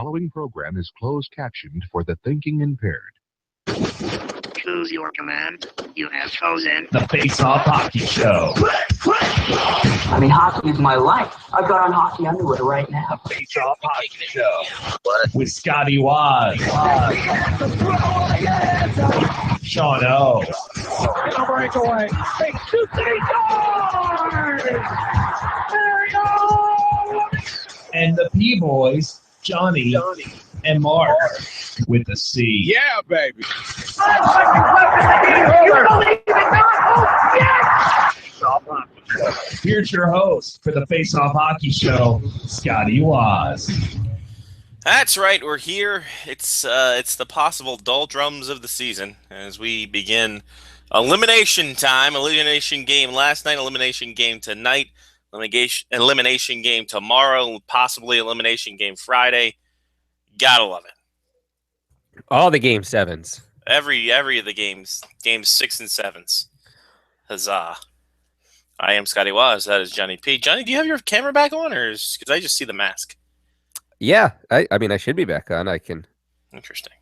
following program is closed captioned for the thinking impaired. Choose your command. You have chosen the Face-Off Hockey Show. I mean, hockey is my life. I've got on hockey underwear right now. The Face-Off Hockey Show. With Scotty Waz. Sean O. breakaway. And the P-Boys, Johnny and Mark with the C. Yeah, baby. Here's your host for the Face-Off Hockey Show, Scotty Waz. That's right, we're here. It's the possible doldrums of the season as we begin elimination time. Elimination game last night, elimination game tonight, elimination game tomorrow, possibly elimination game Friday. Gotta love it. All the game sevens. Every of the games 6 and 7s. Huzzah. I am Scotty Waz. That is Johnny P. Johnny, do you have your camera back on, or because I just see the mask? Yeah, I mean, I should be back on. I can. Interesting.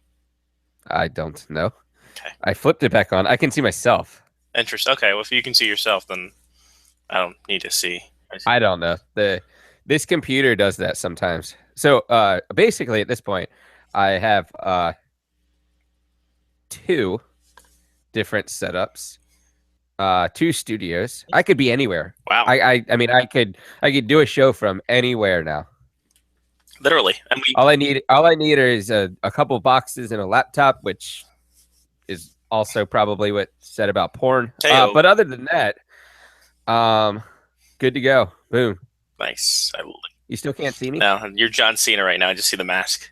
I don't know. Okay. I flipped it back on. I can see myself. Interesting. Okay, well, if you can see yourself, then I don't need to see. I don't know. This computer does that sometimes. So basically, at this point, I have 2 different setups, 2 studios. I could be anywhere. Wow. I mean, I could do a show from anywhere now. Literally. And All I need is a couple boxes and a laptop, which is also probably what said about porn. But other than that, good to go. Boom. Nice. You still can't see me? No, you're John Cena right now. I just see the mask.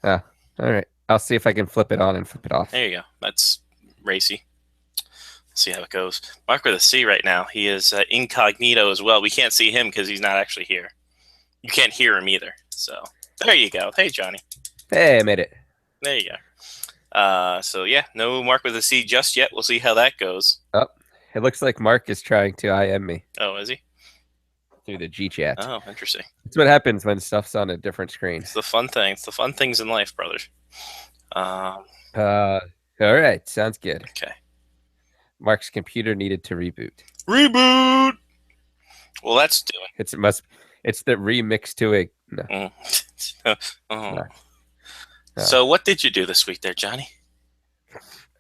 Oh, all right. I'll see if I can flip it on and flip it off. There you go. That's racy. Let's see how it goes. Mark with a C right now. He is incognito as well. We can't see him because he's not actually here. You can't hear him either. So there you go. Hey, Johnny. Hey, I made it. There you go. So yeah, no Mark with a C just yet. We'll see how that goes. Oh, it looks like Mark is trying to IM me. Oh, is he? Through the G chat. Oh, interesting. That's what happens when stuff's on a different screen. It's the fun thing. It's the fun things in life, brothers. All right, sounds good. Okay. Mark's computer needed to reboot. Reboot. Well, that's doing. It's the remix to a. No. Oh. No. So, what did you do this week, there, Johnny?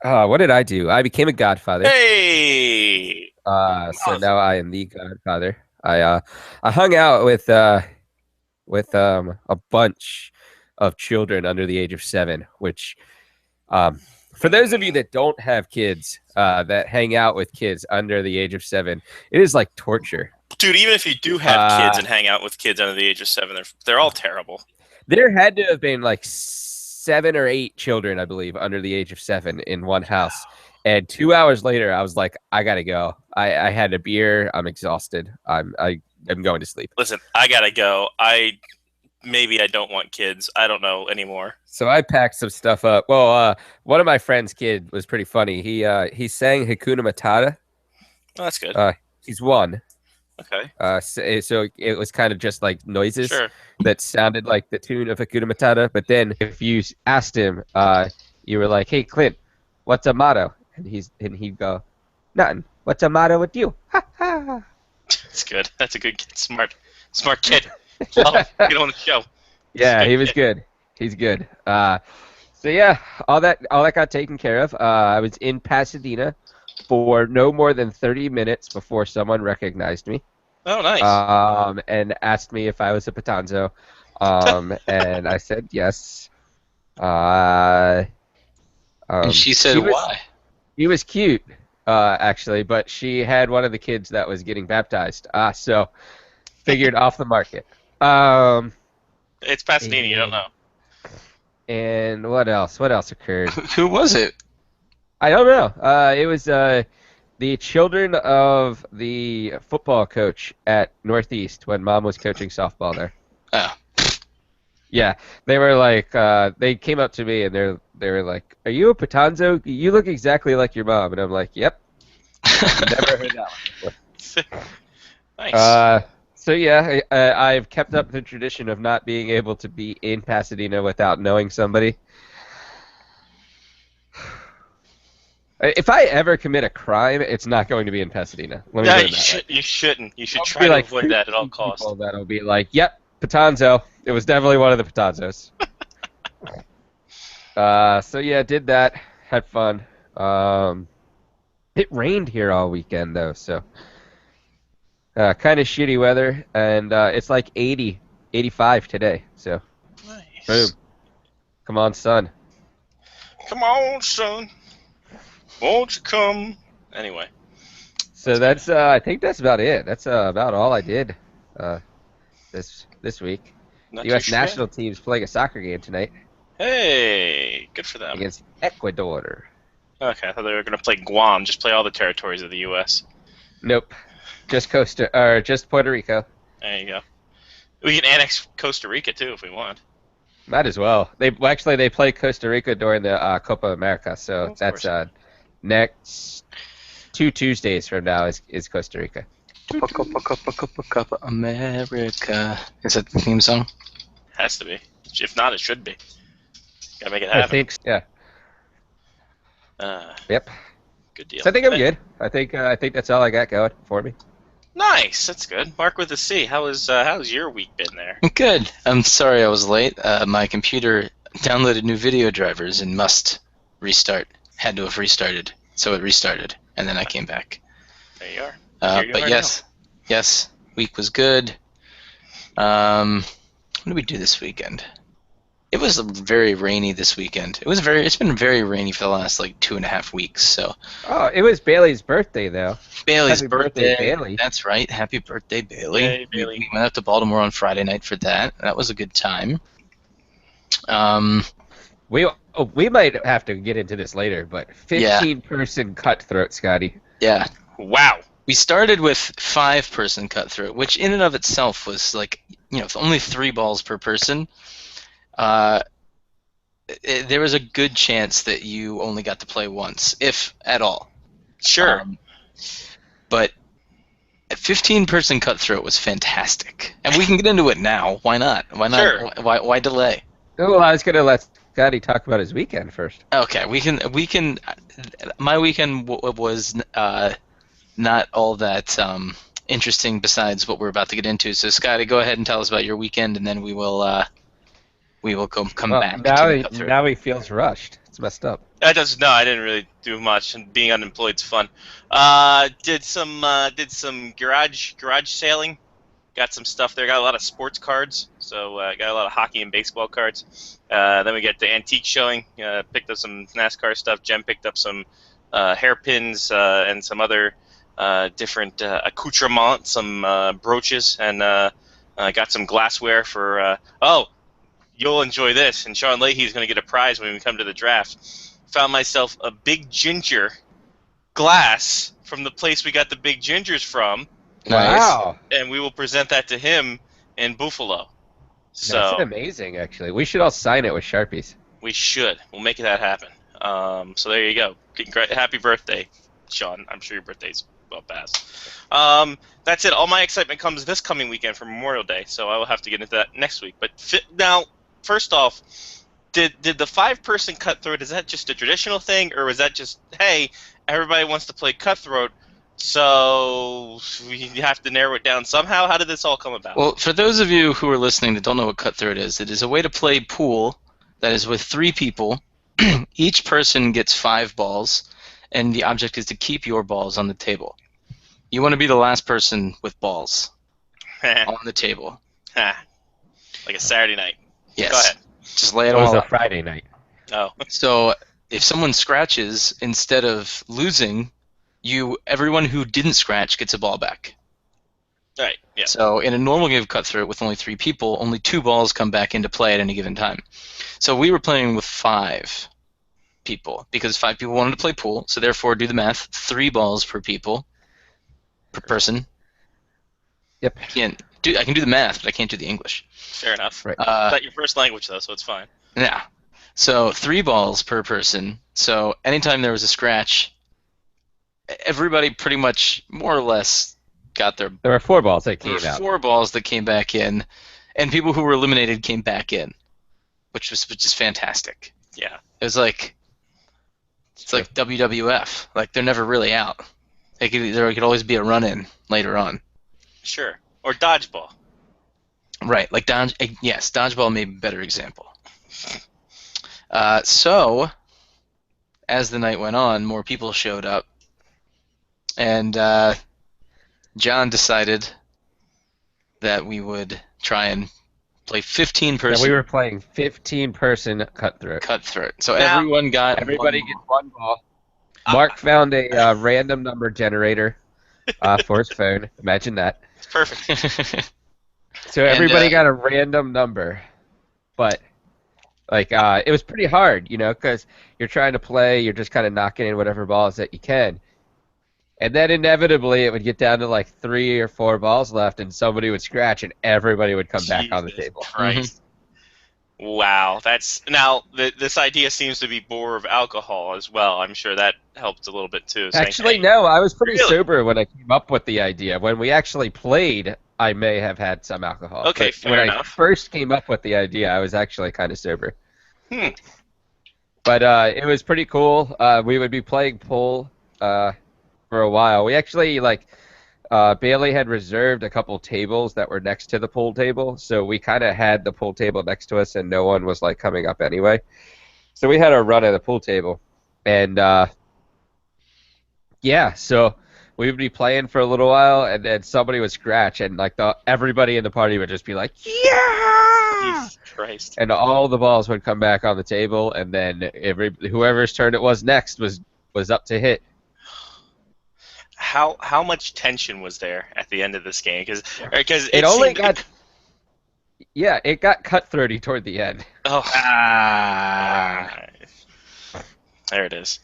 What did I do? I became a godfather. Hey. So now I am the godfather. I hung out with a bunch of children under the age of 7, which, for those of you that don't have kids, that hang out with kids under the age of 7, it is like torture. Dude, even if you do have kids and hang out with kids under the age of 7, they're all terrible. There had to have been like 7 or 8 children, I believe, under the age of 7 in one house. And 2 hours later, I was like, I gotta go. I had a beer. I'm exhausted. I'm going to sleep. Listen, I gotta go. Maybe I don't want kids. I don't know anymore. So I packed some stuff up. Well, one of my friend's kid was pretty funny. He sang Hakuna Matata. Oh, that's good. He's 1. Okay. So it was kind of just like noises Sure. that sounded like the tune of Hakuna Matata. But then if you asked him, you were like, "Hey, Clint, what's a motto?" And he'd go, "Nothing. What's a motto with you?" Ha ha. That's good. That's a good kid. Smart kid. Love him. Get on the show. Yeah, he was good. He's good. So yeah, all that got taken care of. I was in Pasadena for no more than 30 minutes before someone recognized me. Oh, nice. And asked me if I was a Patanzo. And I said yes. And she said why? He was cute, actually, but she had one of the kids that was getting baptized. So figured off the market. It's Pasadena, you don't know. And what else? What else occurred? Who was it? I don't know. It was the children of the football coach at Northeast when Mom was coaching softball there. Oh. Yeah, they were like, they came up to me and they were like, "Are you a Patanzo? You look exactly like your mom." And I'm like, "Yep." Never heard that one before. Nice. So yeah, I've kept up the tradition of not being able to be in Pasadena without knowing somebody. If I ever commit a crime, it's not going to be in Pasadena. Let me Yeah, put it that way. you shouldn't. You should I'll try be to like avoid that at all 15 costs. people that'll be like, "Yep, Patanzo. It was definitely one of the Patanzos." So yeah, did that. Had fun. It rained here all weekend though, so kind of shitty weather, and it's like 80, 85 today. So Nice. boom. Come on, son. Come on, son. Won't you come? Anyway. So that's I think that's about it. That's about all I did this week. Not The U.S. too shabby. national team's playing a soccer game tonight Hey, good for them. against Ecuador. Okay, I thought they were going to play Guam. Just play all the territories of the U.S. Nope, just Puerto Rico. There you go. We can annex Costa Rica too if we want. Might as well. They play Costa Rica during the Copa America, so Of that's course. next 2 Tuesdays from now is Costa Rica. America. Is that the theme song? Has to be. If not, it should be. Gotta make it I happen. think yeah. Yep. Good deal. So I think I'm good. I think that's all I got going for me. Nice. That's good. Mark with a C. How's your week been there? Good. I'm sorry I was late. My computer downloaded new video drivers and must restart. Had to have restarted, so it restarted, and then I came back. There you are. Here you But are yes, week was good. What did we do this weekend? It was very rainy this weekend. It's been very rainy for the last like 2.5 weeks. So Oh, it was Bailey's birthday though. Bailey's Happy birthday, Bailey. That's right. Happy birthday, Bailey. Hey, Bailey. We went out to Baltimore on Friday night for that. That was a good time. We might have to get into this later, but 15-person cutthroat, Scotty. Yeah. Wow. We started with 5-person cutthroat, which in and of itself was like, only 3 balls per person. There was a good chance that you only got to play once, if at all. Sure. But a 15-person cutthroat was fantastic, and we can get into it now. Why not? Why not? Sure. Why delay? Oh, well, I was gonna let Scotty talk about his weekend first. Okay, we can. My weekend was not all that interesting. Besides what we're about to get into, so Scotty, go ahead and tell us about your weekend, and then we will come Well, back. now he feels rushed. It's messed up. I didn't really do much, and being unemployed's fun. Did some garage sailing. Got some stuff there. Got a lot of sports cards, so got a lot of hockey and baseball cards. Then we get the antique showing. Picked up some NASCAR stuff. Jem picked up some hairpins and some other different accoutrements, some brooches, and got some glassware for. You'll enjoy this, and Sean Leahy's going to get a prize when we come to the draft. Found myself a big ginger glass from the place we got the big gingers from. Nice. Wow, And we will present that to him in Buffalo. So that's amazing. Actually, we should all sign it with Sharpies. we should. We'll make that happen. So there you go. Happy birthday, Sean. I'm sure your birthday's well past. That's it. All my excitement comes this coming weekend for Memorial Day, so I will have to get into that next week. But now, first off, did the 5-person cutthroat, is that just a traditional thing, or was that just, hey, everybody wants to play cutthroat, so we have to narrow it down somehow? How did this all come about? Well, for those of you who are listening that don't know what cutthroat is, it is a way to play pool that is with 3 people. Each person gets 5 balls, and the object is to keep your balls on the table. You want to be the last person with balls on the table. Like a Saturday night. Yes. Go ahead. Just lay it It was all a out. Friday night. Oh. So if someone scratches, instead of losing, everyone who didn't scratch gets a ball back. Right, yeah. So in a normal game of cutthroat with only 3 people, only 2 balls come back into play at any given time. So we were playing with 5 people because 5 people wanted to play pool. So therefore, do the math: 3 balls per person. Yep. I can do the math, but I can't do the English. Fair enough. Right. It's not your first language, though, so it's fine. Yeah. So 3 balls per person. So anytime there was a scratch, everybody pretty much more or less got their There were 4 balls that there came were out. 4 balls that came back in, and people who were eliminated came back in, which is fantastic. Yeah. It was like it's like WWF. Like they're never really out. There could always be a run-in later on. Sure. Or dodgeball. Right, like dodgeball may be a better example. So, as the night went on, more people showed up, and John decided that we would try and play 15-person And we were playing 15-person cutthroat. cutthroat. So Now- everyone got Everybody one gets 1 ball. Mark found a random number generator for his phone. Imagine that. It's perfect. So And, everybody got a random number, but like it was pretty hard, because you're trying to play, you're just kind of knocking in whatever balls that you can, and then inevitably it would get down to like 3 or 4 balls left, and somebody would scratch, and everybody would come back on the Jesus table. Christ. Wow, that's now this idea seems to be bore of alcohol as well. I'm sure that helped a little bit too. saying, Actually, "Hey, no, I was pretty Really? sober when I came up with the idea. When we actually played, I may have had some alcohol. Okay, but fair when I enough. first came up with the idea, I was actually kind of sober. Hmm. But it was pretty cool. We would be playing pool for a while. We actually Bailey had reserved a couple tables that were next to the pool table, so we kind of had the pool table next to us, and no one was coming up anyway. So we had a run at the pool table, and yeah, so we would be playing for a little while, and then somebody would scratch, and everybody in the party would just be like, "Yeah!" Jesus Christ. And all the balls would come back on the table, and then whoever's turn it was next was up to hit. How much tension was there at the end of this game? Because It only got it got cutthroaty toward the end. Oh. There it is.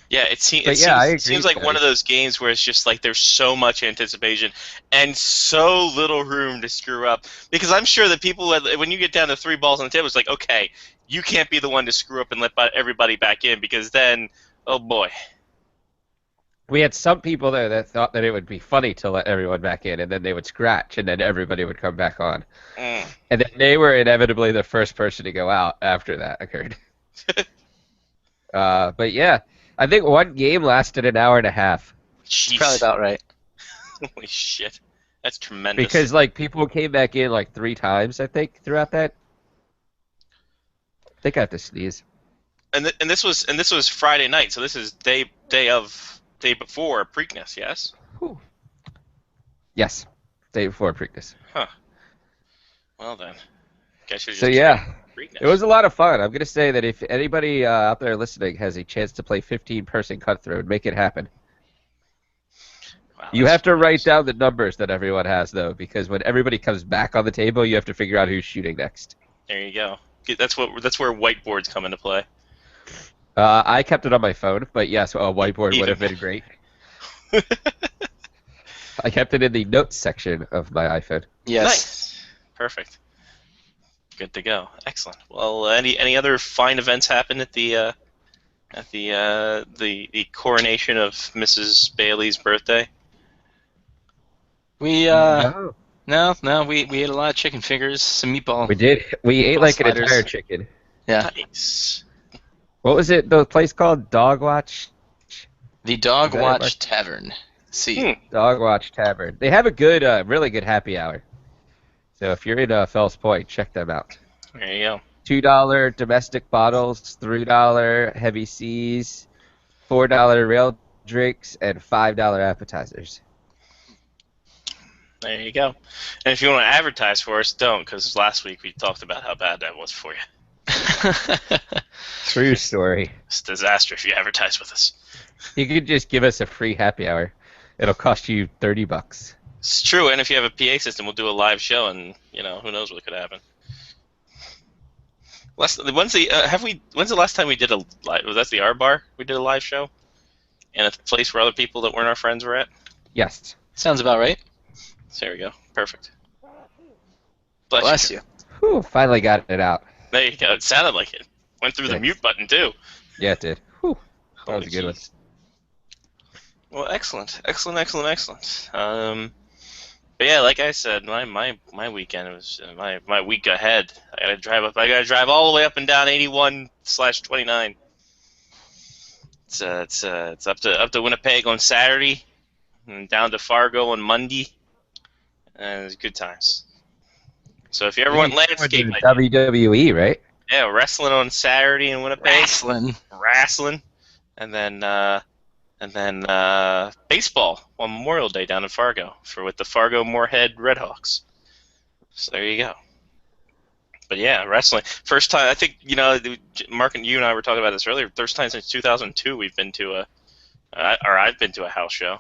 Yeah, it seems like one of those games where it's just like there's so much anticipation and so little room to screw up. Because I'm sure that people, when you get down to 3 balls on the table, it's like, okay, you can't be the one to screw up and let everybody back in, because then, oh boy. We had some people there that thought that it would be funny to let everyone back in, and then they would scratch, and then everybody would come back on. Mm. And then they were inevitably the first person to go out after that occurred. But yeah, I think one game lasted an hour and a half. Jeez. Probably about right. Holy shit. That's tremendous. Because people came back in 3 times, I think, throughout that. I think I have to sneeze. And this was Friday night, so this is day before Preakness, yes? Whew. Yes, day before Preakness. Well then, guess you So just yeah, Preakness. it was a lot of fun. I'm gonna say that if anybody out there listening has a chance to play 15-person cutthroat, make it happen. Wow, You that's have to tremendous. write down the numbers that everyone has, though, because when everybody comes back on the table, you have to figure out who's shooting next. There you go. That's where whiteboards come into play. I kept it on my phone, but yes, a whiteboard would have been great. I kept it in the notes section of my iPhone. Yes. Nice. Perfect. Good to go. Excellent. Well, any other fine events happen at the coronation of Mrs. Bailey's birthday? We No. no, we ate a lot of chicken fingers, some meatball. We did. We ate Meatball like an sliders. entire chicken. Yeah. Nice. What was it? The place called Dog Watch? The Dog Is that it, Watch Mark? Tavern. See. Dog Watch Tavern. They have a good, really good happy hour. So if you're in Fells Point, check them out. There you go. $2 domestic bottles, $3 heavy seas, $4 rail drinks, and $5 appetizers. There you go. And if you want to advertise for us, don't, because last week we talked about how bad that was for you. True story. It's a disaster if you advertise with us. You could just give us a free happy hour. It'll cost you $30. It's true, and if you have a PA system, we'll do a live show, and who knows what could happen. When's the last time we did a live? Was that the R Bar? We did a live show, and a place where other people that weren't our friends were at. Yes. Sounds about right. So there we go. Perfect. Bless you. Whew, finally got it out. There you go. It sounded like it. Went through the Thanks. mute button too. Yeah, it did. Whew. That was Holy a good one. jeez. Well, excellent. But yeah, like I said, my weekend was my week ahead. I gotta drive up. I gotta drive all the way up and down 81/29. It's up to Winnipeg on Saturday, and down to Fargo on Monday, and it's good times. So if you ever want landscape, WWE, right? yeah, wrestling on Saturday in Winnipeg, Wrestling. and then baseball on Memorial Day down in Fargo with the Fargo Moorhead Redhawks. So there you go. But yeah, wrestling. First time, I think, Mark and you and I were talking about this earlier. First time since 2002 we've been to I've been to a house show.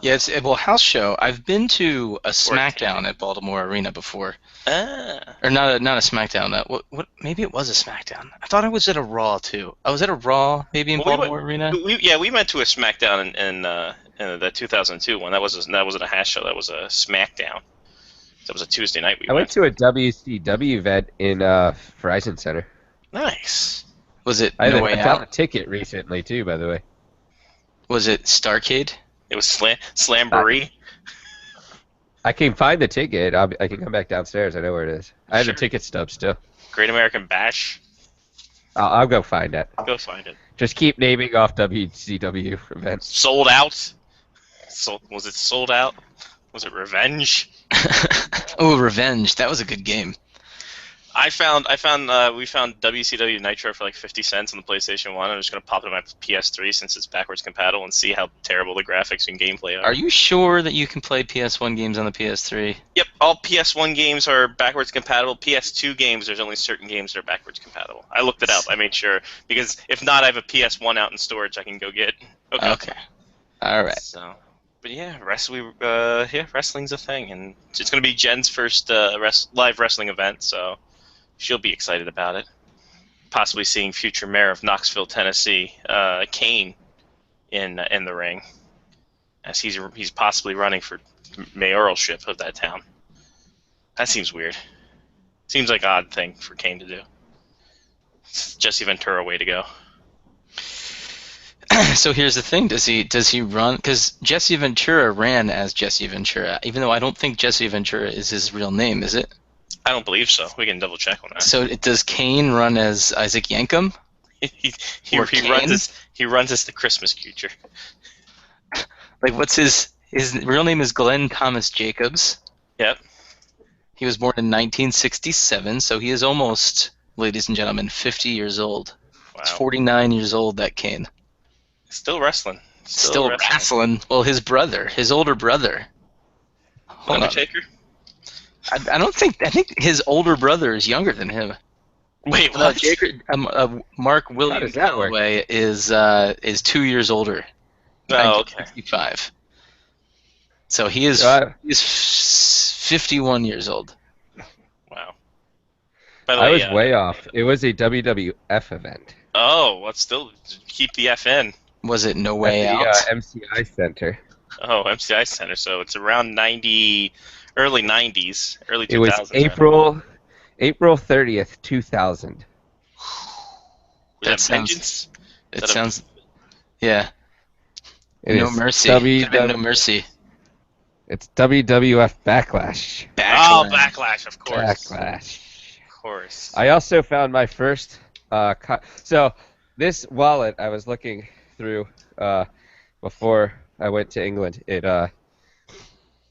Yeah, house show. I've been to a SmackDown at Baltimore Arena before. Or not a SmackDown. What? Maybe it was a SmackDown. I thought I was at a Raw too. I was at a Raw maybe in Baltimore Arena. We went to a SmackDown in the 2002 one. That wasn't a house show. That was a SmackDown. That was a Tuesday night. I went to a WCW event in Verizon Center. Nice. Was it I No Way found Out? a ticket recently too, by the way. Was it Starcade? It was Slamboree. I can find the ticket. I can come back downstairs. I know where it is. I have the Sure. ticket stub still. Great American Bash. I'll go find that. Go find it. Just keep naming off WCW events. Sold out. Was it sold out? Was it Revenge? Oh, Revenge. That was a good game. We found WCW Nitro for like 50 cents on the PlayStation 1. I'm just gonna pop it on my PS3 since it's backwards compatible and see how terrible the graphics and gameplay are. Are you sure that you can play PS1 games on the PS3? Yep, all PS1 games are backwards compatible. PS2 games, there's only certain games that are backwards compatible. I looked it up. I made sure because if not, I have a PS1 out in storage I can go get. Okay. All right. So, but yeah, wrestling's a thing, and it's gonna be Jen's first live wrestling event, so she'll be excited about it. Possibly seeing future mayor of Knoxville, Tennessee, Kane, in the ring, as he's possibly running for mayoralship of that town. That seems weird. Seems like an odd thing for Kane to do. It's Jesse Ventura way to go. So here's the thing: does he run? Because Jesse Ventura ran as Jesse Ventura, even though I don't think Jesse Ventura is his real name, is it? I don't believe so. We can double check on that. So does Kane run as Isaac Yankem? He Kane? runs as the Christmas creature. Like, what's his real name is Glenn Thomas Jacobs. Yep. He was born in 1967, so he is almost, ladies and gentlemen, 50 years old. Wow. He's 49 years old, that Kane. Still wrestling. Still wrestling. Well, his older brother. Hold on. Undertaker? I think his older brother is younger than him. Wait, No, what? Mark William does that work? Calloway is 2 years older. Oh, okay. 65. So he's 51 years old. Wow. By the way, I was way off. It was a WWF event. Oh, let's still keep the FN. Was it No Way at Out? the MCI Center. Oh, MCI Center. So it's around early 90s, early 2000s. It was April 30th, 2000. Was that Vengeance? It sounds. Yeah. It No is Mercy. Could've been No Mercy. It's WWF Backlash. Oh, Backlash, of course. Backlash. Of course. I also found my first. So this wallet I was looking through before I went to England. It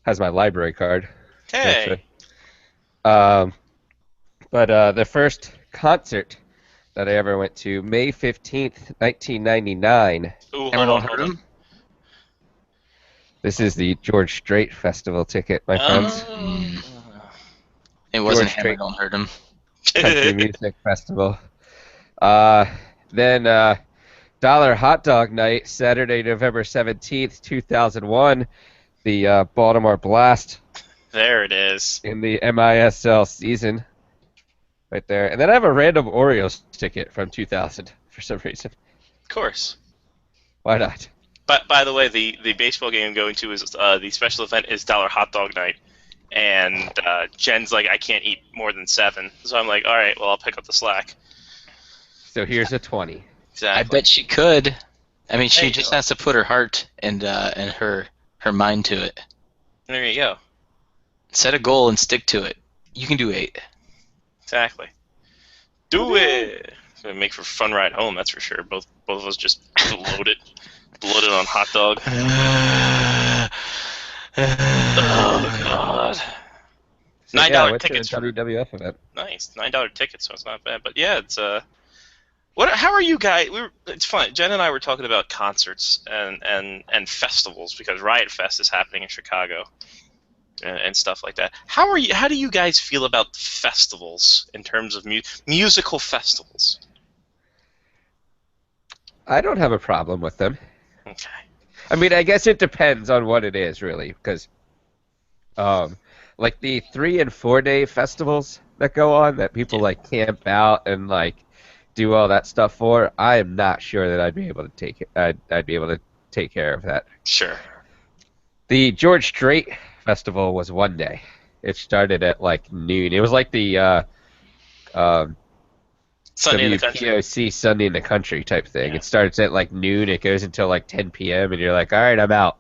has my library card. Hey. Actually. But the first concert that I ever went to, May 15th, 1999. Ooh, Everyone heard him? This is the George Strait Festival ticket, my friends. It wasn't George him. I Strait. don't heard him. Country Music Festival. Then Dollar Hot Dog Night, Saturday, November 17th, 2001. The Baltimore Blast There it is. in the MISL season. Right there. And then I have a random Orioles ticket from 2000 for some reason. Of course. Why not? But by the way, the baseball game I'm going to is the special event is Dollar Hot Dog Night, and Jen's like, I can't eat more than 7, so I'm like, all right, well I'll pick up the slack. So here's a 20. Exactly. I bet she could. I mean, she There you just go. has to put her heart and her mind to it. There you go. Set a goal and stick to it. You can do 8. Exactly. Do it. It's gonna make for a fun ride home. That's for sure. Both of us just bloated on hot dog. Oh God. So, $9 yeah, I went to tickets the for WWF event. nice $9 tickets, so it's not bad. But yeah, it's What? How are you guys? It's fun. Jen and I were talking about concerts and festivals because Riot Fest is happening in Chicago and stuff like that. How do you guys feel about festivals in terms of musical festivals? I don't have a problem with them. Okay. I mean, I guess it depends on what it is, really, because, like the 3 and 4 day festivals that go on that people like camp out and like do all that stuff for, I am not sure that I'd be able to take it. I'd be able to take care of that. Sure. The George Strait festival was 1 day. It started at like noon. It was like the Sunday in the country. WPOC Sunday in the Country type thing. Yeah. It starts at like noon. It goes until like 10 p.m. and you're like, all right, I'm out.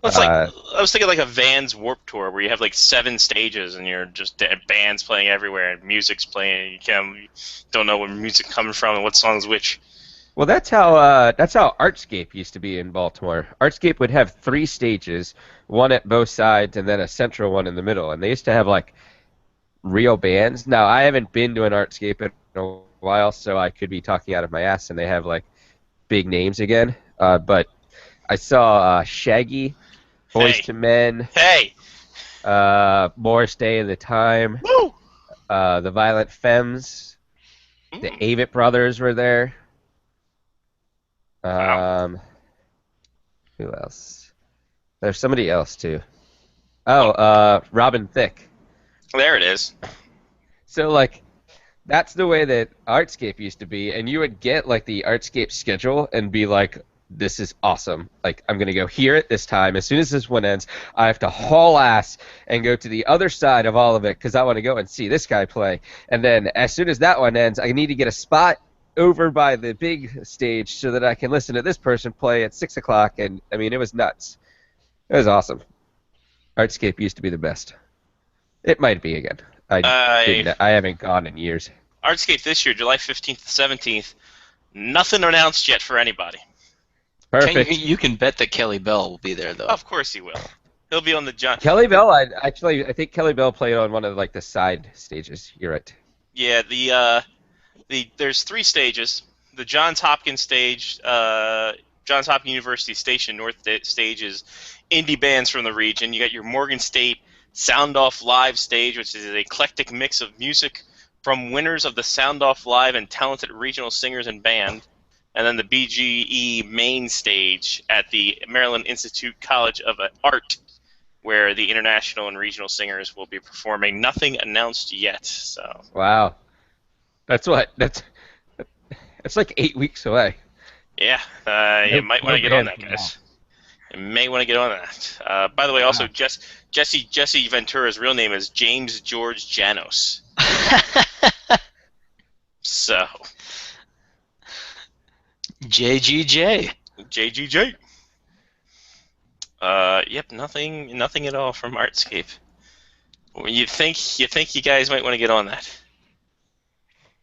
Well, it's like I was thinking like a Vans Warped Tour where you have like 7 stages and you're just bands playing everywhere and music's playing. You don't know where music coming from and what song's which. Well, that's how Artscape used to be in Baltimore. Artscape would have 3 stages, one at both sides and then a central one in the middle. And they used to have like real bands. Now, I haven't been to an Artscape in a while, so I could be talking out of my ass, and they have like big names again. But I saw Shaggy, Boys Hey. to Men, Hey. Morris Day of the Time, Woo. the Violent Femmes, the Avett Brothers were there. Wow. Who else? There's somebody else too. Oh, Robin Thicke. There it is. So like, that's the way that Artscape used to be, and you would get like the Artscape schedule and be like, this is awesome. Like, I'm going to go here at this time. As soon as this one ends, I have to haul ass and go to the other side of all of it because I want to go and see this guy play. And then as soon as that one ends, I need to get a spot over by the big stage so that I can listen to this person play at 6 o'clock. And, I mean, it was nuts. It was awesome. Artscape used to be the best. It might be again. I haven't gone in years. Artscape this year, July 15th to 17th. Nothing announced yet for anybody. Perfect. You can bet that Kelly Bell will be there, though. Of course he will. He'll be on the John. Kelly Bell, I think Kelly Bell played on one of like the side stages. You're right. Yeah, there's 3 stages. The Johns Hopkins stage, Johns Hopkins University Station North stage is indie bands from the region. You got your Morgan State Sound Off Live stage, which is an eclectic mix of music from winners of the Sound Off Live and talented regional singers and band. And then the BGE main stage at the Maryland Institute College of Art, where the international and regional singers will be performing. Nothing announced yet. So Wow. That's like 8 weeks away. yeah, you might want to get on that, guys. You may want to get on that. By the way, also Jesse Ventura's real name is James George Janos. So JGJ. JGJ. Yep, nothing at all from Artscape. Well, you think you guys might want to get on that.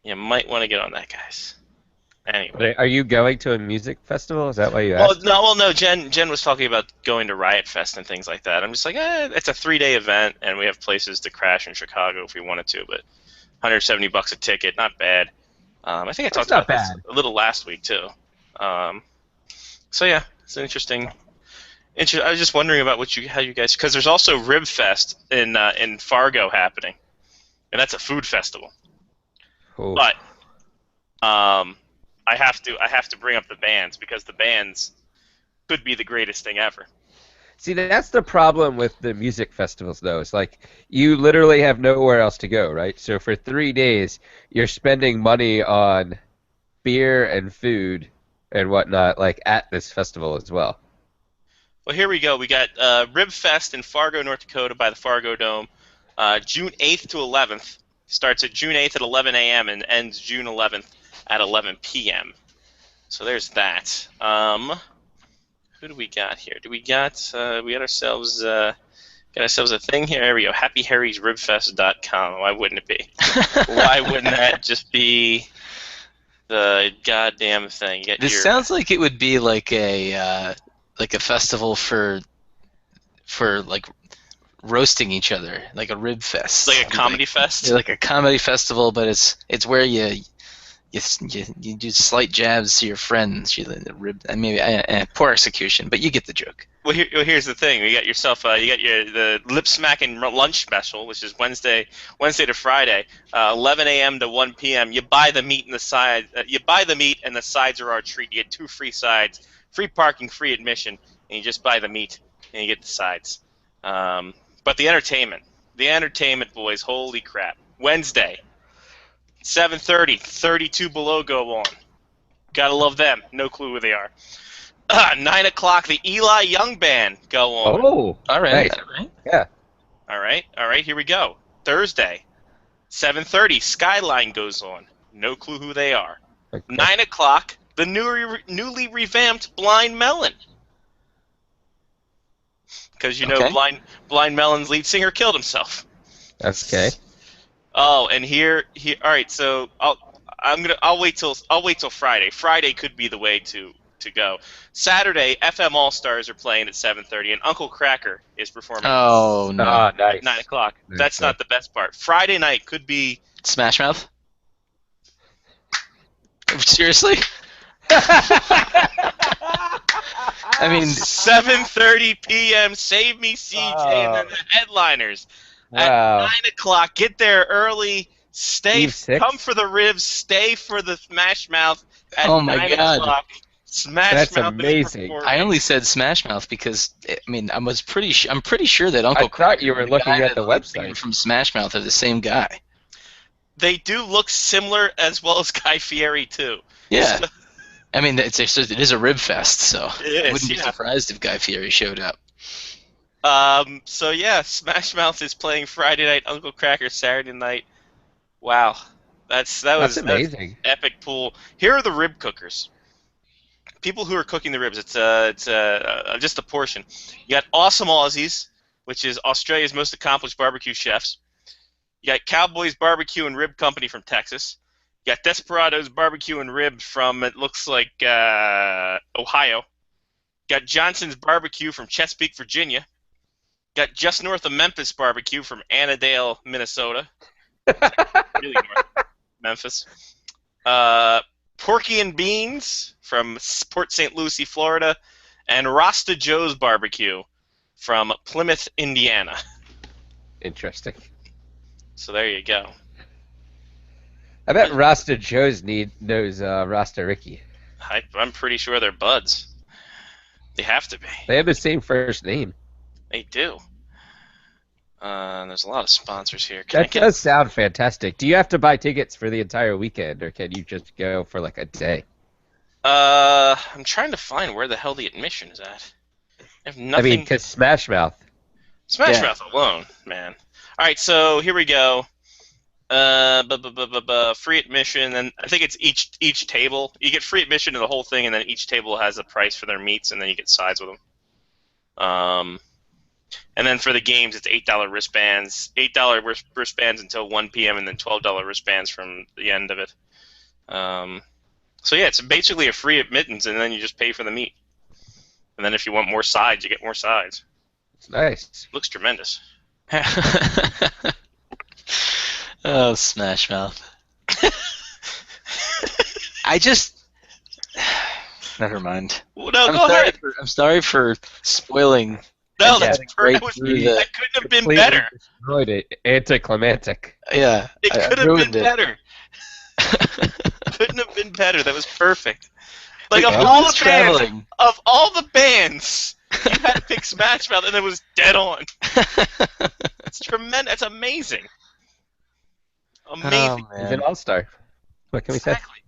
You might want to get on that, guys. Anyway. Are you going to a music festival? Is that why you asked? Well, no. Jen was talking about going to Riot Fest and things like that. I'm just like, it's a 3-day event, and we have places to crash in Chicago if we wanted to. But $170 a ticket, not bad. I think I talked about this a little last week too. So yeah, it's an interesting. I was just wondering about how you guys, because there's also Rib Fest in Fargo happening, and that's a food festival. Cool. But I have to bring up the bands because the bands could be the greatest thing ever. See, that's the problem with the music festivals, though. It's like you literally have nowhere else to go, right? So for 3 days, you're spending money on beer and food and whatnot, like at this festival as well. Well, here we go. We got Rib Fest in Fargo, North Dakota by the Fargo Dome, June 8th to 11th. Starts at June 8th at 11 a.m. and ends June 11th at 11 p.m. So there's that. Who do we got here? We got ourselves a thing here. There we go. HappyHarrysRibFest.com. Why wouldn't it be? Why wouldn't that just be the goddamn thing? This sounds like it would be like a festival for like roasting each other, like a rib fest. like a comedy fest. Like a comedy festival, but it's where you do slight jabs to your friends. Poor execution, but you get the joke. Well, here's the thing. You got yourself. You got the lip smacking lunch special, which is Wednesday to Friday, 11 a.m. to 1 p.m. You buy the meat and the side. You buy the meat and the sides are our treat. You get 2 free sides, free parking, free admission, and you just buy the meat and you get the sides. But the entertainment, boys. Holy crap! Wednesday, 7:30, 32 Below go on. Gotta love them. No clue who they are. 9 o'clock, the Eli Young Band go on. Oh, All right, nice. all right. Yeah. All right, here we go. Thursday, 7:30, Skyline goes on. No clue who they are. Okay. 9 o'clock, the newly revamped Blind Melon. Because Okay. Blind Melon's lead singer killed himself. Okay. Oh, and here. All right, so I'll wait till Friday. Friday could be the way to go. Saturday, FM All Stars are playing at 7:30, and Uncle Cracker is performing. Oh no, Ah, nice. At 9 o'clock. Nice, That's not the best part. Friday night could be. Smash Mouth. Seriously? I mean, 7:30 p.m. Save Me CJ, and then the headliners at Wow. 9 o'clock. Get there early. Stay. Eve 6? Come for the ribs. Stay for the Smash Mouth at Oh my 9 God. o'clock. Smash That's Mouth is amazing. performing. I only said Smash Mouth because I'm pretty sure that I Uncle thought you were and the looking guy at the that lead website. from Smash Mouth are the same guy. They do look similar as well as Guy Fieri too. Yeah. I mean, it is a rib fest, so It I is, wouldn't be yeah. surprised if Guy Fieri showed up. So yeah, Smash Mouth is playing Friday night. Uncle Cracker Saturday night. Wow, that was amazing. epic pool. Here are the rib cookers. People who are cooking the ribs. It's just a portion. You got Awesome Aussies, which is Australia's most accomplished barbecue chefs. You got Cowboys Barbecue and Rib Company from Texas. You got Desperados Barbecue and Ribs from, it looks like, Ohio. You got Johnson's Barbecue from Chesapeake, Virginia. You got just north of Memphis Barbecue from Annandale, Minnesota. Really north. Memphis. Porky and Beans from Port St. Lucie, Florida. And Rasta Joe's Barbecue from Plymouth, Indiana. Interesting. So there you go. I bet Rasta Joe's knows Rasta Ricky. I'm pretty sure they're buds. They have to be. They have the same first name. They do. There's a lot of sponsors here. That does sound fantastic. Do you have to buy tickets for the entire weekend, or can you just go for like a day? I'm trying to find where the hell the admission is at. I have nothing. I mean, because Smash Mouth. Smash Yeah. Mouth alone, man. All right, so here we go. Free admission, and I think it's each table. You get free admission to the whole thing, and then each table has a price for their meats, and then you get sides with them. And then for the games, it's $8 wristbands, $8 wristbands until 1 p.m., and then $12 wristbands from the end of it. So yeah, it's basically a free admittance, and then you just pay for the meat. And then if you want more sides, you get more sides. It's nice. Looks tremendous. Oh, Smash Mouth. I just. Never mind. Well, no, go ahead. I'm sorry for spoiling. No, Yeah, that's right that, through the- that couldn't have been Completely better. destroyed it. Anticlimactic. Yeah. It I could have been ruined it. better. Couldn't have been better. That was perfect. Like of Who all was the bands, traveling? of all the bands, you had to pick Smash Mouth, and it was dead on. It's tremendous. That's amazing. Amazing. Oh, He's man. an all-star. What can we say? Exactly.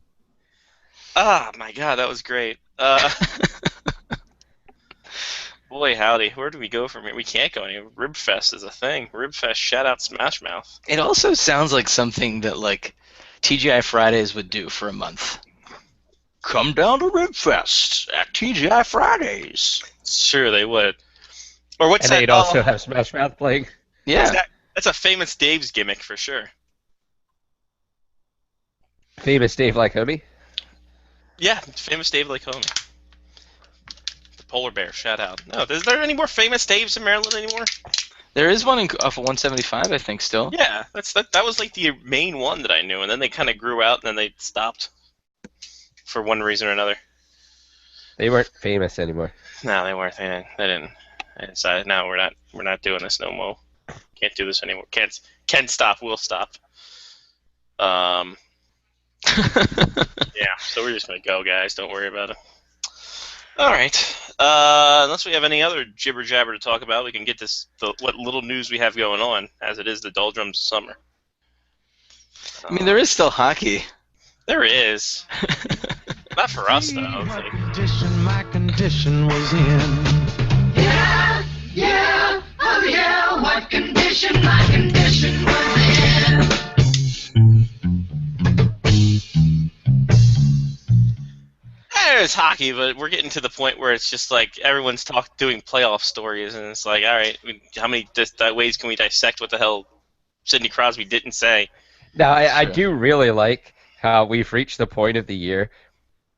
Ah, my God, that was great. Boy, howdy. Where do we go from here? We can't go anywhere. Ribfest is a thing. Ribfest, shout out Smash Mouth. It also sounds like something that like TGI Fridays would do for a month. come down to Ribfest at TGI Fridays. Sure, they would. Or what's And that? they'd also have Smash Mouth playing. Yeah. That's a famous Dave's gimmick for sure. Famous Dave like homie. Yeah, famous Dave like homie. The polar bear, shout out. No, is there any more famous Daves in Maryland anymore? There is one off of 175, I think, still. Yeah, that was like the main one that I knew, and then they kind of grew out, and then they stopped for one reason or another. They weren't famous anymore. No, they weren't. They didn't. They decided, no, we're not doing this no more. Can't do this anymore. Can't stop. We'll stop. Yeah, so we're just gonna go, guys. Don't worry about it. All right. Unless we have any other jibber jabber to talk about, we can get what little news we have going on, as it is the doldrums of summer. I mean, there is still hockey. There is. Not for us, though. What condition my condition was in. Yeah, what condition my condition was in. There's hockey, but we're getting to the point where it's just like everyone's doing playoff stories, and it's like, all right, how many ways can we dissect what the hell Sidney Crosby didn't say? Now, I do really like how we've reached the point of the year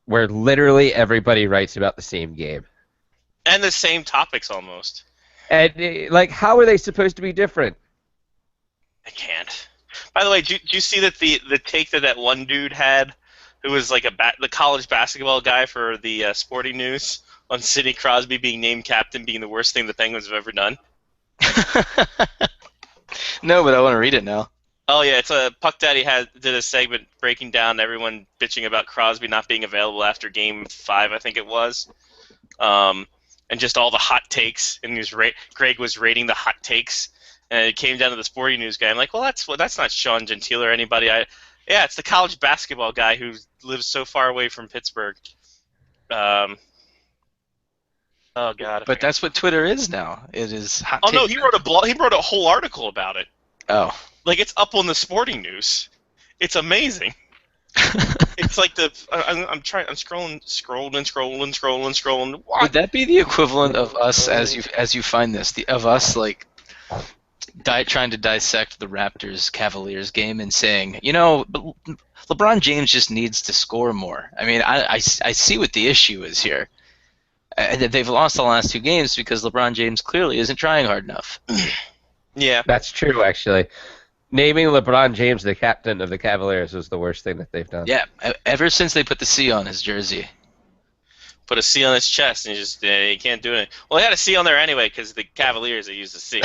where literally everybody writes about the same game. And the same topics almost. And, like, how are they supposed to be different? I can't. By the way, did you see that the take that one dude had, who was like the college basketball guy for the Sporting News, on Sidney Crosby being named captain being the worst thing the Penguins have ever done? No, but I want to read it now. Oh yeah, it's Puck Daddy did a segment breaking down everyone bitching about Crosby not being available after Game 5, I think it was, and just all the hot takes. And Greg was rating the hot takes, and it came down to the Sporting News guy. I'm like, well, that's not Sean Gentile or anybody. Yeah, it's the college basketball guy who lives so far away from Pittsburgh. Oh God! But that's what Twitter is now. It is hot. Oh no, he wrote a blog. He wrote a whole article about it. Oh. Like, it's up on the Sporting News. It's amazing. It's like I'm scrolling. What? Would that be the equivalent of us as you find this? Of us like trying to dissect the Raptors Cavaliers game and saying, LeBron James just needs to score more. I mean, I see what the issue is here. They've lost the last 2 games because LeBron James clearly isn't trying hard enough. Yeah, That's true, actually. Naming LeBron James the captain of the Cavaliers was the worst thing that they've done. Yeah, ever since they put the C on his jersey. put a C on his chest, and you can't do it. Well, he had a C on there anyway because the Cavaliers they used a C.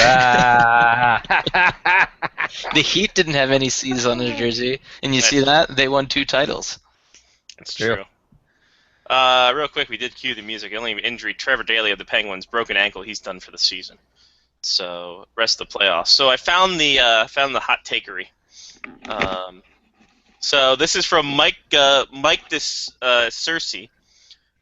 The Heat didn't have any C's on their jersey, and you see that they won 2 titles. That's true. Real quick, we did cue the music. Only injury: Trevor Daley of the Penguins, broken ankle. He's done for the season. So rest of the playoffs. So I found the hot takery. So this is from Mike Cersei,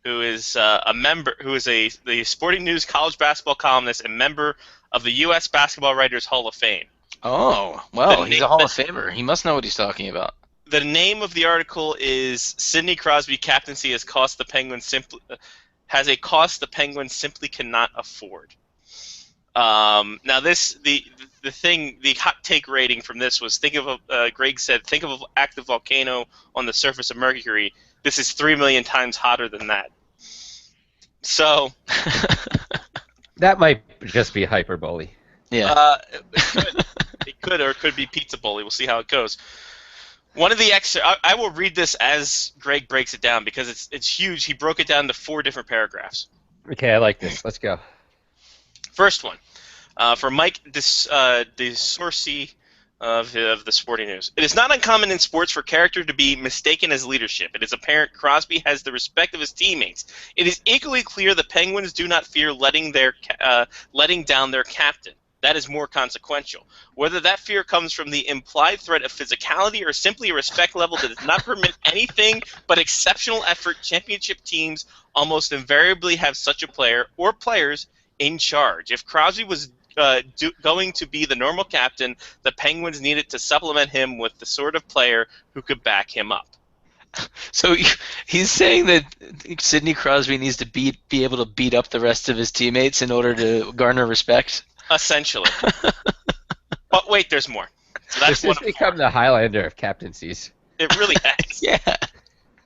who is a member, the Sporting News college basketball columnist and member of the U.S. Basketball Writers Hall of Fame. Oh, well, he's a Hall of Famer. He must know what he's talking about. The name of the article is "Sidney Crosby captaincy has cost the Penguins a cost the Penguins simply cannot afford." Now the hot take rating from this was Greg said, think of an active volcano on the surface of Mercury. This is 3 million times hotter than that. So that might just be hyperbole. Yeah. It could or it could be pizza bully. We'll see how it goes. One of the I will read this as Greg breaks it down because it's huge. He broke it down to 4 different paragraphs. Okay, I like this. Let's go. First one, for Mike DeSorsi of the Sporting News. It is not uncommon in sports for character to be mistaken as leadership. It is apparent Crosby has the respect of his teammates. It is equally clear the Penguins do not fear letting down their captain. That is more consequential. Whether that fear comes from the implied threat of physicality or simply a respect level that does not permit anything but exceptional effort, championship teams almost invariably have such a player or players in charge. If Crosby was going to be the normal captain, the Penguins needed to supplement him with the sort of player who could back him up. So he's saying that Sidney Crosby needs to be able to beat up the rest of his teammates in order to garner respect? Essentially. But wait, there's more. So that's This one has of become the Highlander of captaincies. It really has. Yeah.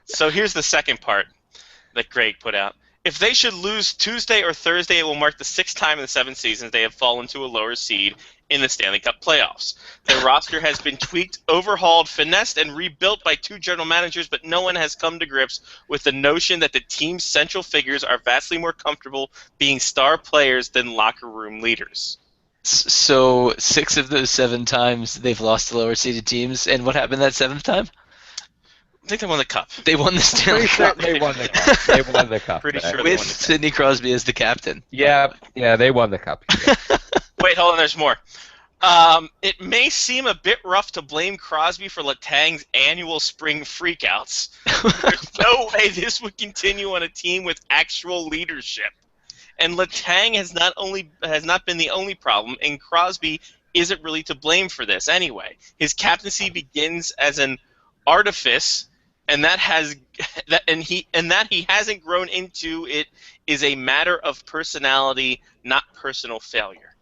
So here's the second part that Greg put out. If they should lose Tuesday or Thursday, it will mark the 6th time in the 7 seasons they have fallen to a lower seed in the Stanley Cup playoffs. Their roster has been tweaked, overhauled, finessed, and rebuilt by 2 general managers, but no one has come to grips with the notion that the team's central figures are vastly more comfortable being star players than locker room leaders. So 6 of those 7 times they've lost to lower seeded teams, and what happened that 7th time? I think they won the cup. They won the Stanley Pretty sure Cup they won the cup. They won the cup. Pretty right? sure they with won the cup. Sidney Crosby as the captain. Yeah, they won the cup. Wait, hold on, there's more. It may seem a bit rough to blame Crosby for Letang's annual spring freakouts. There's no way this would continue on a team with actual leadership. And Letang has not been the only problem, and Crosby isn't really to blame for this anyway. His captaincy begins as an artifice, and that he hasn't grown into it is a matter of personality, not personal failure.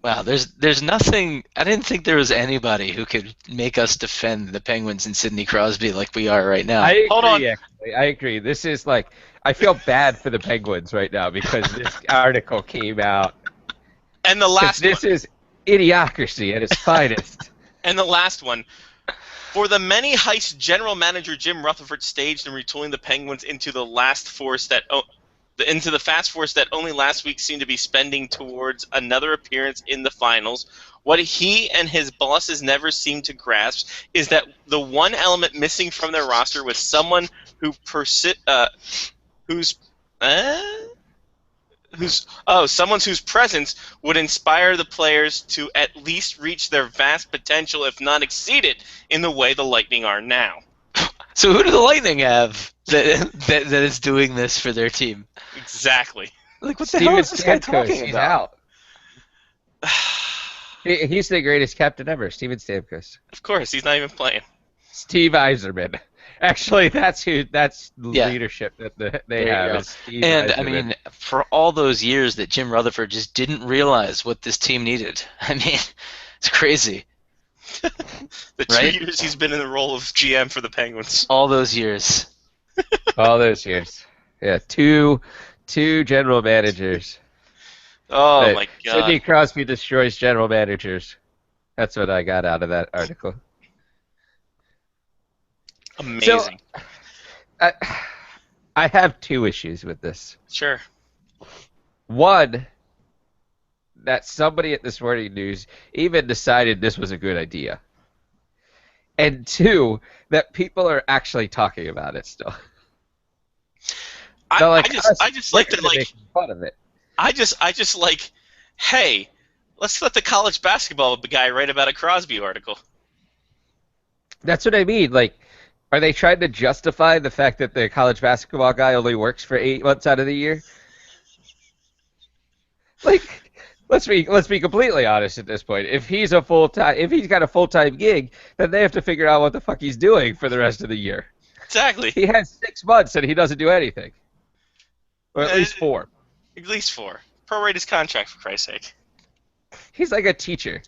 Wow, there's nothing. I didn't think there was anybody who could make us defend the Penguins and Sidney Crosby like we are right now. I agree, Hold on. actually. I agree. This is like, I feel bad for the Penguins right now because this article came out. And the last This one. is idiocracy at its finest. And the last one. For the many heists general manager Jim Rutherford staged in retooling the Penguins into the fast force that only last week seemed to be spending towards another appearance in the finals, what he and his bosses never seemed to grasp is that the one element missing from their roster was someone whose presence would inspire the players to at least reach their vast potential, if not exceed it, in the way the Lightning are now. So who do the Lightning have that is doing this for their team? Exactly. Like, what the hell Steven is this guy Stamkos, talking he's about? out. He's the greatest captain ever, Steven Stamkos. Of course, he's not even playing. Steve Yzerman. Actually, that's the Yeah. leadership that they There you have. go. Is Steve And I Yzerman. mean, for all those years that Jim Rutherford just didn't realize what this team needed. I mean, it's crazy. The Right? 2 years he's been in the role of GM for the Penguins. All those years. all those years. Yeah, two general managers. Oh But my god. Sidney Crosby destroys general managers. That's what I got out of that article. Amazing. I have 2 issues with this. Sure. One, that somebody at This Morning News even decided this was a good idea. And 2, that people are actually talking about it still. I just like to like making fun of it. I just like, hey, let's let the college basketball guy write about a Crosby article. That's what I mean. Like, are they trying to justify the fact that the college basketball guy only works for 8 months out of the year? Like, let's be completely honest at this point. If he's got a full-time gig, then they have to figure out what the fuck he's doing for the rest of the year. Exactly. He has 6 months and he doesn't do anything, or at least 4. At least 4. Prorate his contract, for Christ's sake. He's like a teacher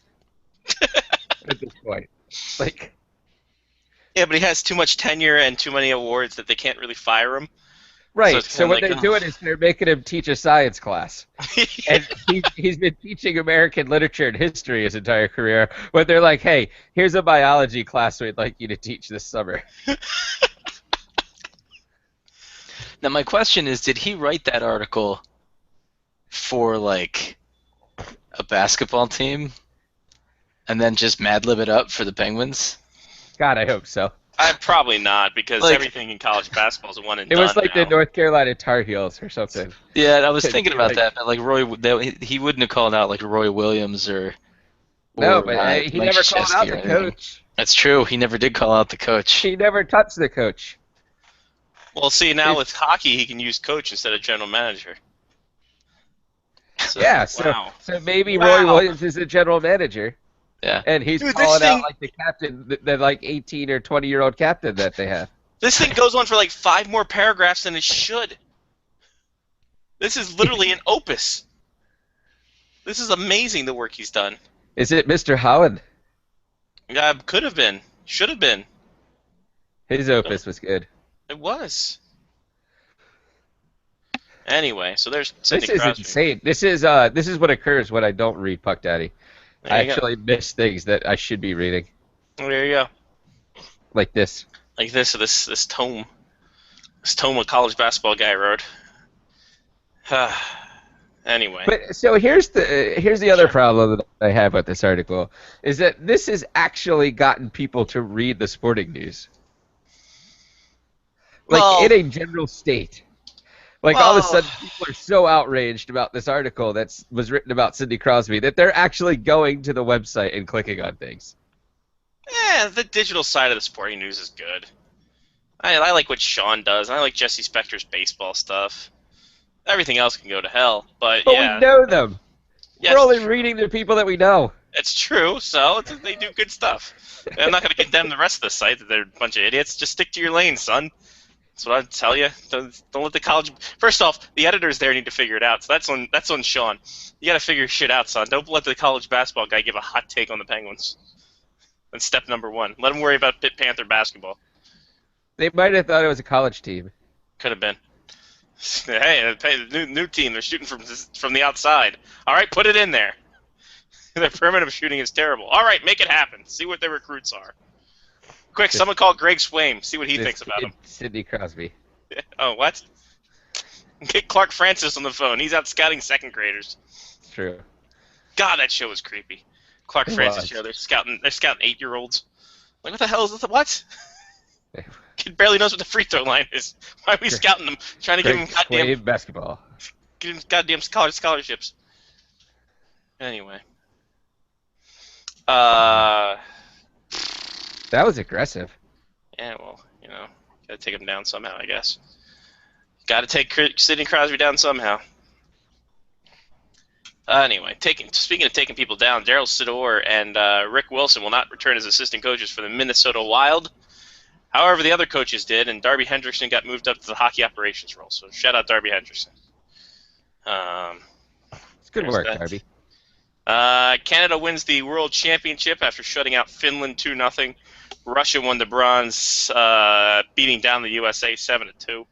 at this point. Like, Yeah, but he has too much tenure and too many awards that they can't really fire him. right. it's So kinda what like, they're doing is they're making him teach a science class. And he's been teaching American literature and history his entire career, but they're like, hey, here's a biology class we'd like you to teach this summer. Now, my question is, did he write that article for, like, a basketball team and then just Mad Lib it up for the Penguins? God, I hope so. I'm probably not, because Like- everything in college basketball is a one and It done was like now. the North Carolina Tar Heels or something. Yeah, I was Could thinking be about like- that, but, like, he wouldn't have called out, like, Roy Williams or No, but he Mike never called out Krzyzewski or the anything. coach. That's true. He never did call out the coach. He never touched the coach. Well, see, now with hockey, he can use coach instead of general manager. So, Yeah, so wow. so maybe Wow. Roy Williams is the general manager, Yeah. and he's Dude, this calling thing- out like the captain, the like 18 or 20-year-old captain that they have. This thing goes on for like 5 more paragraphs than it should. This is literally an opus. This is amazing, the work he's done. Is it Mr. Holland? Yeah, could have been. Should have been. His opus was good. It was. Anyway, so there's This Sidney is Crosby. insane. This is what occurs when I don't read Puck Daddy. There I you go. actually miss things that I should be reading, There you go. like this. Like this tome. This tome a college basketball guy wrote. Anyway. But so here's the other problem that I have with this article is that this has actually gotten people to read the sporting news. Like Well- in a general state. Like all of a Well- sudden people are so outraged about this article that was written about Sidney Crosby that they're actually going to the website and clicking on things. Yeah, the digital side of the sporting news is good. I like what Sean does. I like Jesse Spector's baseball stuff. Everything else can go to hell, but But yeah, we know them. yes, We're only reading the people that we know. it's true. So they do good stuff. I'm not going to condemn the rest of the site that they're a bunch of idiots. Just stick to your lane, son. That's what I'd tell you. Don't let the college. First off, the editors there need to figure it out. So that's on Sean. You got to figure your shit out, son. Don't let the college basketball guy give a hot take on the Penguins. That's step number 1. Let him worry about Pitt Panther basketball. They might have thought it was a college team. Could have been. Hey, the new team. They're shooting from the outside. All right, put it in there. Their perimeter shooting is terrible. All right, make it happen. See what their recruits are. Quick, someone call Greg Swaim. See what he thinks about him. Sidney Crosby. Oh, what? Get Clark Francis on the phone. He's out scouting second graders. True. God, that show was creepy. Clark It Francis was. show. They're scouting 8-year-olds. Like, what the hell is this? What? Kid barely knows what the free throw line is. Why are we scouting them? Trying to give him Greg Swaim basketball. goddamn scholarships. Anyway. Yeah, That was aggressive. well, gotta take him down somehow, I guess. Gotta take Sidney Crosby down somehow. Anyway, speaking of taking people down, Daryl Sidor and Rick Wilson will not return as assistant coaches for the Minnesota Wild. However, the other coaches did, and Darby Hendrickson got moved up to the hockey operations role. So shout out Darby Hendrickson. It's good There's work, that. Darby. Canada wins the World Championship after shutting out Finland 2-0. Russia won the bronze, beating down the USA 7-2.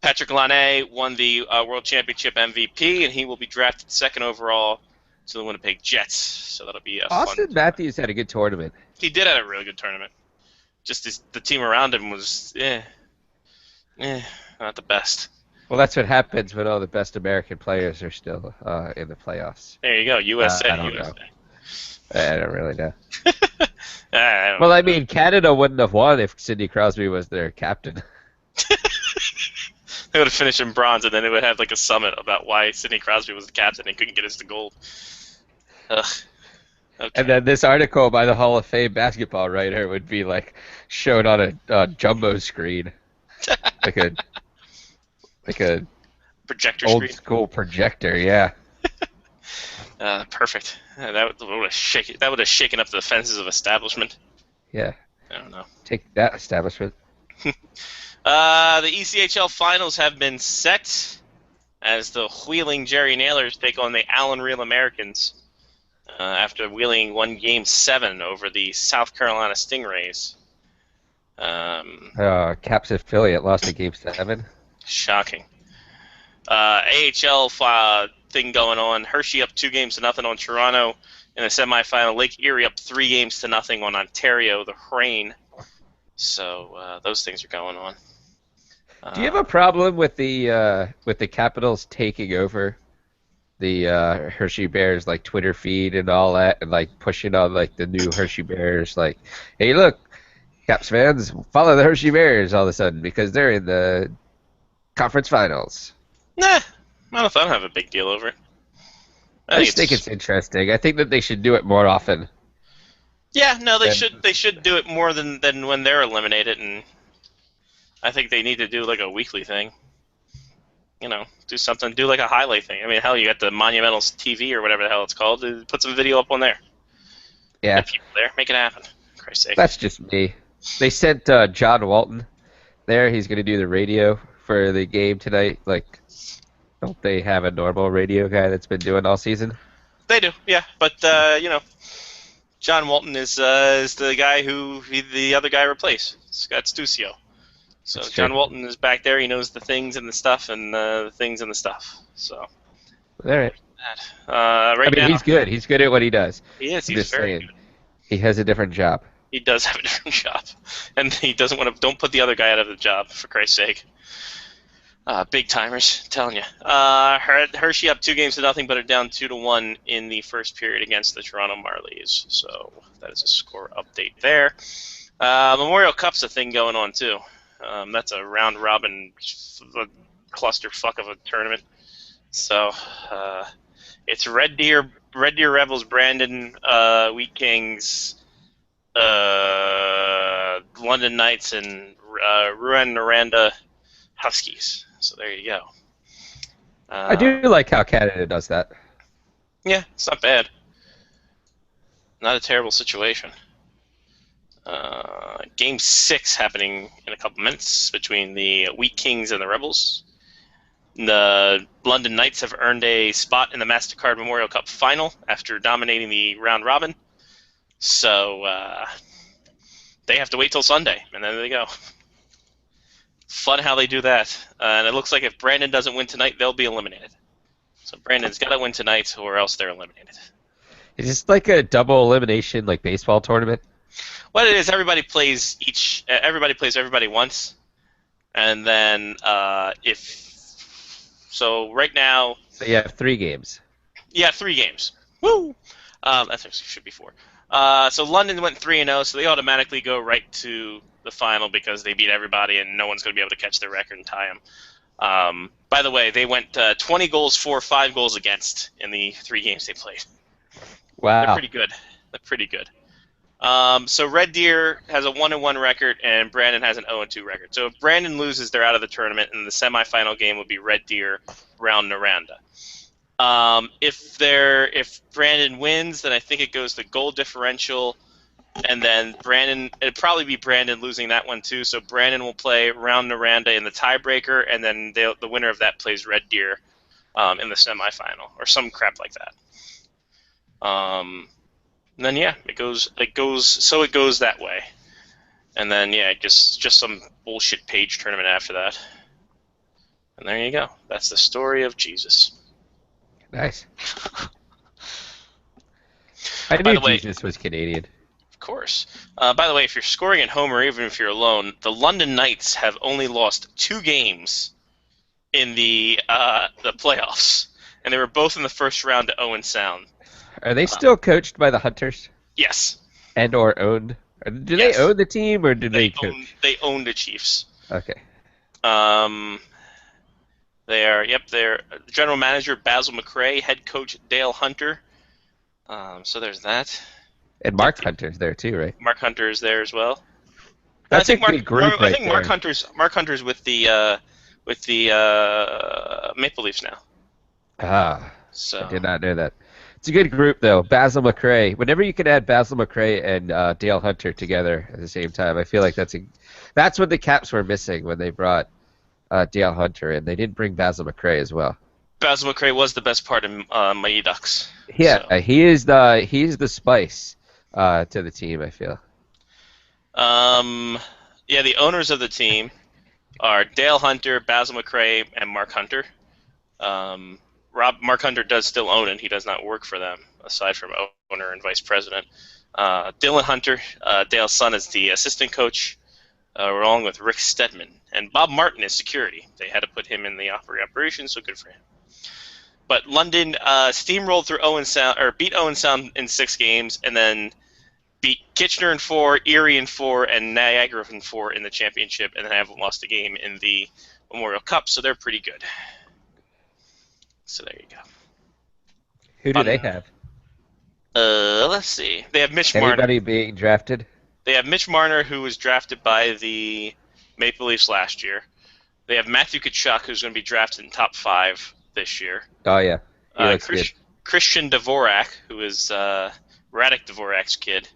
Patrick Laine won the World Championship MVP, and he will be drafted 2nd overall to the Winnipeg Jets. So that'll be a Austin fun. Matthews had a good tournament. He did have a really good tournament. Just the team around him was, not the best. Well, that's what happens when all the best American players are still in the playoffs. There you go, USA. I don't USA. I don't really know. I don't Well, know. I mean, Canada wouldn't have won if Sidney Crosby was their captain. They would have finished in bronze, and then they would have like a summit about why Sidney Crosby was the captain and couldn't get us to gold. Ugh. Okay. And then this article by the Hall of Fame basketball writer would be like shown on a jumbo screen, like a Projector old screen. school projector. Yeah. Perfect. That would have shaken up the defenses of establishment. Yeah. I don't know. Take that, establishment. The ECHL finals have been set as the Wheeling Jerry Nailers take on the Allen Real Americans after Wheeling won Game 7 over the South Carolina Stingrays. Caps affiliate lost to Game 7. Shocking. AHL thing going on. Hershey up 2-0 on Toronto in the semifinal. Lake Erie up 3-0 on Ontario, the Reign. So those things are going on. Do you have a problem with the Capitals taking over the Hershey Bears like Twitter feed and all that, and like pushing on like the new Hershey Bears, like, hey, look, Caps fans, follow the Hershey Bears all of a sudden because they're in the conference finals? Nah, I don't have a big deal over it. I just think it's interesting. I think that they should do it more often. Yeah, no, they And- should. They should do it more than when they're eliminated, and I think they need to do like a weekly thing. Do something. Do like a highlight thing. I mean, hell, you got the Monumentals TV or whatever the hell it's called. Put some video up on there. Yeah, Get people there. Make it happen. For Christ's sake. that's just me. They sent John Walton there. He's going to do the radio for the game tonight. Like, don't they have a normal radio guy that's been doing all season? They do, yeah. But John Walton is the guy who the other guy replaced, Scott Stussio. So That's John true. Walton is back there. He knows the things and the stuff, and the things and the stuff. So All right. right now, he's good. He's good at what he does. he is. I'm He's just very saying. good. He has a different job. He does have a different job, and he doesn't want to. Don't put the other guy out of the job, for Christ's sake. Big timers, telling you. Hershey up 2-0, but are down 2-1 in the first period against the Toronto Marlies. So that is a score update there. Memorial Cup's a thing going on too. That's a round robin clusterfuck of a tournament. So it's Red Deer Rebels, Brandon Wheat Kings, London Knights, and Rouyn-Noranda Huskies. So there you go. I do like how Canada does that. Yeah, it's not bad. Not a terrible situation. Game 6 happening in a couple minutes between the Wheat Kings and the Rebels. The London Knights have earned a spot in the MasterCard Memorial Cup final after dominating the round robin. So they have to wait till Sunday, and then they go. Fun how they do that. And it looks like if Brandon doesn't win tonight, they'll be eliminated. So Brandon's got to win tonight, or else they're eliminated. It's just like a double elimination, like baseball tournament. What it is, everybody plays everybody once, and then so right now, So you have 3 games. yeah, 3 games. Woo! That actually should be 4. So London went 3-0, so they automatically go right to the final because they beat everybody, and no one's going to be able to catch their record and tie them. By the way, they went 20 goals for, 5 goals against in the 3 games they played. Wow. They're pretty good. So Red Deer has a 1-1 record, and Brandon has an 0-2 record. So if Brandon loses, they're out of the tournament, and the semifinal game would be Red Deer Rouyn-Noranda. If Brandon wins, then I think it goes to goal differential, and then it'd probably be Brandon losing that one too. So Brandon will play Rouyn-Noranda in the tiebreaker, and then the winner of that plays Red Deer in the semifinal, or some crap like that. And then yeah, it goes that way, and then yeah, just some bullshit page tournament after that, and there you go. That's the story of Jesus. Nice. I By knew the way- Jesus was Canadian. Of course. By the way, if you're scoring at home or even if you're alone, the London Knights have only lost 2 games in the playoffs, and they were both in the first round to Owen Sound. Are they still coached by the Hunters Yes. and or owned? Or do Yes. they own the team or do they coach? They own the Chiefs. Okay. They're general manager Basil McRae, head coach Dale Hunter. So there's that. And Mark Hunter's there too, right? Mark Hunter is there as well. That's I think a good group I right think Mark there. Hunter's with the Maple Leafs now. Ah, So I did not know that. It's a good group though. Basil McRae. Whenever you can add Basil McRae and Dale Hunter together at the same time, I feel like that's what the Caps were missing when they brought Dale Hunter in. They didn't bring Basil McRae as well. Basil McRae was the best part of Mighty Ducks. Yeah, So, he is the spice to the team. I feel. the owners of the team are Dale Hunter, Basil McRae, and Mark Hunter. Mark Hunter does still own it. He does not work for them, aside from owner and vice president. Dylan Hunter, Dale's son, is the assistant coach, along with Rick Stedman. And Bob Martin is security. They had to put him in the operation, so good for him. But London steamrolled through beat Owen Sound in 6 games, and then beat Kitchener in 4, Erie in 4, and Niagara in 4 in the championship, and then haven't lost a game in the Memorial Cup, so they're pretty good. So there you go. Who do they have? Let's see. They have Mitch Marner. Anybody being drafted? They have Mitch Marner, who was drafted by the Maple Leafs last year. They have Matthew Tkachuk, who's going to be drafted in top 5 this year. Oh yeah, he looks good. Christian Dvorak, who is Radek Dvorak's kid.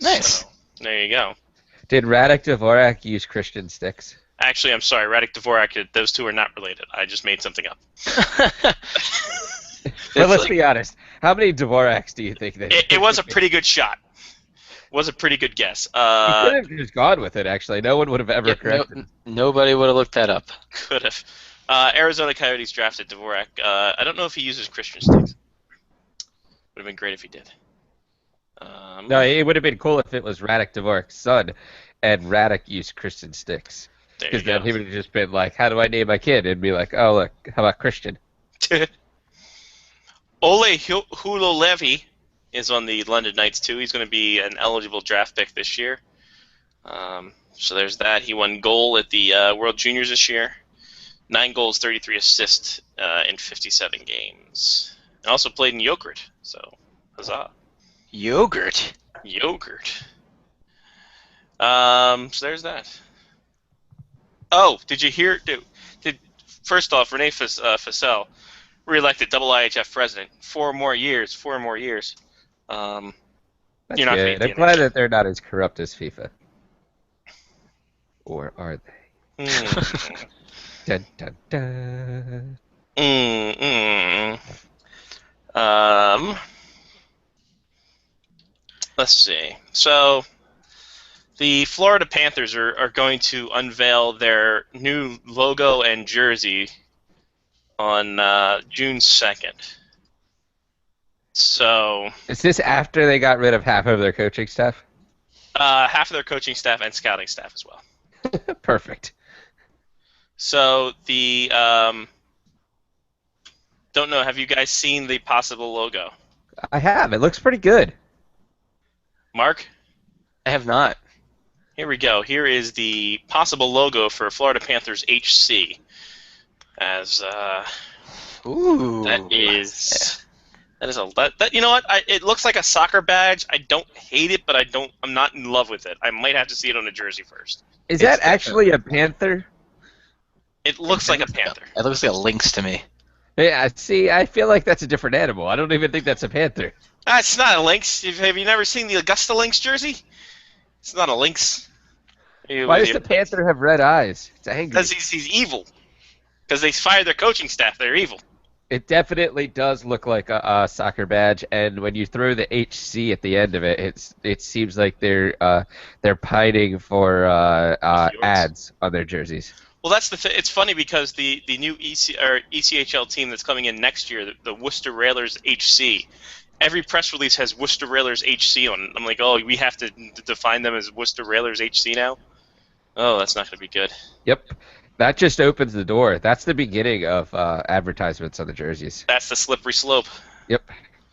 Nice. So, there you go. Did Radek Dvorak use Christian sticks? Actually, I'm sorry, Radek Dvorak. Those two are not related. I just made something up. But let's be honest. How many Dvoraks do you think that? It was a pretty good shot. Was a pretty good guess. He could have just gone with it. Actually, no one would have ever corrected. Nobody would have looked that up. Could have. Arizona Coyotes drafted Dvorak. I don't know if he uses Christian sticks. Would have been great if he did. No, it would have been cool if it was Radek Dvorak's son, and Radek used Christian sticks. There you Because then go. he would have just been like, "How do I name my kid?" And be like, "Oh, look, how about Christian?" Ole Hulo-Levy is on the London Knights too. He's going to be an eligible draft pick this year. So there's that. He won goal at the World Juniors this year. 9 goals, 33 assists in 57 games. And also played in Yogurt. So, huzzah. Yogurt. Yogurt. So there's that. Oh, did you hear? First off, Renee Fassel reelected double IHF president. 4 more years. 4 more years. That's You're not good. being I'm glad that they're not as corrupt as FIFA. Or are they? Dun, dun, dun. Let's see. So, the Florida Panthers are going to unveil their new logo and jersey on June 2nd. So, Is this after they got rid of half of their coaching staff? half of their coaching staff and scouting staff as well. Perfect. So, the don't know. Have you guys seen the possible logo? I have. It looks pretty good. Mark? I have not. Here we go. Here is the possible logo for Florida Panthers HC. As Ooh. that is that you know what? It looks like a soccer badge. I don't hate it, but I'm not in love with it. I might have to see it on a jersey first. Is that actually a panther? It looks like a panther. It looks like a lynx to me. Yeah, see, I feel like that's a different animal. I don't even think that's a panther. It's not a lynx. Have you never seen the Augusta Lynx jersey? It's not a lynx. Why does the panther have red eyes? It's angry. Because he's evil. Because they fired their coaching staff. They're evil. It definitely does look like a soccer badge, and when you throw the HC at the end of it, it seems like they're pining for ads on their jerseys. Well, that's the it's funny because the new ECHL team that's coming in next year, the Worcester Railers HC, every press release has Worcester Railers HC on it. I'm like, oh, we have to define them as Worcester Railers HC now? Oh, that's not going to be good. Yep. That just opens the door. That's the beginning of advertisements on the jerseys. That's the slippery slope. Yep.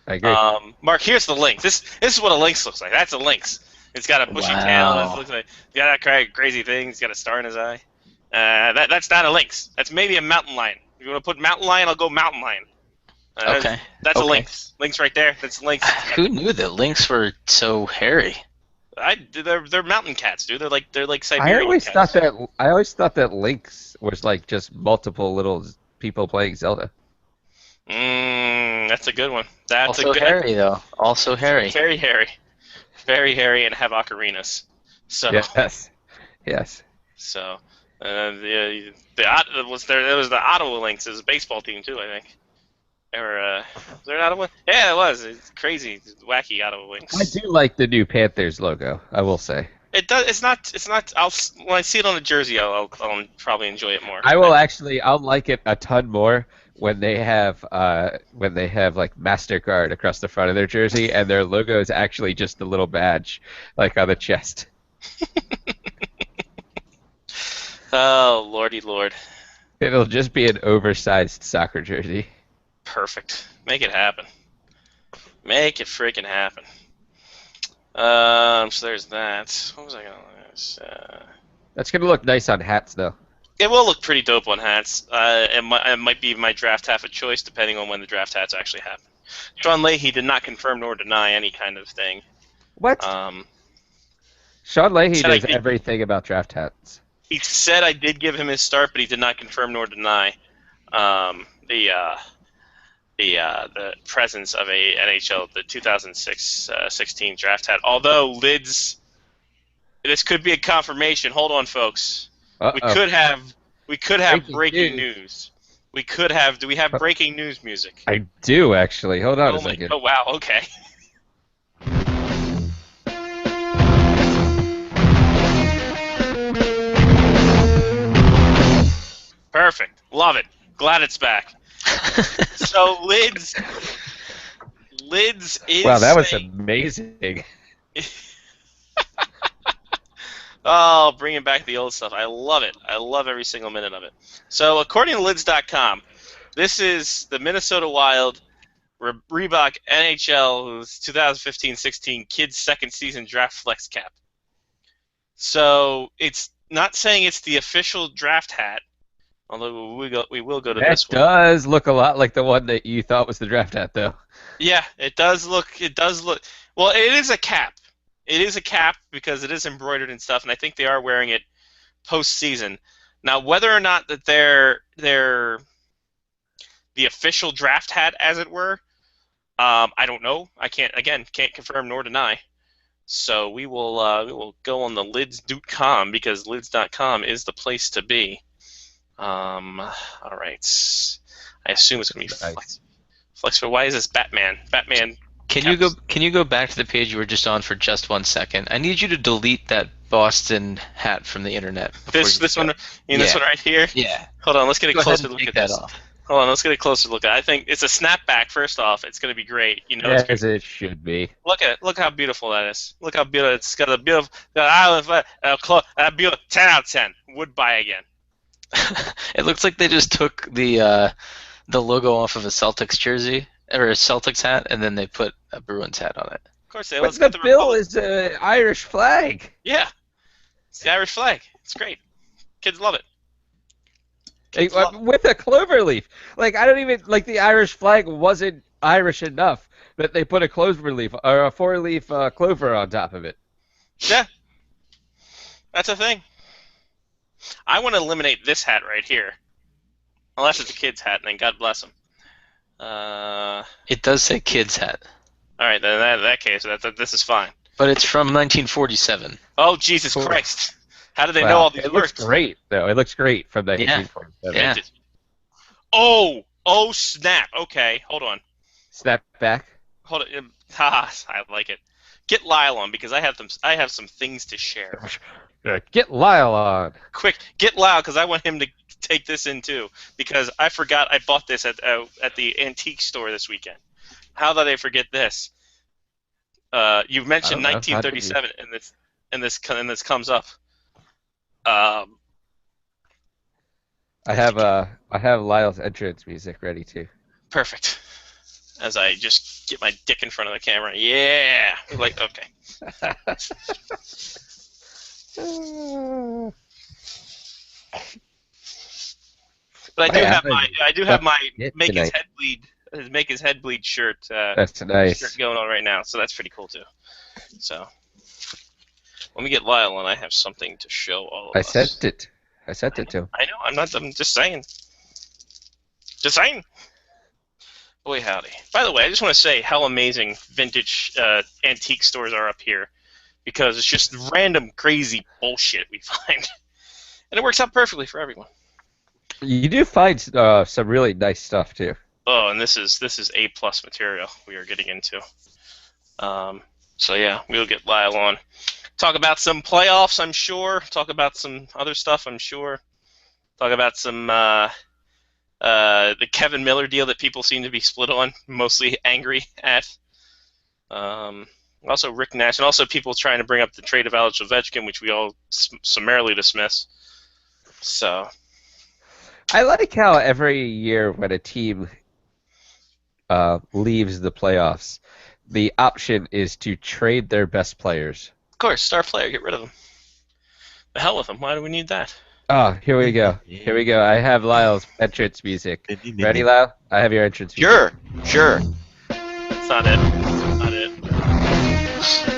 I agree. Mark, here's the lynx. This is what a lynx looks like. That's a lynx. It's got a bushy tail. It looks like it's got that crazy thing. It's got a star in his eye. That's not a lynx. That's maybe a mountain lion. If you want to put mountain lion, I'll go mountain lion. Okay. That's a Okay. lynx. Lynx right there. That's a lynx. Who knew that lynx were so hairy? They're mountain cats, dude. They're like Siberian I always cats. thought that Lynx was like just multiple little people playing Zelda. That's a good one. That's Also a good hairy, though. Also hairy. Very hairy. Very hairy and have ocarinas. So Yes. Yes. So there was the Ottawa Lynx. It was a baseball team too, I think. Or was there an Ottawa? Yeah, it was. It's crazy, wacky Ottawa Lynx. I do like the new Panthers logo, I will say. It does. It's not. When I see it on a jersey, I'll probably enjoy it more. I'll like it a ton more when they have like MasterCard across the front of their jersey and their logo is actually just the little badge like on the chest. Oh, lordy lord. It'll just be an oversized soccer jersey. Perfect. Make it happen. Make it freaking happen. So there's that. What was I gonna? That's gonna look nice on hats, though. It will look pretty dope on hats. It might be my draft hat of choice, depending on when the draft hats actually happen. Sean Leahy did not confirm nor deny any kind of thing. What? Sean Leahy said knows I did- everything about draft hats. He said I did give him his start, but he did not confirm nor deny the presence of a NHL, the 2016 draft hat. Although Lids This could be a confirmation. Hold on, folks. Uh-oh. We could have Breaking breaking news. news. We could have. Do we have breaking news music? I do actually. Hold on a second. Oh wow. Okay. Perfect. Love it. Glad it's back. So Lids is. Wow, that was saying- amazing. Oh, bringing back the old stuff. I love it. I love every single minute of it. So, according to Lids.com, this is the Minnesota Wild Reebok NHL 2015-16 Kids Second Season Draft Flex Cap. So, it's not saying it's the official draft hat, although we will go to That this one. does look a lot like the one that you thought was the draft hat, though. Yeah, it does look. Well, it is a cap. It is a cap because it is embroidered and stuff, and I think they are wearing it post-season. Now, whether or not that they're the official draft hat, as it were, I don't know. I can't confirm nor deny. So we will go on the lids.com because lids.com is the place to be. All right. I assume it's going to be Nice. Flex. But why is this Batman? Batman. Can you go back to the page you were just on for just 1 second? I need you to delete that Boston hat from the internet. This one, this one right here. Yeah. Hold on, let's get a Go ahead closer and look take at that this. off. Hold on, let's get a closer look at it. I think it's a snapback. First off, it's going to be great. As it should be. Look at it. Look how beautiful that is. Look how beautiful it's got. A beautiful, a beautiful 10 out of 10. Would buy again. It looks like they just took the logo off of a Celtics jersey or a Celtics hat, and then they put a Bruins hat on it. Of course, they But let's the get the bill Republic. is the Irish flag. Yeah, it's the Irish flag. It's great. Kids love it. Like, with a clover leaf. Like, I don't even like the Irish flag wasn't Irish enough that they put a clover leaf or a 4-leaf clover on top of it. Yeah, that's a thing. I want to eliminate this hat right here, unless it's a kid's hat, and then God bless them. It does say kids hat, All right, then in that case, this is fine. but it's from 1947. Oh, Jesus Cool. Christ! How do they Wow. know all these It words? looks great, though. It looks great from Yeah. 1947. Yeah. Oh, snap! Okay, hold on. Snap back. Hold it. I like it. Get Lyle on because I have some things to share. Get Lyle on. Quick, get Lyle because I want him to take this in too because I forgot I bought this at the antique store this weekend. How did I forget this? You mentioned I don't know. How did 1937 and this comes up. I have Lyle's entrance music ready too. Perfect. As I just get my dick in front of the camera. Yeah. Like okay. But I do have my make his head bleed shirt. That's nice. Shirt going on right now, so that's pretty cool too. So let me get Lyle, and I have something to show all of I us. sent it. I sent it to him. I know. I'm just saying. Just saying. Boy, howdy. By the way, I just want to say how amazing vintage antique stores are up here, because it's just random crazy bullshit we find, and it works out perfectly for everyone. You do find some really nice stuff too. Oh, and this is A+ material we are getting into. So yeah, we'll get Lyle on. Talk about some playoffs, I'm sure. Talk about some other stuff, I'm sure. Talk about some the Kevin Miller deal that people seem to be split on, mostly angry at. Also Rick Nash, and also people trying to bring up the trade of Alex Ovechkin, which we all summarily dismiss. So I like how every year when a team leaves the playoffs, the option is to trade their best players. of course, star player, get rid of them. The hell with them. Why do we need that? Oh, here we go. Here we go. I have Lyle's entrance music. Ready, Lyle? I have your entrance music. Sure. That's not it. That's not it.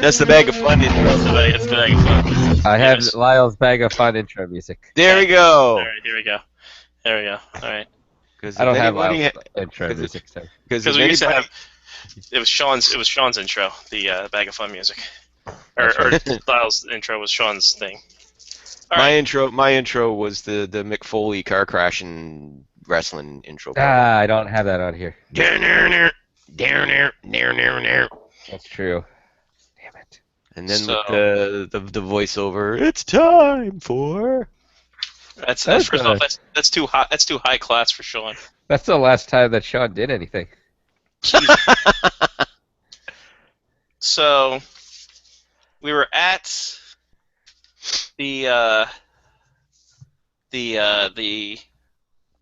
That's the bag of fun intro. It's the bag of fun. I have Yes. Lyle's Bag of Fun intro music. There we go. All right, here we go. There we go. All right. I don't have Lyle's intro music, so. Because we used to have it was Sean's intro, the Bag of Fun music. Or Styles' intro was Sean's thing. All My right. intro was the Mick Foley car crash and wrestling intro. I don't have that on here. That's True. Damn it. And then So- with the voiceover, it's time for. That's That's first off, good. that's too high. That's too high class for Sean. That's the last time that Sean did anything. So we were at the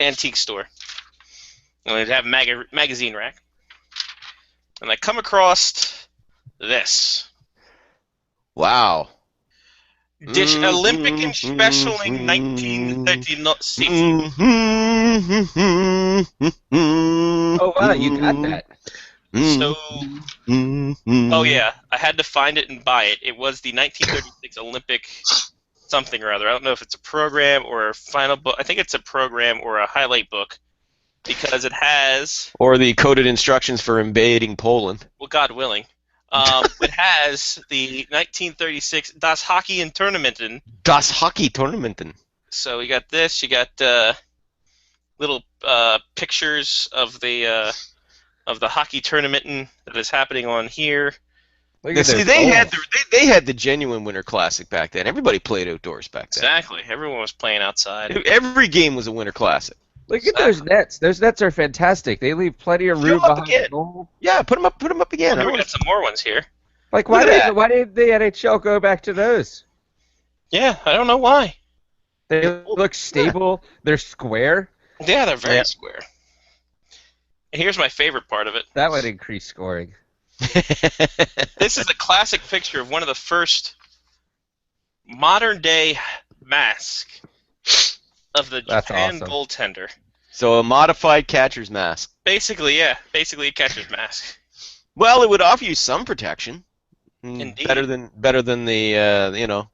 antique store, and they'd have magazine rack, and I come across this Wow. Olympic and specialing 1936. Oh wow, you got that. So, oh yeah, I had to find it and buy it. It was the 1936 Olympic something or other. I don't know if it's a program or a final book. I think it's a program or a highlight book because it has, Or the coded instructions for invading Poland. well, God willing, it has the 1936 Das Hockey and Tournamenten. Das Hockey Tournamenten. So you got this. You got little pictures of the hockey tournament that is happening on here. Look Now, at see, this they goal. had they had the genuine Winter Classic back then. Everybody played outdoors back then. Exactly. Everyone was playing outside. Every game was a Winter Classic. Look at those nets. Those nets are fantastic. They leave plenty of Fill room up behind again. the goal. Yeah, put them up again. We got some more ones here. Like Look at why did the NHL go back to those? Yeah, I don't know why. They look stable. They're square. Yeah, they're very Yeah. square. And here's my favorite part of it. That would increase scoring. This is a classic picture of one of the first modern-day mask of the That's Japan awesome. goaltender. So a modified catcher's mask. Basically, yeah. Basically a catcher's mask. Well, it would offer you some protection. Indeed. Better than the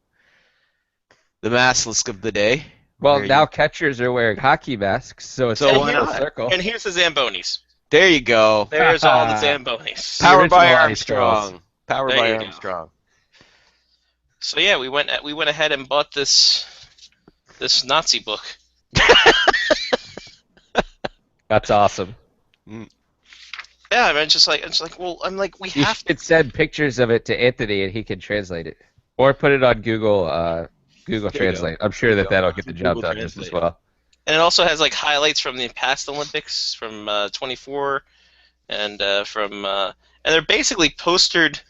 the maskless of the day. Well, Where now you- catchers are wearing hockey masks, so it's So a why full not? circle. And here's the Zambonis. There you go. There's all the Zambonis. Powered by original Armstrong. Powered There by you go. Armstrong. So yeah, we went ahead and bought this Nazi book. That's awesome. Yeah, I mean, it's just like, well, I'm like, we You have to. should send pictures of it to Anthony, and he can translate it, or put it on Google you Translate. I'm sure There you that'll go. get the job Google done just as Translate. well. And it also has like highlights from the past Olympics, from 24, and and they're basically postered.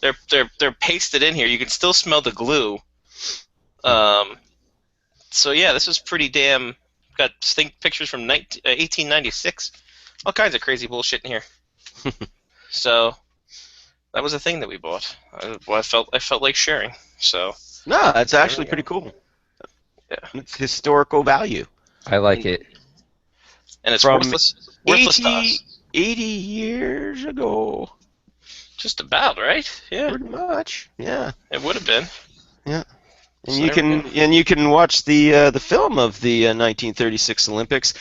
They're pasted in here. You can still smell the glue. So yeah, this is pretty damn. Got pictures from 1896. All kinds of crazy bullshit in here. So that was a thing that we bought. I felt like sharing. So No, that's actually pretty cool. Yeah. It's historical value. I like it. and it's From worthless to 80, us. 80 years ago. Just about, right? Yeah, Pretty much. Yeah. it would have been. And So you there we can watch the film of the 1936 Olympics.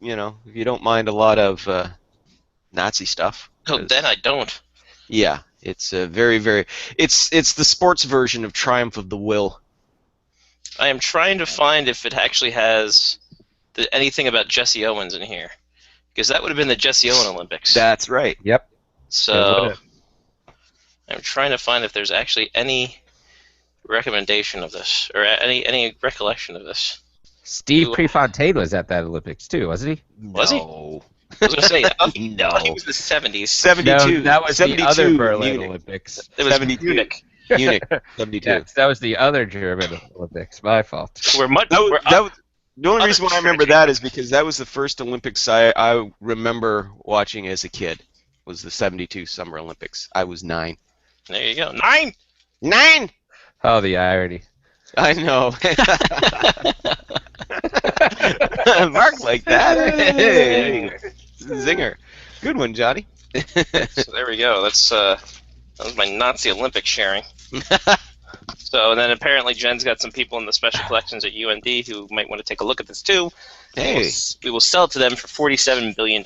You know, if you don't mind a lot of Nazi stuff. Oh, then I don't. Yeah, it's very it's the sports version of Triumph of the Will. I am trying to find if it actually has anything about Jesse Owens in here, because that would have been the Jesse Owens Olympics. That's right. Yep. So I'm trying to find if there's actually any recommendation of this or any recollection of this. Steve Ooh. Prefontaine was at that Olympics too, wasn't he? Was he? No. I was going to say, I thought he No. was the 70s. 72. No, that was the 72 other Berlin Munich. Olympics. It was 72. Munich. Munich. 72. Yes, that was the other German Olympics. My fault. We're much. That was, we're that was, the only other reason why I remember that is because that was the first Olympics I remember watching as a kid. Was the 72 Summer Olympics. I was 9. There you go. 9. 9. Oh, the irony. I know. Mark like that. Hey. Zinger. Good one, Johnny. So there we go. That was my Nazi Olympic sharing. So and then apparently Jen's got some people in the special collections at UND who might want to take a look at this too. Hey. We will sell it to them for $47 billion.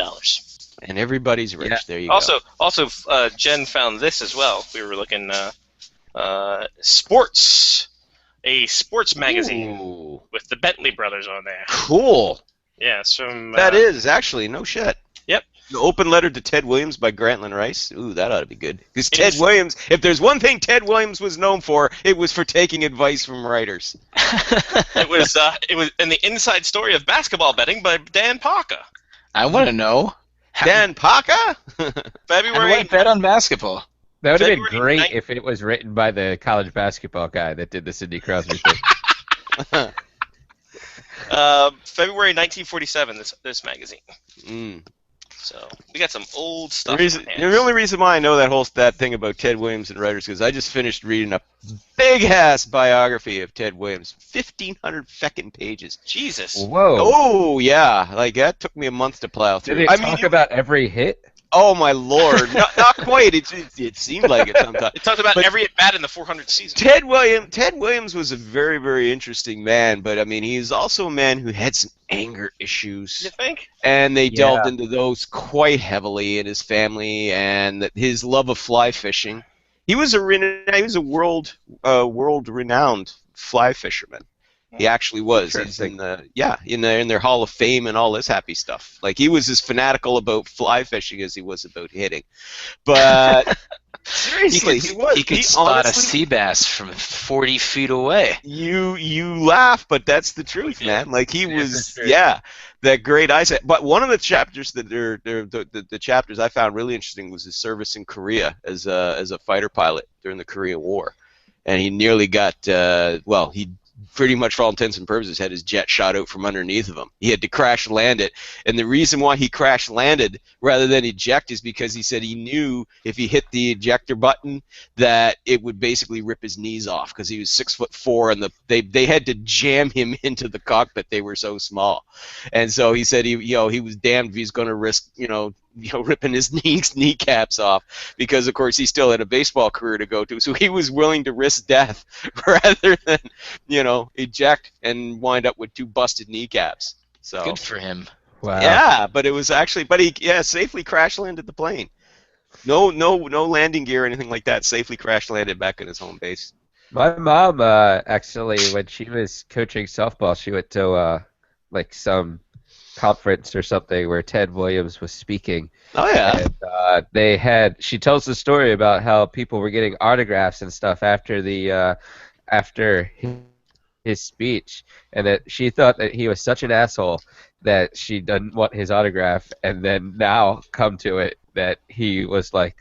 And everybody's rich. Yeah. There you Also, Jen found this as well. We were looking sports, a sports go. magazine Ooh, with the Bentley brothers on there. cool. Yeah, it's from. That is actually no shit. Yep. The Open Letter to Ted Williams by Grantland Rice. Ooh, that ought to be good. Because Ted Williams, if there's one thing Ted Williams was known for, it was for taking advice from writers. It was in the inside story of basketball betting by Dan Parker. I want to know. Dan Parker? How do February. I bet on basketball? That would have been February great 9th. if it was written by the college basketball guy that did the Sidney Crosby thing. February 1947. This magazine. Mm. So we got some old The, stuff. reason, on hands. the only reason why I know that thing about Ted Williams and writers because I just finished reading a big-ass biography of Ted Williams. 1,500 feckin' pages. Jesus. Whoa. Oh, yeah. Like, that took me a month to plow through. Did it talk about every hit? Oh, my lord. Not quite. It seemed like it sometimes. It talked about But- every at bat in the 400 season. Ted Williams was a very, very interesting man, but I mean, he's also a man who had some anger issues, You think? and they delved Yeah. into those quite heavily in his family and his love of fly fishing. He was a world renowned fly fisherman. He actually was. He's in their Hall of Fame and all this happy stuff. Like he was as fanatical about fly fishing as he was about hitting. But seriously, he was. He could spot a sea bass from 40 feet away. You laugh, but that's the truth, man. Like he Yeah, was, for sure. that great eyesight. But one of the chapters that the chapters I found really interesting was his service in Korea as a fighter pilot during the Korean War, and he nearly got he pretty much for all intents and purposes had his jet shot out from underneath of him. He had to crash land it, and the reason why he crash landed rather than eject is because he said he knew if he hit the ejector button that it would basically rip his knees off because he was 6'4" and they had to jam him into the cockpit. They were so small, and so he said he was damned if he's going to risk ripping his kneecaps off because of course he still had a baseball career to go to, so he was willing to risk death rather than eject and wind up with 2 busted kneecaps. So Good for him. Wow. yeah, but it was actually he safely crash landed the plane. No landing gear or anything like that. Safely crash landed back at his home base. My mom, actually, when she was coaching softball, she went to some conference or something where Ted Williams was speaking. Oh yeah. And she tells the story about how people were getting autographs and stuff after his speech, and that she thought that he was such an asshole that she didn't want his autograph, and then now come to it that he was like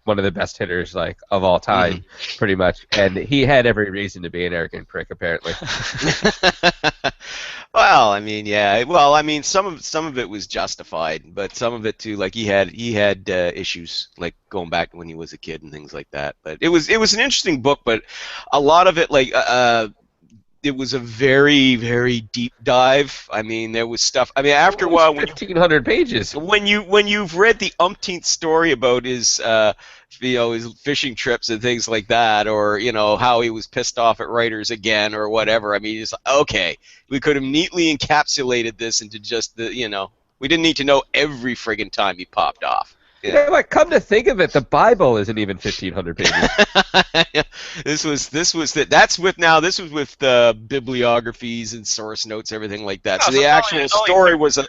one of the best hitters of all time, pretty much, and he had every reason to be an arrogant prick apparently. Well, I mean, yeah. Well, I mean, some of it was justified, but some of it too, like he had issues, like going back to when he was a kid and things like that. But it was an interesting book, but a lot of it, it was a very, very deep dive. I mean, there was stuff. I mean, after a while, 1,500 pages. when you've read the umpteenth story about his his fishing trips and things like that, or how he was pissed off at writers again or whatever. I mean, it's like, okay, we could have neatly encapsulated this into just we didn't need to know every friggin' time he popped off. You know what? Come to think of it, the Bible isn't even 1,500 pages. This was with bibliographies and source notes, everything like that. Oh, So so the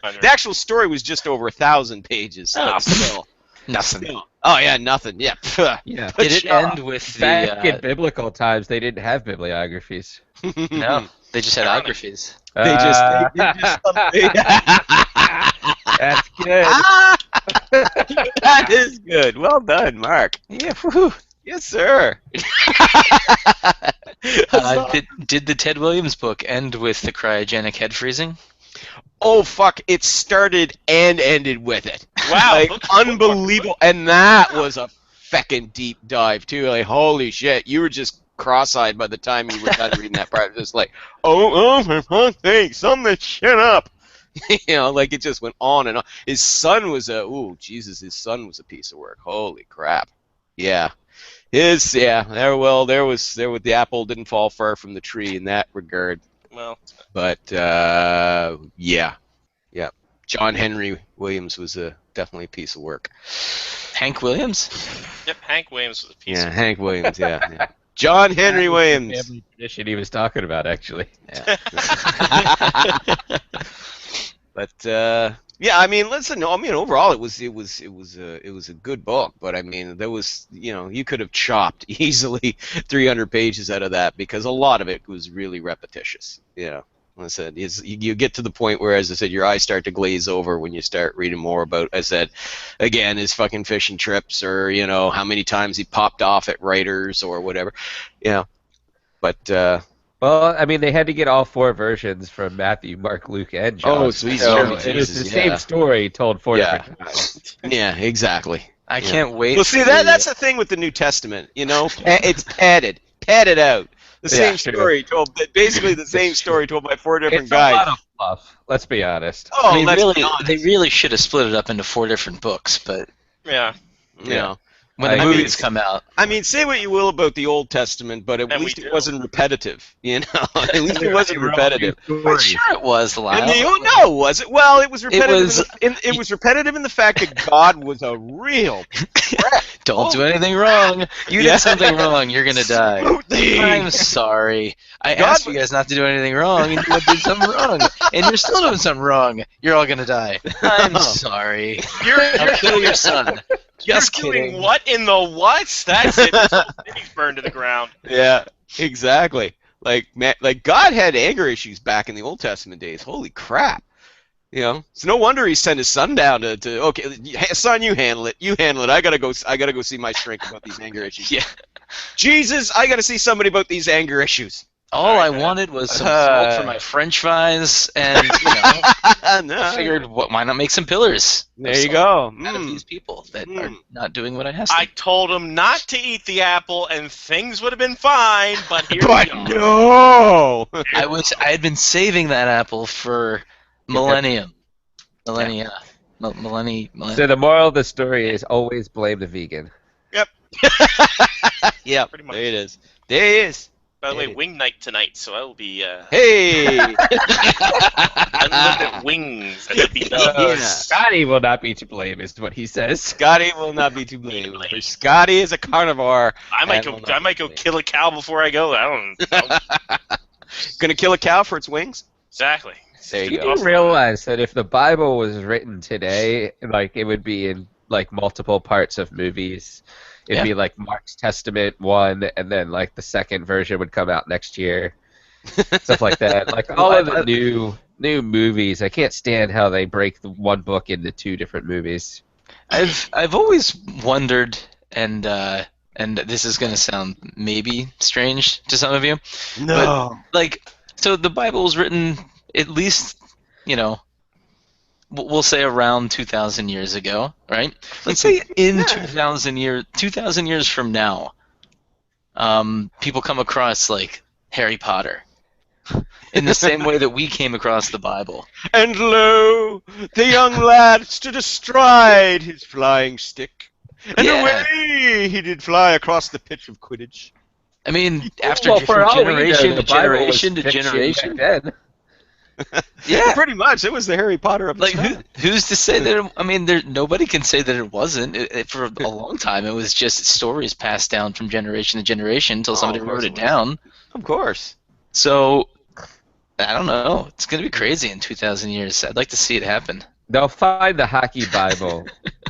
it's actual story was just over 1,000 pages. But still. Nothing. Oh yeah, nothing. Yeah. Yeah. Did it end with Back in the? biblical times, they didn't have bibliographies. No, they just had autographies. They just That's good. That is good. Well done, Mark. Yeah. Woohoo. Yes, sir. Did the Ted Williams book end with the cryogenic head freezing? Oh fuck! It started and ended with it. Wow. Like unbelievable, and that was a feckin' deep dive too. Like holy shit, you were just cross-eyed by the time you were done reading that part. Just like, oh for fuck's sake, sum this shit up. Like it just went on and on. His son was his son was a piece of work. Holy crap. Yeah. There was the apple didn't fall far from the tree in that regard. Well, But yeah. John Henry Williams was a definitely a piece of work. Hank Williams. Yep, Hank Williams was a piece Yeah, of Hank Williams. Yeah. John Henry Williams. Family tradition he was talking about, actually. But yeah, I mean, listen. I mean, overall, it was a good book. But I mean, there was, you could have chopped easily 300 pages out of that because a lot of it was really repetitious. I said, you get to the point where, as I said, your eyes start to glaze over when you start reading more about, I said, again, his fucking fishing trips, or how many times he popped off at writers or whatever. But. Well, I mean, they had to get all 4 versions from Matthew, Mark, Luke, and John. Oh, sweet. So it was the same story told 4 different times. Yeah, exactly. I can't wait. Well, see, that's the thing with the New Testament. It's padded out. The same story told, basically the same story told by 4 different guys. A lot of fluff. Let's be honest. Oh, they really should have split it up into 4 different books, but Yeah. when the movies come out, I mean, say what you will about the Old Testament, but at And least we it do. wasn't repetitive. At least it wasn't repetitive. I'm sure it was, Lyle. No, was it? Well, it was repetitive. was- It was repetitive in the fact that God was a real. Don't do anything wrong. You did something wrong. You're gonna die. I'm sorry. I asked you guys not to do anything wrong, and you did something wrong, and you're still doing something wrong. You're all gonna die. I'm sorry. I'll kill your son. Just You're kidding. doing what in the what? That's it. He's burned to the ground. Yeah, exactly. Like God had anger issues back in the Old Testament days. Holy crap. It's no wonder he sent his son down to okay, son, you handle it. I gotta go see my shrink about these anger issues. Yeah. Jesus, I gotta see somebody about these anger issues. All I wanted was some salt for my French fries, and No. figured, why not make some pillars? There you go. Out of these people that are not doing what I asked them. I told him not to eat the apple, and things would have been fine. But here we But go. no. I had been saving that apple for millennia. So Millennia. the moral of the story is always blame the vegan. Yeah, Pretty much. there it is. There it is. By the way, wing night tonight, so I will be Hey. unlimited wings at the beach. Yeah. Scotty will not be to blame, is what he says. Scotty will not be too blamed. For Scotty is a carnivore. I might and will go. not I might go be kill a cow before I go. I don't know. Gonna kill a cow for its wings? Exactly. There you Do go. you realize that if the Bible was written today, like it would be in like multiple parts of movies? It'd be like Mark's Testament 1, and then like the second version would come out next year, stuff like that. Like all of the new movies, I can't stand how they break the one book into 2 different movies. I've always wondered, and this is gonna sound maybe strange to some of you. No. But, so the Bible was written at least, we'll say around 2,000 years ago, right? Let's say in 2,000 years from now, people come across like Harry Potter in the same way that we came across the Bible. And lo, the young lad stood astride his flying stick, and away he did fly across the pitch of Quidditch. I mean, after Well, for all we know, generation the to Bible was generation to fiction generation. back then. Yeah. Pretty much. It was the Harry Potter of the Like time. who's to say that? I mean, nobody can say that it wasn't. For a long time, it was just stories passed down from generation to generation until somebody of course wrote it it was. down. Of course. So I don't know. It's gonna be crazy in 2,000 years. I'd like to see it happen. They'll find the hockey Bible.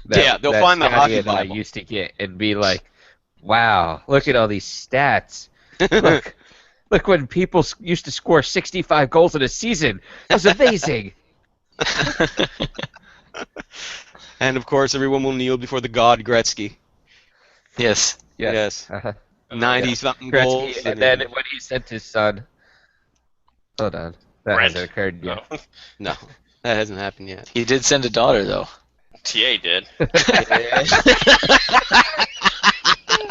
Yeah, they'll find the Scotty hockey and I Bible. used to get and be like, "Wow, look at all these stats! Look when people used to score 65 goals in a season. It was amazing." And of course, everyone will kneel before the god Gretzky. Yes. Yes. Uh-huh. 90-something Gretzky, goals. and then when he sent his son. Hold on, that Brent. hasn't occurred yet. No. No, that hasn't happened yet. He did send a daughter though. TA did.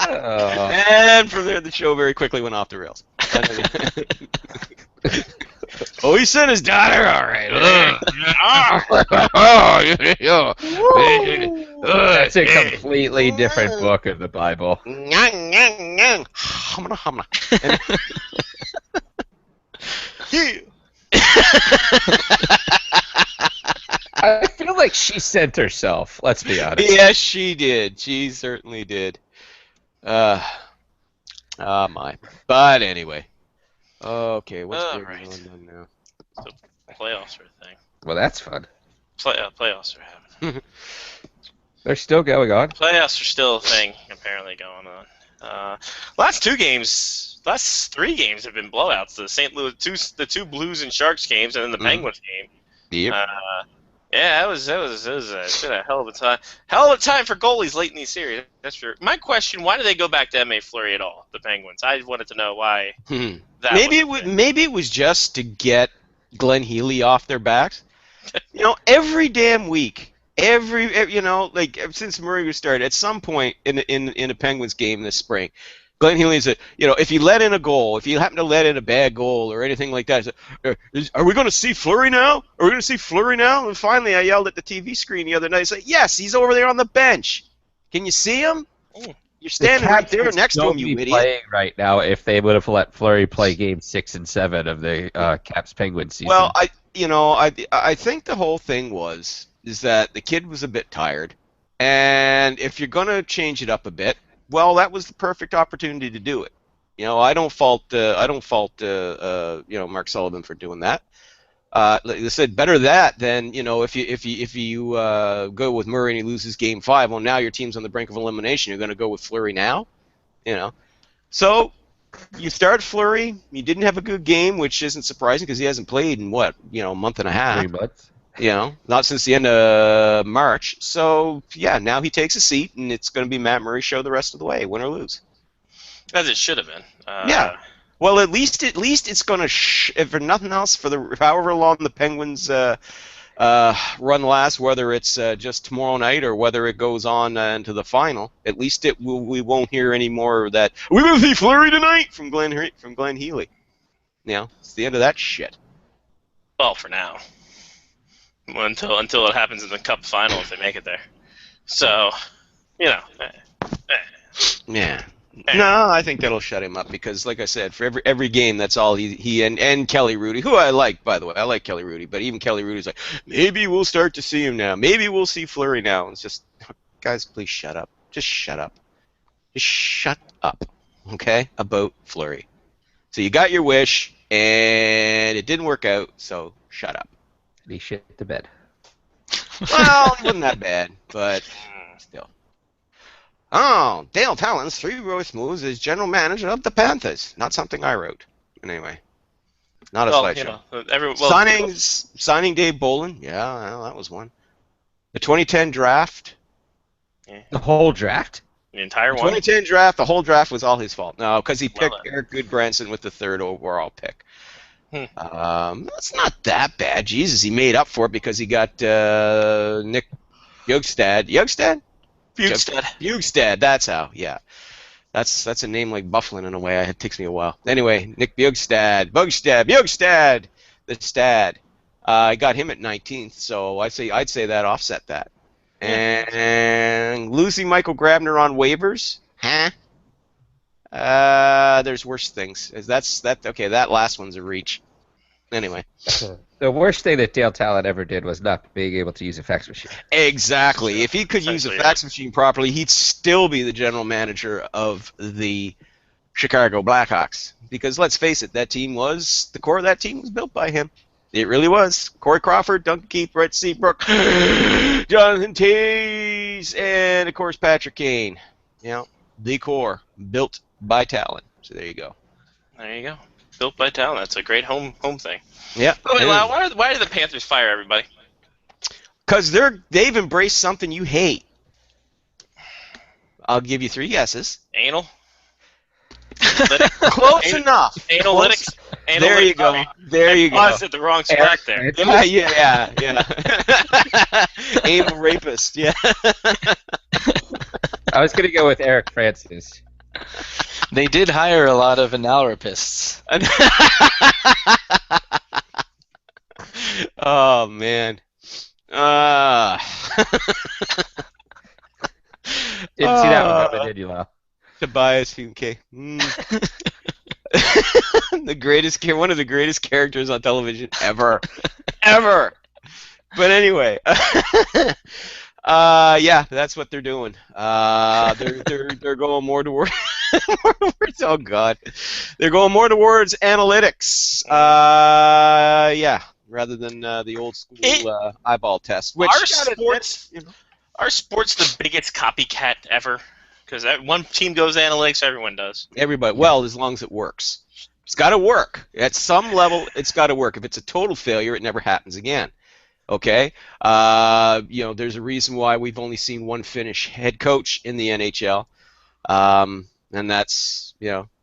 Oh. And from there, the show very quickly went off the rails. Oh, he sent his daughter. All right. That's a completely different book of the Bible. Humna, humna. Yeah. I feel like She sent herself. Let's be honest. Yes, she did. She certainly did. My. But anyway. Okay, what's going on now? So playoffs are a thing. Well, that's fun. Playoffs are happening. They're still going on. Playoffs are still a thing apparently going on. Last 3 games have been blowouts. The St. Louis, the two Blues and Sharks games, and then the Penguins game. Yep. Yeah, it's been a hell of a time. Hell of a time for goalies late in these series. That's true. My question: why do they go back to M.A. Fleury at all? The Penguins. I wanted to know why. Maybe it was just to get Glenn Healy off their backs. Every damn week, since Murray was started, at some point in a Penguins game this spring, Glenn Healy said, if you let in a goal, if you happen to let in a bad goal or anything like that, are we going to see Fleury now? Are we going to see Fleury now? And finally, I yelled at the TV screen the other night. I said, yes, he's over there on the bench. Can you see him? You're standing right there next to him, you idiot. Playing right now if they would have let Fleury play Game 6 and 7 of the Caps Penguins season. Well, I think the whole thing is that the kid was a bit tired, and if you're going to change it up a bit, well, that was the perfect opportunity to do it. I don't fault Mark Sullivan for doing that. Like I said, better that than if you go with Murray and he loses Game 5. Well, now your team's on the brink of elimination. You're going to go with Fleury now, So you start Fleury. You didn't have a good game, which isn't surprising because he hasn't played in a month and a half. 3 months. Not since the end of March. So, yeah, now he takes a seat, and it's going to be Matt Murray's show the rest of the way, win or lose. As it should have been. Yeah. Well, at least it's going to, if for nothing else, for however long the Penguins run lasts, whether it's just tomorrow night or whether it goes on into the final, at least we won't hear any more of that, we're going to see Fleury tonight from Glenn Healy. It's the end of that shit. Well, for now. Until it happens in the Cup final if they make it there. So, Yeah. No, I think that'll shut him up because, like I said, for every game, that's all he and Kelly Rudy, who I like, by the way. I like Kelly Rudy, but even Kelly Rudy's like, maybe we'll start to see him now. Maybe we'll see Fleury now. And it's just, guys, please shut up. Just shut up. Just shut up, okay, about Fleury. So you got your wish, and it didn't work out, so shut up. He shit the bed. Well, it wasn't that bad, but still. Oh, Dale Talon's 3 roast moves as general manager of the Panthers. Not something I wrote. Anyway, not a slideshow. Signing Dave Bolin. Yeah, well, that was one. The 2010 draft. Yeah. The whole draft? The entire one? 2010 draft, the whole draft was all his fault. No, because he picked Eric Goodbranson with the 3rd overall pick. That's not that bad. Jesus, he made up for it because he got Nick Bjugstad. Bjugstad, that's how. Yeah, that's a name like Bufflin in a way. It takes me a while. Anyway, Nick Bjugstad, the Stad. I got him at 19th, so I'd say that offset that. And losing Michael Grabner on waivers, there's worse things. That last one's a reach. Anyway. The worst thing that Dale Talon ever did was not being able to use a fax machine. Exactly. If he could use a fax machine properly, he'd still be the general manager of the Chicago Blackhawks. Because let's face it, the core of that team was built by him. It really was. Corey Crawford, Duncan Keith, Brett Seabrook, Jonathan Toews, and of course Patrick Kane. The core built by Talon. So there you go. There you go. Built by Talon. That's a great home thing. Yeah. Oh, wait, why did the Panthers fire everybody? Because they've embraced something you hate. I'll give you 3 guesses. Anal? Close enough. Analytics? There you go. There you go. I was at the wrong spot there. Yeah. Anal rapist, yeah. I was going to go with Eric Francis. They did hire a lot of anal-rapists. Oh, man. Didn't see that one coming, did you, Lau? Tobias Funke. One of the greatest characters on television ever. Ever. But anyway, yeah, that's what they're doing. They're going more towards oh god, they're going more towards analytics. Yeah, rather than the old school eyeball test. Which Are sports the biggest copycat ever? Because one team goes analytics, everyone does. Everybody. Well, as long as it works. It's got to work. At some level, it's got to work. If it's a total failure, it never happens again. Okay? There's a reason why we've only seen one Finnish head coach in the NHL. And that's,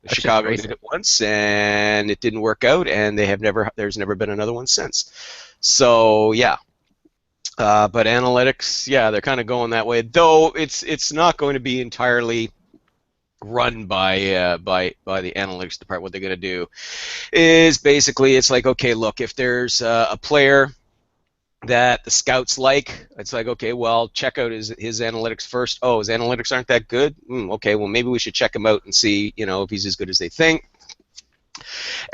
Chicago did it once, and it didn't work out, and there's never been another one since. So, yeah. But analytics, yeah, they're kind of going that way. Though it's not going to be entirely run by the analytics department. What they're going to do is basically it's like, okay, look, if there's a player that the scouts like, it's like, okay, well, check out his analytics first. Oh, his analytics aren't that good? Okay, well, maybe we should check him out and see, if he's as good as they think.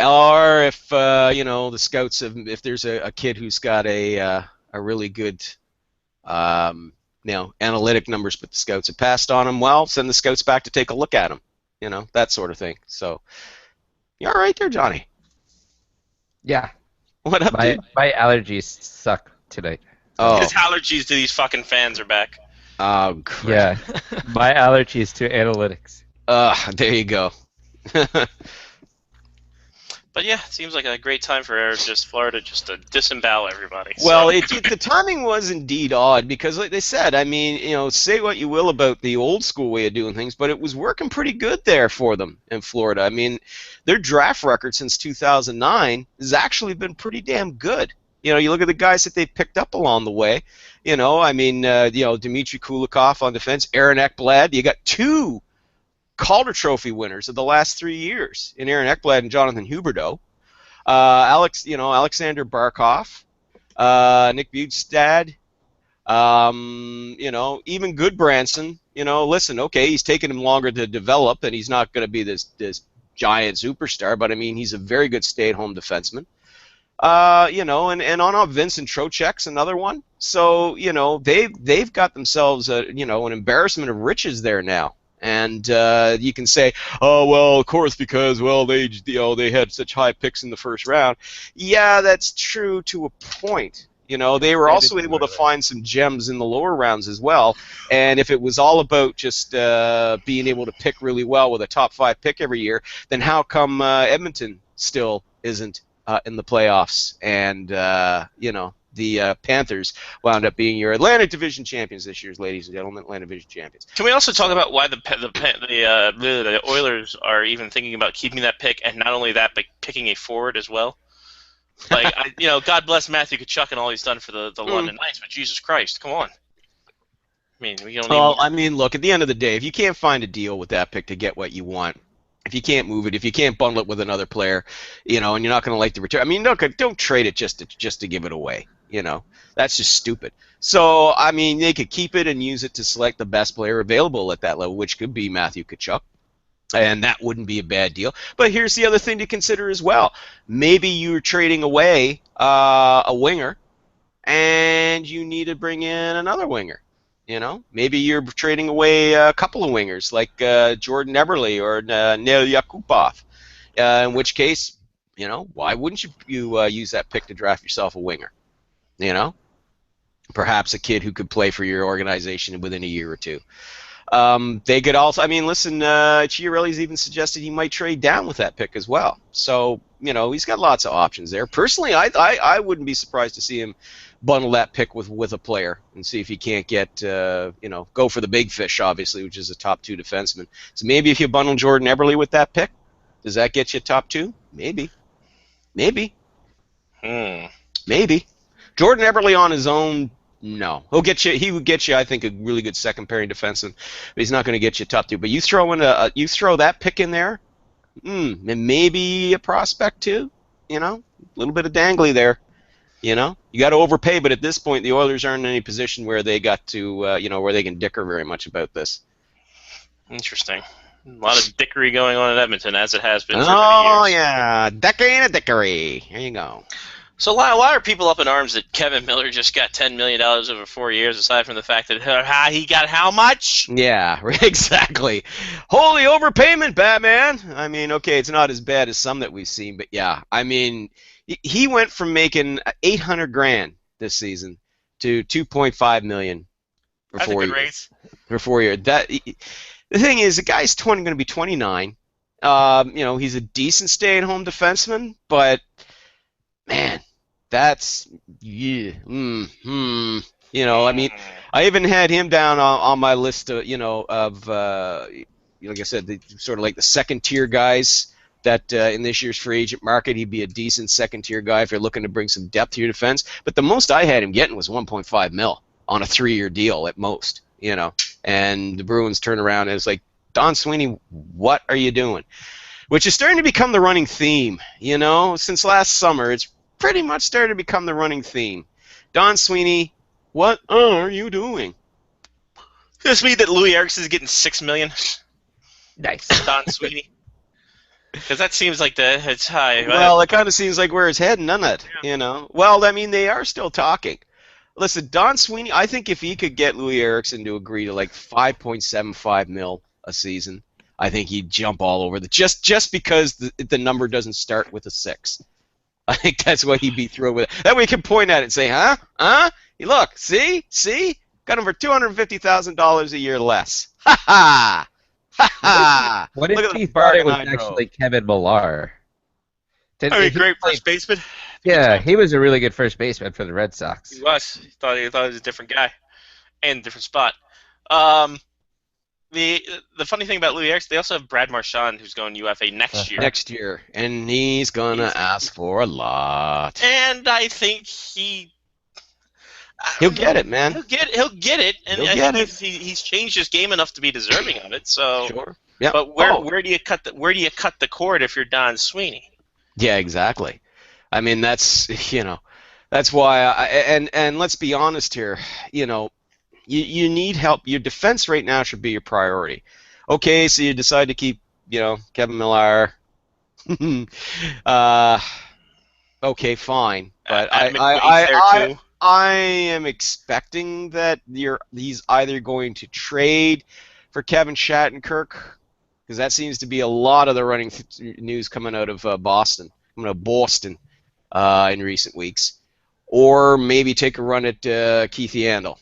Or if, the scouts, if there's a kid who's got a really good, analytic numbers, but the scouts have passed on him, well, send the scouts back to take a look at him. That sort of thing. So, you all right there, Johnny? Yeah. What up, dude? My allergies suck tonight. Oh. His allergies to these fucking fans are back. Oh, crap. Yeah. My allergies to analytics. There you go. But yeah, it seems like a great time for Florida just to disembowel everybody. Well, the timing was indeed odd because, like they said, I mean, say what you will about the old school way of doing things, but it was working pretty good there for them in Florida. I mean, their draft record since 2009 has actually been pretty damn good. You look at the guys that they picked up along the way. Dmitry Kulikov on defense, Aaron Ekblad. You got two Calder Trophy winners of the last 3 years in Aaron Ekblad and Jonathan Huberdeau. Alexander Barkov, Nick Bjugstad, even Goodbranson. Listen, okay, he's taken him longer to develop, and he's not going to be this giant superstar, but I mean, he's a very good stay-at-home defenseman. And on Vincent Trocheck's another one. So, they've got themselves an embarrassment of riches there now. And you can say, oh well, of course, because they had such high picks in the first round. Yeah, that's true to a point. They were also able to find some gems in the lower rounds as well. And if it was all about just being able to pick really well with a top 5 pick every year, then how come Edmonton still isn't in the playoffs? And the Panthers wound up being your Atlantic Division champions this year, ladies and gentlemen. Atlantic Division champions. Can we also talk about why the Oilers are even thinking about keeping that pick, and not only that, but picking a forward as well? Like, God bless Matthew Tkachuk and all he's done for the London Knights, but Jesus Christ, come on. I mean, we don't need look, at the end of the day, if you can't find a deal with that pick to get what you want, if you can't move it, if you can't bundle it with another player, and you're not going to like the return. I mean, don't trade it just to give it away. That's just stupid. So, I mean, they could keep it and use it to select the best player available at that level, which could be Matthew Tkachuk, and that wouldn't be a bad deal. But here's the other thing to consider as well. Maybe you're trading away a winger, and you need to bring in another winger. Maybe you're trading away a couple of wingers, like Jordan Eberle or Nail Yakupov, in which case, why wouldn't you use that pick to draft yourself a winger? Perhaps a kid who could play for your organization within a year or two. They could also, listen, Chiarelli's even suggested he might trade down with that pick as well. So, he's got lots of options there. Personally, I wouldn't be surprised to see him bundle that pick with a player and see if he can't get, go for the big fish, obviously, which is a top 2 defenseman. So maybe if you bundle Jordan Eberle with that pick, does that get you top 2? Maybe. Maybe. Jordan Eberle on his own, no. He would get you, I think, a really good second pairing defenseman, but he's not going to get you top 2. But you throw that pick in there, and maybe a prospect too. A little bit of dangly there. You got to overpay, but at this point, the Oilers aren't in any position where they got to, where they can dicker very much about this. Interesting. A lot of dickery going on in Edmonton, as it has been for many years. Oh, yeah. Dickery and a dickery. There you go. So why are people up in arms that Kevin Miller just got $10 million over 4 years, aside from the fact that he got how much? Yeah, exactly. Holy overpayment, Batman. I mean, okay, it's not as bad as some that we've seen, but yeah. I mean, he went from making $800,000 this season to $2.5 million for That's 4 a years. good raise. For 4 years. The thing is, the guy's going to be 29. He's a decent stay-at-home defenseman, but man, that's I mean, I even had him down on my list of, like I said, sort of like the second-tier guys that in this year's free agent market, he'd be a decent second-tier guy if you're looking to bring some depth to your defense. But the most I had him getting was 1.5 mil on a 3-year deal at most, And the Bruins turn around and it's like, Don Sweeney, what are you doing? Which is starting to become the running theme, Since last summer, it's pretty much started to become the running theme. Don Sweeney, what are you doing? Does this mean that Louis Eriksson is getting $6 million? Nice. Don Sweeney. Because that seems like it's high. Well, it kind of seems like where it's heading, doesn't it? Well, I mean, they are still talking. Listen, Don Sweeney, I think if he could get Louis Eriksson to agree to like 5.75 mil a season, I think he'd jump all over just because the number doesn't start with a 6. I think that's what he'd be thrilled with. That way he can point at it and say, huh? Look, see? Got him for $250,000 a year less. Ha ha! Ha ha! What Look if at the Keith Barnett was bargain I drove. actually Kevin Millar? Great first baseman. Yeah, he was a really good first baseman for the Red Sox. He was. He thought he was a different guy, and a different spot. The funny thing about Louis Eriksson, they also have Brad Marchand, who's going UFA next year. Next year, and he's gonna ask for a lot. And I think He'll get it, man. He'll get it, and He'll I get think he's changed his game enough to be deserving of it. So, Sure. Yeah. But where do you cut the cord if you're Don Sweeney? Yeah, exactly. I mean, that's that's why. And let's be honest here. You need help. Your defense right now should be your priority. Okay, so you decide to keep Kevin Millar. Okay, fine. But I am expecting that he's either going to trade for Kevin Shattenkirk, because that seems to be a lot of the running news coming out of Boston in recent weeks, or maybe take a run at Keith Yandle.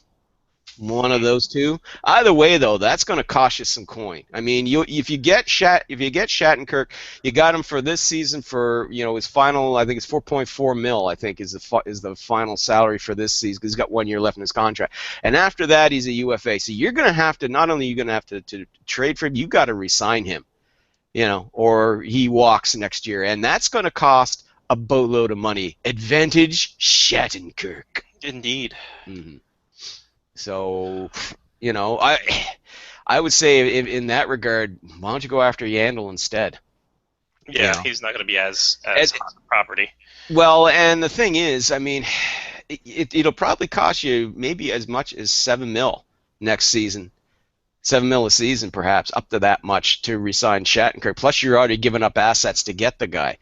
One of those two. Either way, though, that's going to cost you some coin. I mean, if you get Shattenkirk, you got him for this season for his final. I think it's 4.4 mil. I think is the final salary for this season because he's got 1 year left in his contract. And after that, he's a UFA. So you're going to have to not only to trade for him, you got to re-sign him, or he walks next year, and that's going to cost a boatload of money. Advantage Shattenkirk. Indeed. Mm-hmm. So, I would say in that regard, why don't you go after Yandle instead? Yeah, he's not going to be as hot property. Well, and the thing is, I mean, it'll probably cost you maybe as much as 7 mil next season. 7 mil a season, perhaps, up to that much to re-sign Shattenkirk. Plus, you're already giving up assets to get the guy.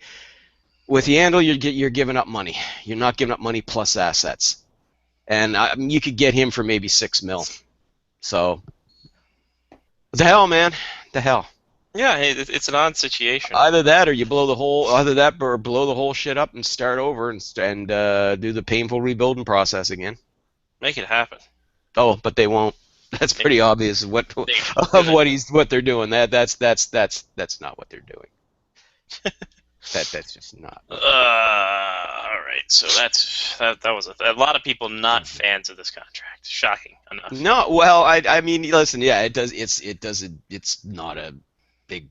With Yandle, you're giving up money. You're not giving up money plus assets. And you could get him for maybe 6 mil. So, what the hell, man? The hell. Yeah, it's an odd situation. Either that, or you blow the whole shit up and start over and do the painful rebuilding process again. Make it happen. Oh, but they won't. That's pretty obvious of what they're doing. That's not what they're doing. That's just not. All right. So that was a lot of people not fans of this contract. Shocking enough. No, well, I mean, listen, yeah, it does. It's not a big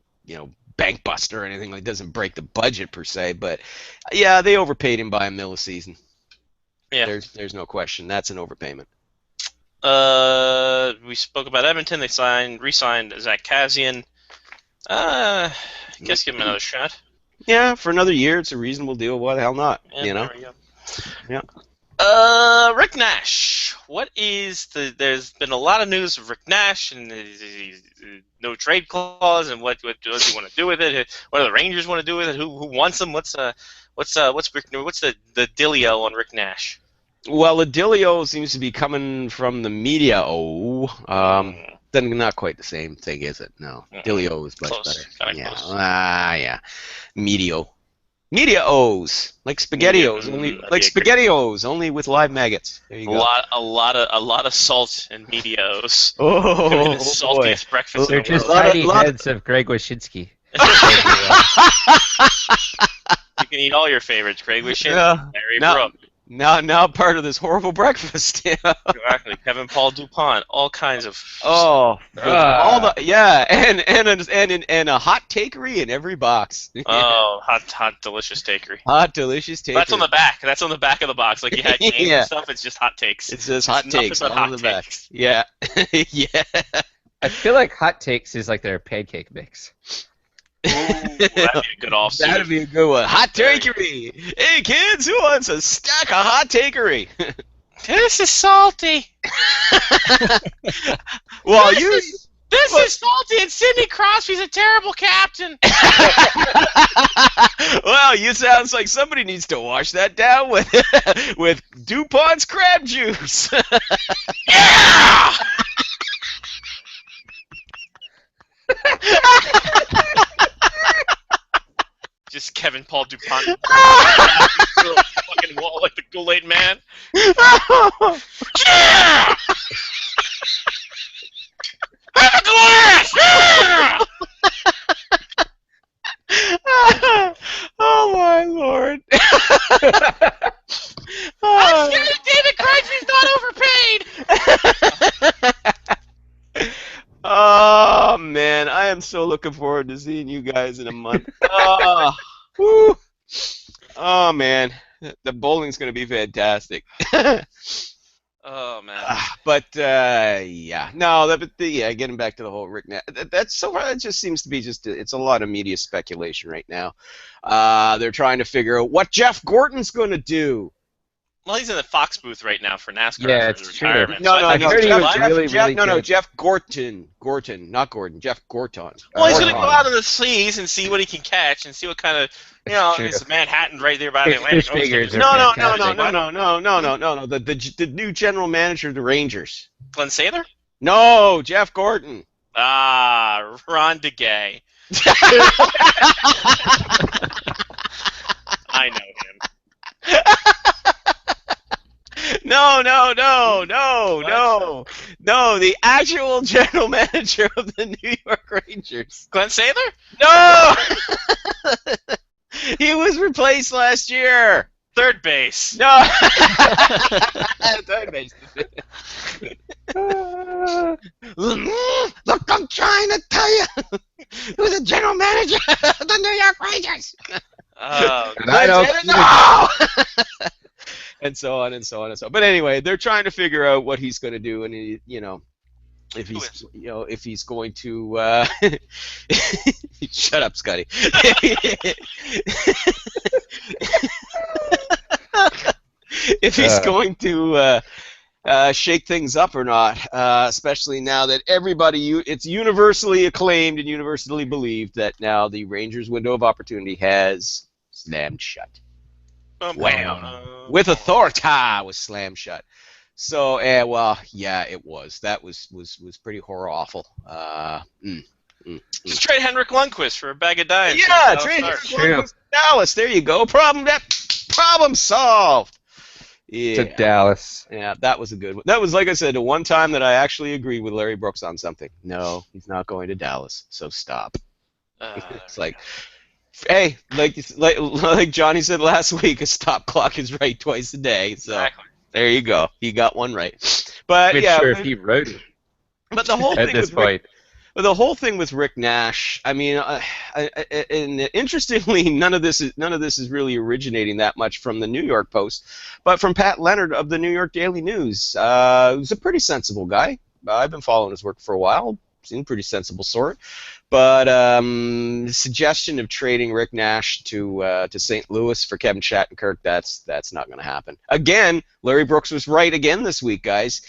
bank buster or anything. It doesn't break the budget per se, but yeah, they overpaid him by $1 million a season. Yeah. There's no question. That's an overpayment. We spoke about Edmonton. They re-signed Zach Kassian. I guess give him another shot. Yeah, for another year, it's a reasonable deal. Why the hell not? Yeah, there we go. Yeah. Rick Nash. What is the? There's been a lot of news of Rick Nash and no trade clause, and what does he want to do with it? What do the Rangers want to do with it? Who wants him? What's the dealio on Rick Nash? Well, the dealio seems to be coming from the media. Then not quite the same thing, is it? No, dealio is much Close. better. Kinda close. Yeah. Media-O's, like SpaghettiOs, only with live maggots. There you go. A lot of salt and medios. Oh, The boy. saltiest breakfast They're in the just world. tiny lot of- heads of Greg Wyshynski. You can eat all your favorites, Craig Wyshynski, Yeah. Larry No. Brooke, Now part of this horrible breakfast. Yeah. exactly. Kevin Paul DuPont, all kinds of. Oh, Ah. and a hot takery in every box. Oh, hot, delicious takery. Hot, delicious takery. That's on the back. That's on the back of the box. Like you had names Yeah. and stuff. It's just hot takes. It says hot It's nothing takes but on hot the back. takes. Yeah, yeah. I feel like Hot Takes is like their pancake mix. Ooh, that'd be a good offsuit. That'd be a good one. Hot takery. Hey kids, who wants a stack of hot takery? This is salty. Well, This is salty, and Sidney Crosby's a terrible captain. Well, you sounds like somebody needs to wash that down with with DuPont's crab juice. Yeah! Just Kevin Paul DuPont. Fucking wall like the Kool-Aid Man. Yeah! Have a glass! Yeah! Oh my lord. I'm scared that David Crosby's not overpaid! Oh man, I am so looking forward to seeing you guys in a month. Whew. Oh man, the bowling's gonna be fantastic. Oh, man. But yeah, no, getting back to the whole Rick Nash, that's so far. It just seems to be it's a lot of media speculation right now. They're trying to figure out what Jeff Gordon's gonna do. Well, he's in the Fox booth right now for NASCAR. Yeah, after his it's true. retirement. No, So I no, think no, he's heard he gonna was fly. really good. Jeff Gorton, not Gordon, Jeff Gorton. Well, he's going to Gorton. go out on the seas and see what he can catch and see what kind of, True. it's Manhattan right there by the His Atlantic fish Ocean. figures are No. The new general manager of the Rangers. Glenn Sather? No, Jeff Gordon. Ah, Ron DeGay. I know him. No. The actual general manager of the New York Rangers. Glenn Sather? No! He was replaced last year. Third base. No. Third base. Look, I'm trying to tell you. Who's the general manager of the New York Rangers? Oh, And I don't. No! And so on and so on and so on. But anyway, they're trying to figure out what he's going to do, and if he's going to shut up, Scotty. If he's going to shake things up or not, especially now that it's universally acclaimed and universally believed that now the Rangers' window of opportunity has slammed shut. Wow. With authority was slammed shut. So, well, yeah, it was. That was pretty horror awful. just trade Henrik Lundqvist for a bag of dimes. Yeah, trade Dallas Henrik Lundqvist to Dallas. There you go. Problem solved. Yeah. To Dallas. Yeah, that was a good one. That was, like I said, the one time that I actually agreed with Larry Brooks on something. No, he's not going to Dallas, so stop. It's like, hey, like Johnny said last week, a stop clock is right twice a day. So Exactly. there you go. He got one right. But I'm yeah, sure if he wrote it but the whole at thing this with Rick, point. the whole thing with Rick Nash, I mean, and interestingly, none of this is really originating that much from the New York Post, but from Pat Leonard of the New York Daily News. Who's a pretty sensible guy. I've been following his work for a while. Seemed pretty sensible sort. But suggestion of trading Rick Nash to St. Louis for Kevin Shattenkirk, that's not going to happen. Again, Larry Brooks was right again this week, guys.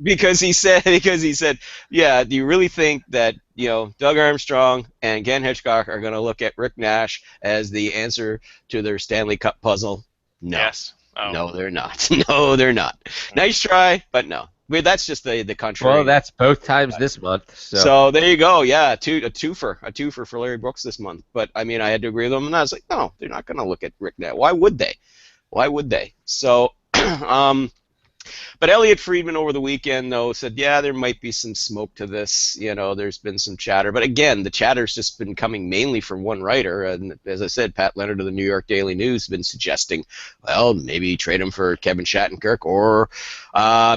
Because he said, yeah, do you really think that Doug Armstrong and Ken Hitchcock are going to look at Rick Nash as the answer to their Stanley Cup puzzle? No. Yes. Oh. No, they're not. No, they're not. Nice try, but no. That's just the country. Well, that's both times this month. So there you go. Yeah, a twofer for Larry Brooks this month. But I mean, I had to agree with him, and I was like, no, they're not going to look at Rick Nash. Why would they? So, but Elliot Friedman over the weekend though said, yeah, there might be some smoke to this. There's been some chatter, but again, the chatter's just been coming mainly from one writer, and as I said, Pat Leonard of the New York Daily News has been suggesting, well, maybe trade him for Kevin Shattenkirk, or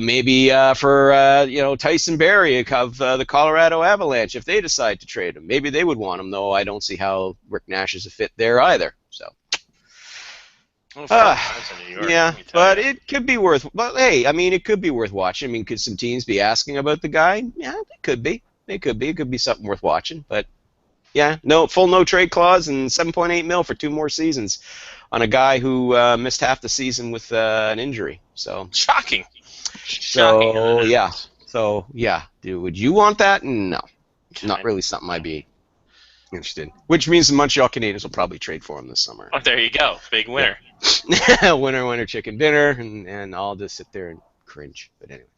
maybe for Tyson Barrie of the Colorado Avalanche if they decide to trade him. Maybe they would want him, though. I don't see how Rick Nash is a fit there either. So. Yeah, but it could be worth. But hey, I mean, it could be worth watching. I mean, could some teams be asking about the guy? Yeah, they could be. It could be something worth watching. But yeah, no trade clause and $7.8 million for 2 more seasons on a guy who missed half the season with an injury. So shocking. So yeah. Dude, would you want that? No, not really something I'd be interested in. Which means the Montreal Canadiens will probably trade for him this summer. Oh, there you go, big winner. Yeah. winner chicken dinner, and I'll just sit there and cringe. But anyway,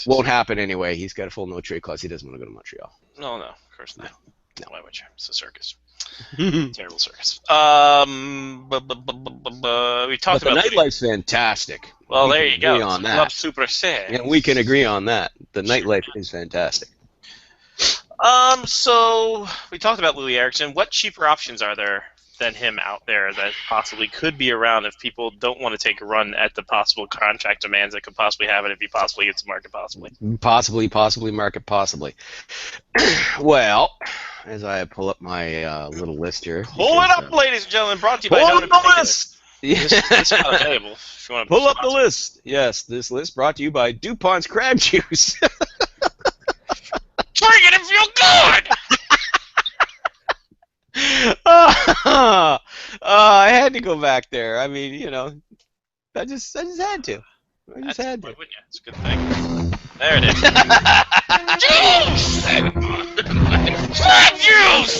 won't happen anyway. He's got a full no trade clause. He doesn't want to go to Montreal. No, of course not. No. Why would you? It's a circus. Mm-hmm. Terrible circus. We But talked the about nightlife's fantastic. Well, there you go. On that. Club Super Six. And we can agree on that. The nightlife is fantastic. So we talked about Louis Eriksson. What cheaper options are there than him out there that possibly could be around if people don't want to take a run at the possible contract demands that could possibly have it if he possibly gets to market possibly? Possibly market possibly. Well, as I pull up my little list here. Pull it up, ladies and gentlemen. Brought to you by pull no up the list. This is not available. If you want to pull up the list. Yes, this list brought to you by DuPont's Crab Juice. Drink it and feel good. I had to go back there. I mean, I just had to. Wouldn't you? It's a good thing. There it is. Juice! Crab juice!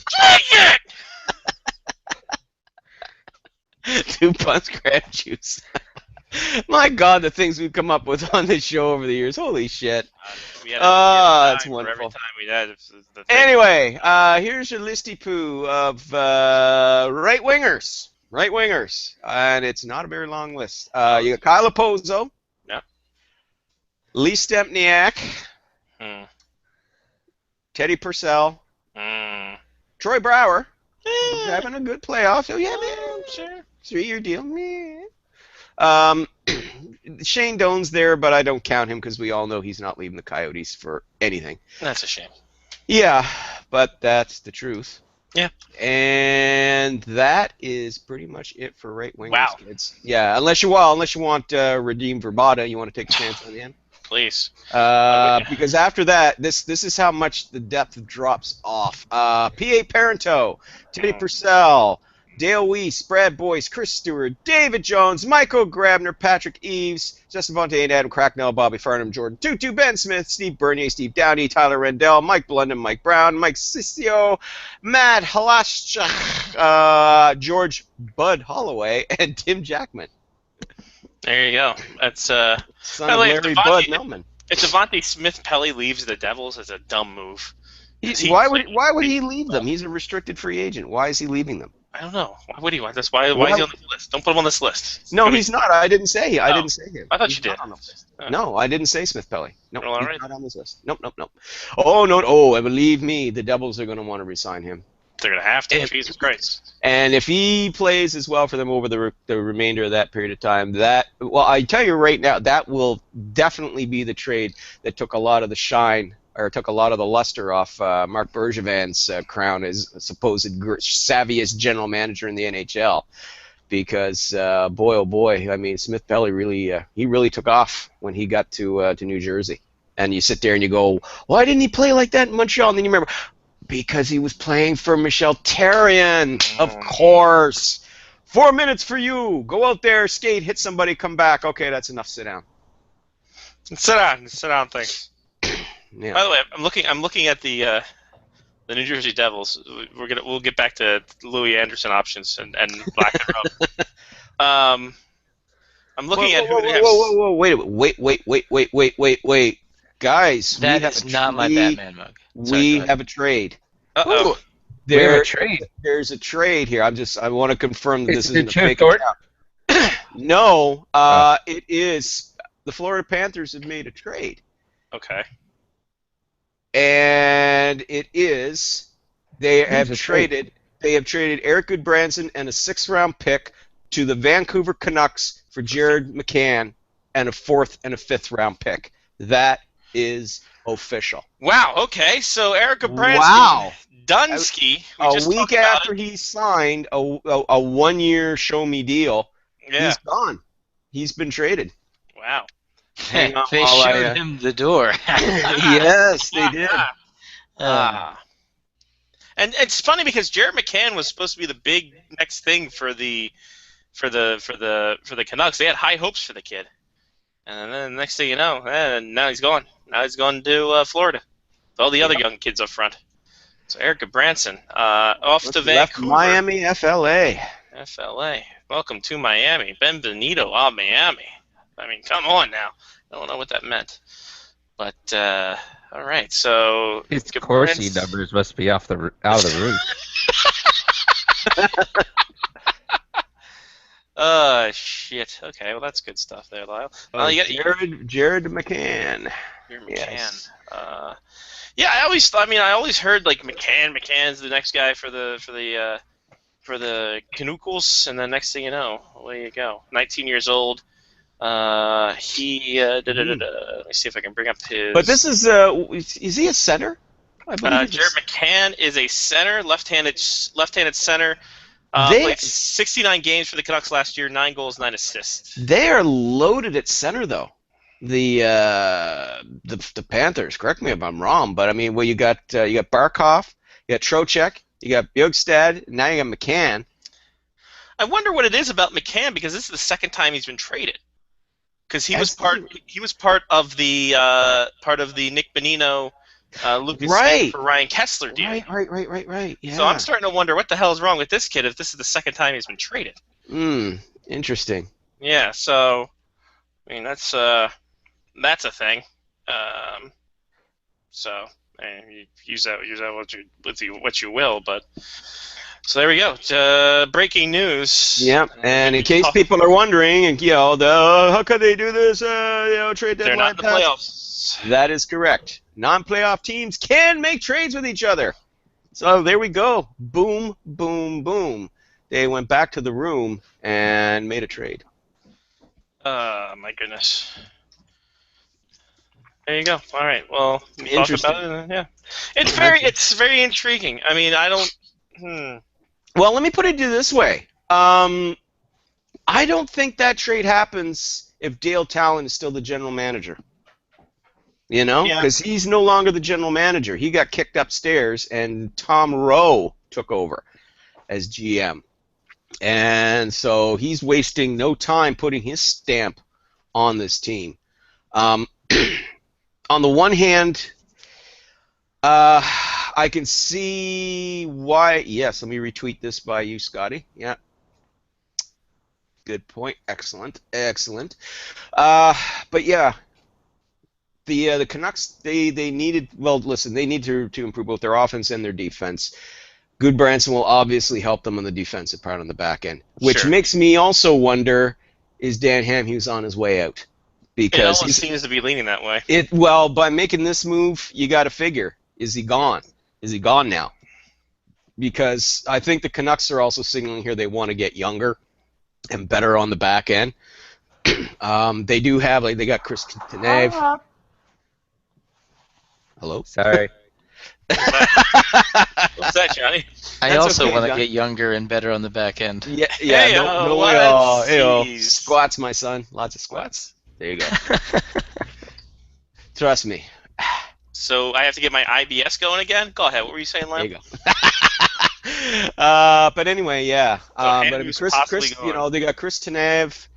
Drink it! DuPont's Crab Juice. My God, the things we've come up with on this show over the years. Holy shit. That's wonderful. Every time we had anyway, here's your listy poo of right wingers. Right wingers. And it's not a very long list. You got Kyle Opozo. Yeah. Lee Stempniak. Teddy Purcell. Troy Brower. Having a good playoff. Oh, yeah, man. Sure. 3-year deal. Man. Shane Doan's there, but I don't count him because we all know he's not leaving the Coyotes for anything. That's a shame. Yeah, but that's the truth. Yeah. And that is pretty much it for right wingers, kids. Yeah, unless you want Radim Verbata, you want to take a chance on him? Please. Because after that, this is how much the depth drops off. P.A. Parento, Teddy Purcell, Dale Weiss, Brad Boyce, Chris Stewart, David Jones, Michael Grabner, Patrick Eves, Justin Fontaine, Adam Cracknell, Bobby Farnham, Jordan Tutu, Ben Smith, Steve Bernier, Steve Downey, Tyler Rendell, Mike Blunden, Mike Brown, Mike Sissio, Matt Halaschuk, George Bud Holloway, and Tim Jackman. There you go. That's son of Larry Bud Melman. If Devontae Smith-Pelly leaves the Devils, it's a dumb move. Why would he leave them? He's a restricted free agent. Why is he leaving them? I don't know. Why would he want this? Why is he on this list? Don't put him on this list. No, he's not. I didn't say. I didn't say him. I thought you did. No, I didn't say Smith-Pelly. No, Well, he's not on this list. Nope. Oh, no. Oh, believe me, the Devils are going to want to resign him. They're going to have to. Jesus Christ. And if he plays as well for them over the remainder of that period of time, I tell you right now, that will definitely be the trade that took a lot of the shine or took a lot of the luster off Mark Bergevin's crown as supposed savviest general manager in the NHL. Because boy, oh boy, I mean, Smith-Pelly really took off when he got to New Jersey. And you sit there and you go, why didn't he play like that in Montreal? And then you remember, because he was playing for Michel Therrien, of course. 4 minutes for you. Go out there, skate, hit somebody, come back. Okay, that's enough. Sit down. Sit down thing. Yeah. By the way, I'm looking at the New Jersey Devils. We'll get back to Louis Anderson options and Black and Rub. I'm looking at who they have. Wait. Guys, That is not my Batman mug. Sorry, We go ahead. have a trade. Uh-oh. We have a trade. There's a trade here. I want to confirm that this Is it isn't a Joe fake Thornton? account. No, it is. The Florida Panthers have made a trade. Okay. And it is they have a trade? traded Eric Goodbranson and a 6th-round pick to the Vancouver Canucks for Jared McCann and a 4th and a 5th-round pick. That is official. Wow. Okay. So Erica Bransky, Wow. Dunsky. A week after he signed a 1-year show-me deal, Yeah. he's gone. He's been traded. Wow. Hang on They while showed him the door. Yes, they did. And it's funny because Jared McCann was supposed to be the big next thing for the Canucks. They had high hopes for the kid, and then the next thing you know, now he's gone. Now he's going to Florida with all the other young kids up front. So Erica Branson off to Left Vancouver. Miami, FLA. FLA. Welcome to Miami. Benvenido a Miami. I mean, come on now. I don't know what that meant. But, all right, so... His Corsi numbers must be out of the roof. Shit. Okay, well, that's good stuff there, Lyle. Jared McCann. Jared McCann. Yes. Yeah, I always heard, like, McCann's the next guy for the Canucks, and then next thing you know, away you go. 19 years old. Let me see if I can bring up his. But this is he a center? I believe Jared McCann is a center, left-handed center. They- Played 69 games for the Canucks last year, 9 goals, 9 assists. They are loaded at center though. The Panthers. Correct me if I'm wrong, but I mean, well, you got Barkov, you got Trocheck, you got Bjugstad, now you got McCann. I wonder what it is about McCann because this is the second time he's been traded. Because he was part of the Nick Bonino, Lucas Smith for Ryan Kessler deal. Right. Yeah. So I'm starting to wonder what the hell is wrong with this kid if this is the second time he's been traded. Interesting. Yeah. So, I mean that's a thing. So you use that what you will, but. So there we go. Breaking news. Yeah, and in case people are wondering, and how could they do this? Trade deadline. They're not in the playoffs. That is correct. Non-playoff teams can make trades with each other. So there we go. Boom, boom, boom. They went back to the room and made a trade. My goodness. There you go. All right. Well, Interesting. talk about it. Yeah, it's very intriguing. I mean, I don't. Well, let me put it this way. I don't think that trade happens if Dale Talon is still the general manager. Because he's no longer the general manager. He got kicked upstairs, and Tom Rowe took over as GM. And so he's wasting no time putting his stamp on this team. On the one hand, I can see why. Yes, let me retweet this by you, Scotty. Yeah. Good point. Excellent. But yeah, the Canucks they needed. Well, listen, they need to improve both their offense and their defense. Goodbranson will obviously help them on the defensive part on the back end, which makes me also wonder: is Dan Hamhuis on his way out? Because he seems to be leaning that way. Well, by making this move, you got to figure: is he gone? Is he gone now? Because I think the Canucks are also signaling here they want to get younger and better on the back end. They do have, they got Chris Tanev. Hello? Sorry. What's that, Johnny? I also want to get younger and better on the back end. Yeah. Hey, no way. jeez. Squats, my son. Lots of squats. There you go. Trust me. So I have to get my IBS going again? Go ahead. What were you saying, There Lam? you go. But anyway, yeah. But I mean, Andrew's Chris, possibly you going. know, they got Chris Tanev.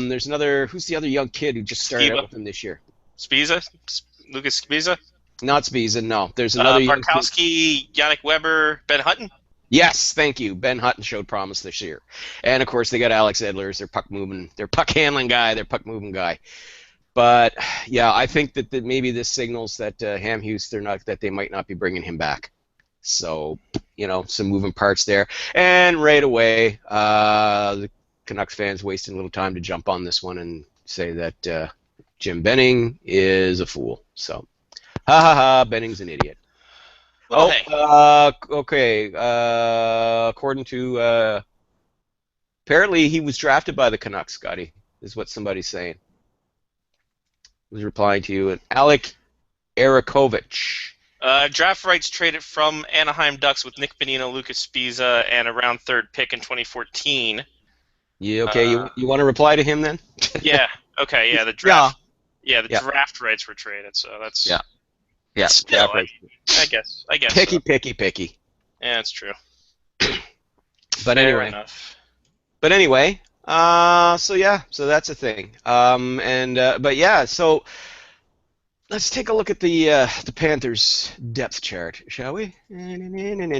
There's another. Who's the other young kid who just started Skiba. out with him this year? Spiza? Lucas Spiza? Not Spiza, no. There's another young kid. Barkowski, Yannick Weber, Ben Hutton? Yes, thank you. Ben Hutton showed promise this year, and of course they got Alex Edler, their puck handling guy, their puck moving guy. But yeah, I think that maybe this signals that Hamhuis that they might not be bringing him back. So you know, some moving parts there, and right away the Canucks fans wasting a little time to jump on this one and say that Jim Benning is a fool. So ha ha ha, Benning's an idiot. Well, hey. Okay. According to apparently he was drafted by the Canucks, Scotty, is what somebody's saying. Was replying to you, and Alec Arakovich. Draft rights traded from Anaheim Ducks with Nick Bonino, Lucas Spiza, and a round third pick in 2014. Yeah, okay. You want to reply to him then? Yeah. Okay. Yeah. The draft. Yeah. The draft rights were traded, so that's. Yeah. Yeah. Still, Draft rights. I guess. Picky, so. picky. Yeah, that's true. But Fair anyway. enough. But anyway. So that's a thing. But yeah. So let's take a look at the Panthers depth chart, shall we? This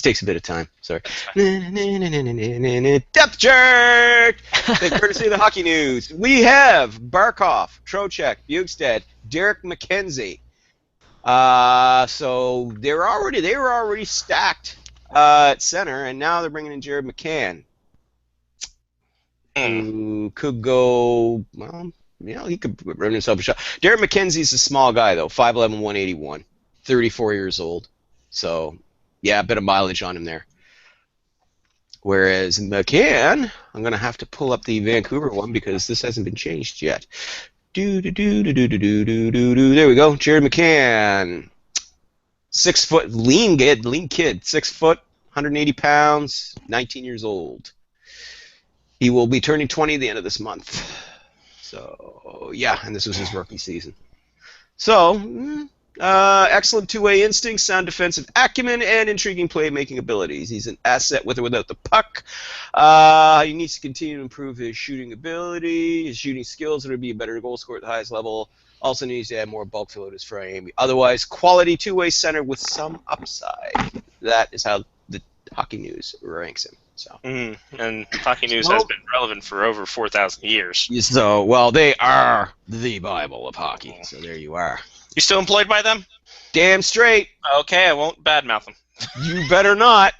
takes a bit of time. Sorry. Depth chart. Courtesy of the Hockey News. We have Barkov, Trocheck, Bjugstad, Derek McKenzie. So they were already stacked at center, and now they're bringing in Jared McCann, who could go. Well, you know, he could run himself a shot. Derek McKenzie's a small guy though, 5'11", 181, 34 years old. So yeah, a bit of mileage on him there. Whereas McCann, I'm gonna have to pull up the Vancouver one because this hasn't been changed yet. There we go. Jared McCann, 6 foot, lean kid, 6 foot, 180 pounds, 19 years old. He will be turning 20 at the end of this month. So yeah, and this was his rookie season. So excellent two-way instincts, sound defensive acumen, and intriguing playmaking abilities. He's an asset with or without the puck. He needs to continue to improve his shooting ability, his shooting skills, and to be a better goal scorer at the highest level. Also needs to add more bulk flow to his frame. Otherwise, quality two-way center with some upside. That is how the Hockey News ranks him. So. And Hockey News has been relevant for over 4,000 years. So, well, they are the Bible of hockey. So there you are. You still employed by them? Damn straight. Okay, I won't badmouth them. You better not.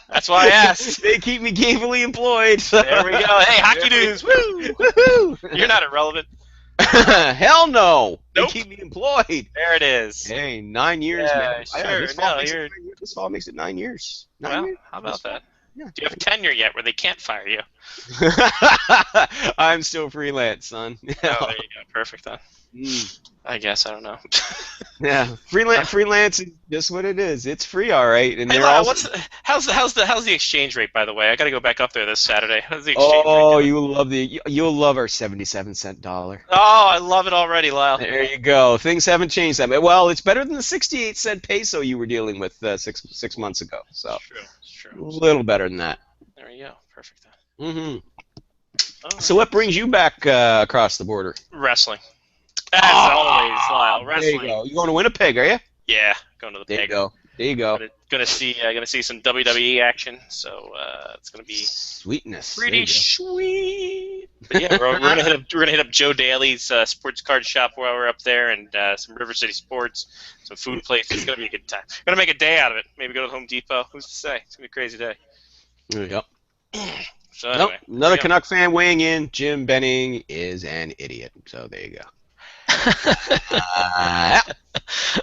That's why I asked. They keep me gainfully employed. There we go. Hey, Hockey News. Woo! Woohoo! You're not irrelevant. Hell no. Nope. They keep me employed. There it is. Hey, 9 years, Yeah, man. sure. This fall makes it 9 years. Well, how about that? Yeah. Do you have tenure yet where they can't fire you? I'm still freelance, son. Oh, there you go. Perfect then. I guess, I don't know. Yeah, freelance is just what it is. It's free, all right. And Hey, they're Lyle, also... how's the exchange rate, by the way? I got to go back up there this Saturday. How's the exchange rate? Oh, you'll love our 77-cent dollar. Oh, I love it already, Lyle. There you go. Things haven't changed that much. Well, it's better than the 68-cent peso you were dealing with six months ago. So It's true. a little better than that. There you go. Perfect then. Mm-hmm. So what brings you back across the border? Wrestling. As always, Lyle. There Wrestling. you go. You going to Winnipeg, are you? Yeah, going to the There you peg. go. There you go. Gonna see some WWE action, so it's gonna be Sweetness. pretty sweet. But yeah, we're gonna hit up Joe Daly's sports card shop while we're up there, and some River City Sports, some food places. It's gonna be a good time. Gonna make a day out of it. Maybe go to Home Depot. Who's to say? It's gonna be a crazy day. There you go. So anyway, another Canuck fan weighing in. Jim Benning is an idiot. So there you go.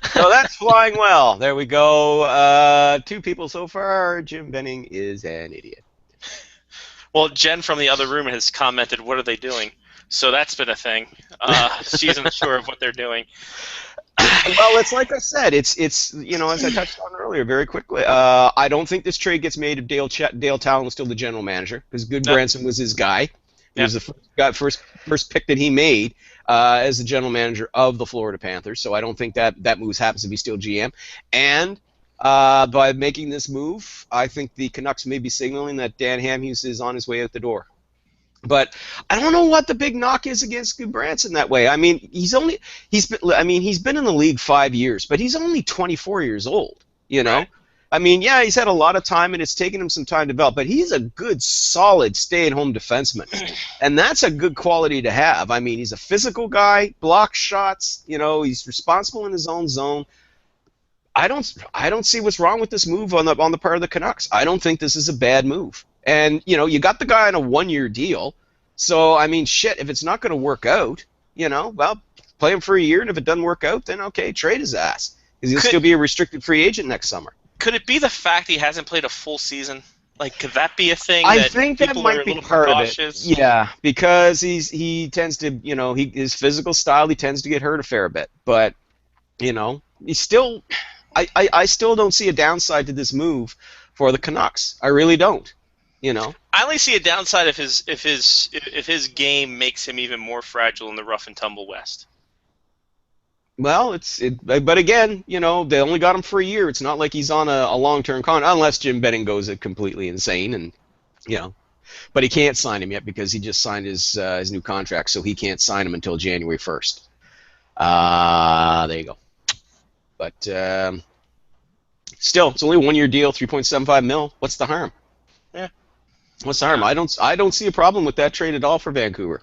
So that's flying well. There we go. 2 people so far. Jim Benning is an idiot. Well, Jen from the other room has commented, "What are they doing?" So that's been a thing. She's unsure of what they're doing. Well, it's like I said. It's as I touched on earlier, very quickly. I don't think this trade gets made if Dale Talon was still the general manager, because Goodbranson was his guy. He was the first pick that he made as the general manager of the Florida Panthers. So I don't think that move happens if he's still GM. And by making this move, I think the Canucks may be signaling that Dan Hamhuis is on his way out the door. But I don't know what the big knock is against Goodbranson that way. I mean, he's been in the league 5 years, but he's only 24 years old. You know, Right. I mean, yeah, he's had a lot of time, and it's taken him some time to develop. But he's a good, solid, stay-at-home defenseman, and that's a good quality to have. I mean, he's a physical guy, blocks shots. You know, he's responsible in his own zone. I don't see what's wrong with this move on the part of the Canucks. I don't think this is a bad move. And, you know, you got the guy on a 1-year deal. So, I mean, shit, if it's not going to work out, you know, well, play him for a year, and if it doesn't work out, then okay, trade his ass. Because he'll still be a restricted free agent next summer. Could it be the fact he hasn't played a full season? Like, could that be a thing? I that think that people are might a be little part of cautious? it. Yeah, because he tends to, you know, his physical style, he tends to get hurt a fair bit. But, you know, he's still, I still don't see a downside to this move for the Canucks. I really don't. You know, I only see a downside if his game makes him even more fragile in the rough and tumble West. well, but again, you know, they only got him for a year. It's not like he's on a long-term contract, unless Jim Benning goes completely insane, and you know, but he can't sign him yet because he just signed his new contract, so he can't sign him until January 1st. There you go. But still, it's only a 1-year deal, $3.75 million. What's the harm? Yeah. What's the harm? I don't see a problem with that trade at all for Vancouver.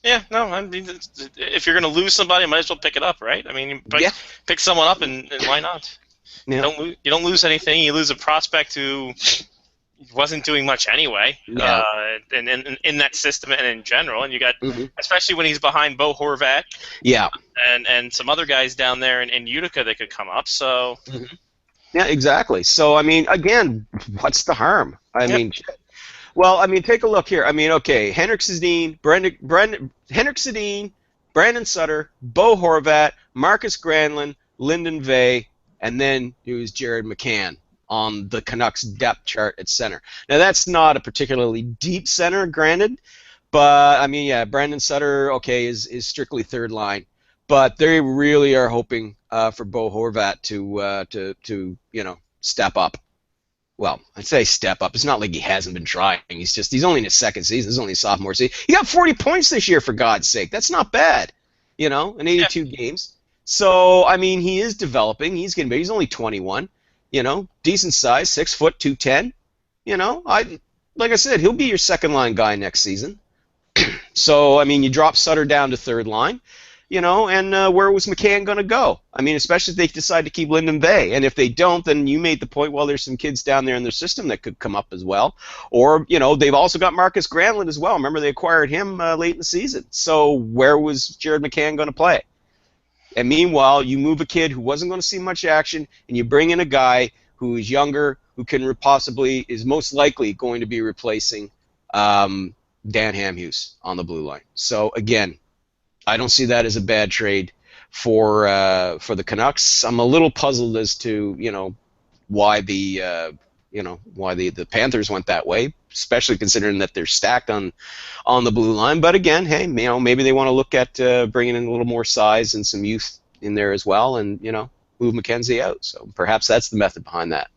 Yeah, no, I mean, if you're going to lose somebody, you might as well pick it up, right? I mean, Yeah. pick someone up, and why not? Yeah. You don't lose anything. You lose a prospect who wasn't doing much anyway, Yeah. and in that system and in general. And you got, Mhm. especially when he's behind Bo Horvat Yeah. and some other guys down there in Utica that could come up. So Yeah, exactly. So, I mean, again, what's the harm? I Yep. mean, well, I mean, take a look here. I mean, okay, Henrik Sedin, Brandon Sutter, Bo Horvat, Marcus Granlund, Lyndon Vey, and then it was Jared McCann on the Canucks depth chart at center. Now, that's not a particularly deep center, granted, but, I mean, yeah, Brandon Sutter, okay, is strictly third line. But they really are hoping for Bo Horvat to you know, step up. Well, I'd say step up. It's not like he hasn't been trying. He's only in his second season. This is only his sophomore season. He got 40 points this year, for God's sake. That's not bad, you know, in 82 games. So, I mean, he is developing. He's getting better. He's only 21, you know, decent size, 6 foot, 210. You know, like I said, he'll be your second line guy next season. So, I mean, you drop Sutter down to third line. You know, and where was McCann going to go? I mean, especially if they decide to keep Lyndon Vey. And if they don't, then you made the point, well, there's some kids down there in their system that could come up as well. Or, you know, they've also got Marcus Granlund as well. Remember, they acquired him late in the season. So where was Jared McCann going to play? And meanwhile, you move a kid who wasn't going to see much action, and you bring in a guy who is younger, who can possibly, is most likely going to be replacing Dan Hamhuis on the blue line. So, again, I don't see that as a bad trade for the Canucks. I'm a little puzzled as to, you know, why the Panthers went that way, especially considering that they're stacked on the blue line. But again, hey, you know, maybe they want to look at bringing in a little more size and some youth in there as well, and you know, move McKenzie out. So perhaps that's the method behind that.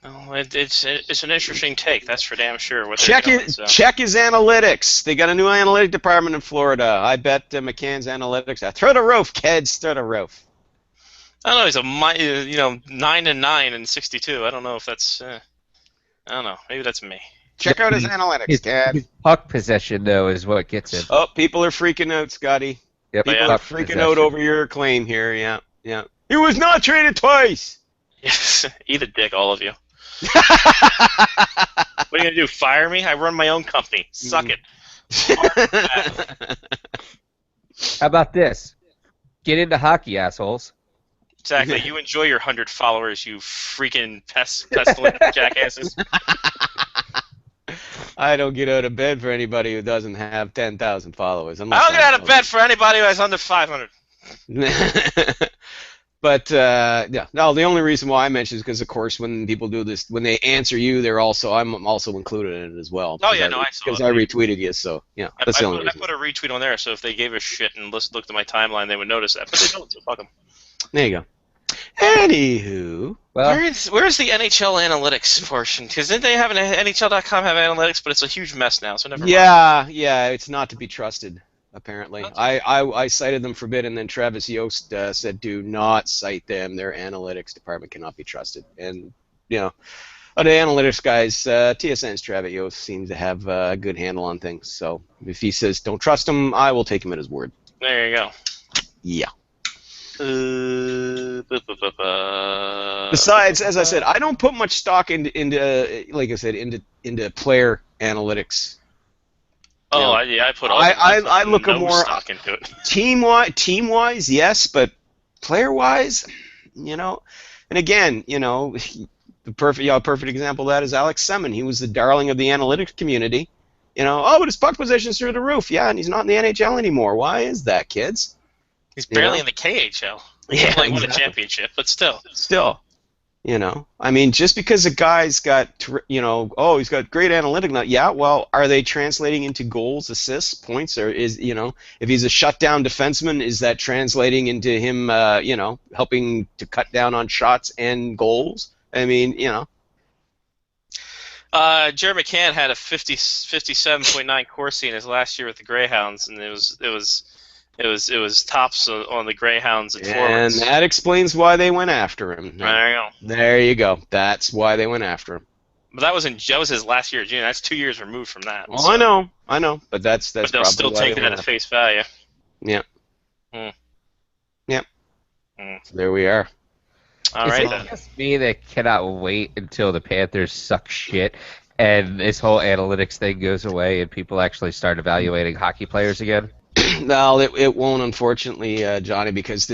well, it's an interesting take. That's for damn sure. What Check they're doing, so. check his analytics. They got a new analytic department in Florida. I bet McCann's analytics. Throw the roof, kids. Throw the roof. I don't know. He's 9-9 and 62. I don't know if that's. I don't know. Maybe that's me. Check out his analytics, kid. His puck possession, though, is what gets him. Oh, people are freaking out, Scotty. Yep, People are puck freaking possession. out over your claim here. Yeah, yeah. He was not traded twice. Yes, eat a dick, all of you. What are you gonna do? Fire me? I run my own company. Suck it. How about this? Get into hockey, assholes. Exactly. You enjoy your 100 followers, you freaking pestilent jackasses. I don't get out of bed for anybody who doesn't have 10,000 followers. I don't get out of bed for anybody who has under 500. But yeah, no. The only reason why I mention is because, of course, when people do this, when they answer you, I'm also included in it as well. Oh yeah, no, I saw because it. I retweeted you. So yeah, that's the only reason. I put a retweet on there, so if they gave a shit and looked at my timeline, they would notice that. But they don't, so fuck them. There you go. Anywho, Well, Where's the NHL analytics portion? Because didn't they have an NHL.com have analytics, but it's a huge mess now, so never mind. yeah, it's not to be trusted. Apparently, I cited them for a bit, and then Travis Yost said, "Do not cite them. Their analytics department cannot be trusted." And you know, the analytics guys, TSN's Travis Yost seems to have a good handle on things. So if he says don't trust him, I will take him at his word. There you go. Yeah. Besides, as I said, I don't put much stock into like I said, into player analytics. Oh, I put all. I look at more stock into it. Team wise, yes, but player wise, you know. And again, you know, the perfect example of that is Alex Semin. He was the darling of the analytics community. You know, but his puck possession's through the roof. Yeah, and he's not in the NHL anymore. Why is that, kids? He's barely in the KHL. Yeah, he won a championship, but still. Still. You know, I mean, just because a guy's got, he's got great analytic, yeah, well, are they translating into goals, assists, points, or is, if he's a shutdown defenseman, is that translating into him, helping to cut down on shots and goals? I mean, Jared McCann had a 57.9 Corsi in his last year with the Greyhounds, and it was tops on the Greyhounds and forwards. And that explains why they went after him. There you go. There you go. That's why they went after him. But that was his last year at June. That's 2 years removed from that. Oh, so. I know. But that's but they'll probably still why take they that went at face value. Yeah. Mm. Yep. Mm. So there we are. All right. Is it just me that cannot wait until the Panthers suck shit and this whole analytics thing goes away and people actually start evaluating hockey players again? No, it won't, unfortunately, Johnny, because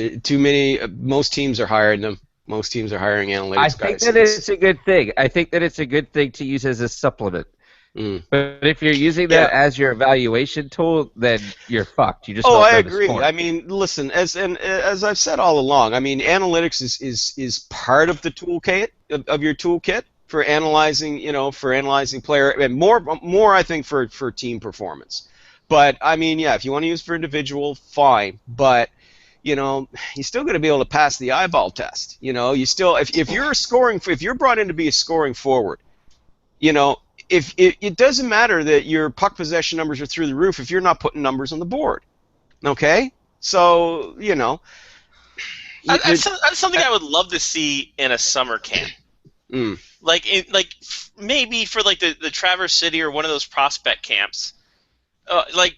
most teams are hiring them. Most teams are hiring analytics guys. I think that it's a good thing. I think that it's a good thing to use as a supplement. Mm. But if you're using that as your evaluation tool, then you're fucked. You just I agree. I mean, listen, as I've said all along, I mean, analytics is part of the toolkit of your toolkit for analyzing, player, and more I think for team performance. But I mean, if you want to use it for individual, fine. But you still got to be able to pass the eyeball test. You still, if you're brought in to be a scoring forward, if it doesn't matter that your puck possession numbers are through the roof if you're not putting numbers on the board. Okay, so that's something I would love to see in a summer camp. Mm. Maybe for the Traverse City or one of those prospect camps.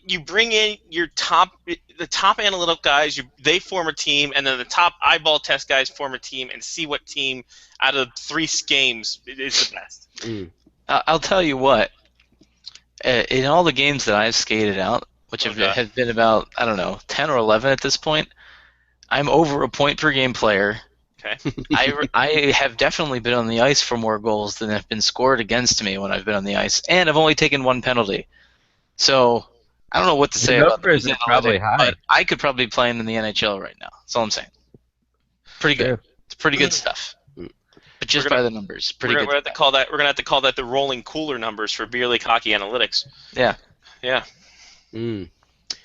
You bring in the top analytical guys, they form a team, and then the top eyeball test guys form a team, and see what team out of 3 games is the best. Mm. I'll tell you what. In all the games that I've skated out, which have been about 10 or 11 at this point, I'm over a point per game player. Okay. I have definitely been on the ice for more goals than have been scored against me when I've been on the ice, and I've only taken 1 penalty. So I don't know what to say about numbers are probably high. But I could probably be playing in the NHL right now. That's all I'm saying. Pretty good. It's pretty good stuff. But just by the numbers, pretty good. We're gonna have to call that the rolling cooler numbers for Beer League Hockey Analytics. Yeah. Yeah. Mm.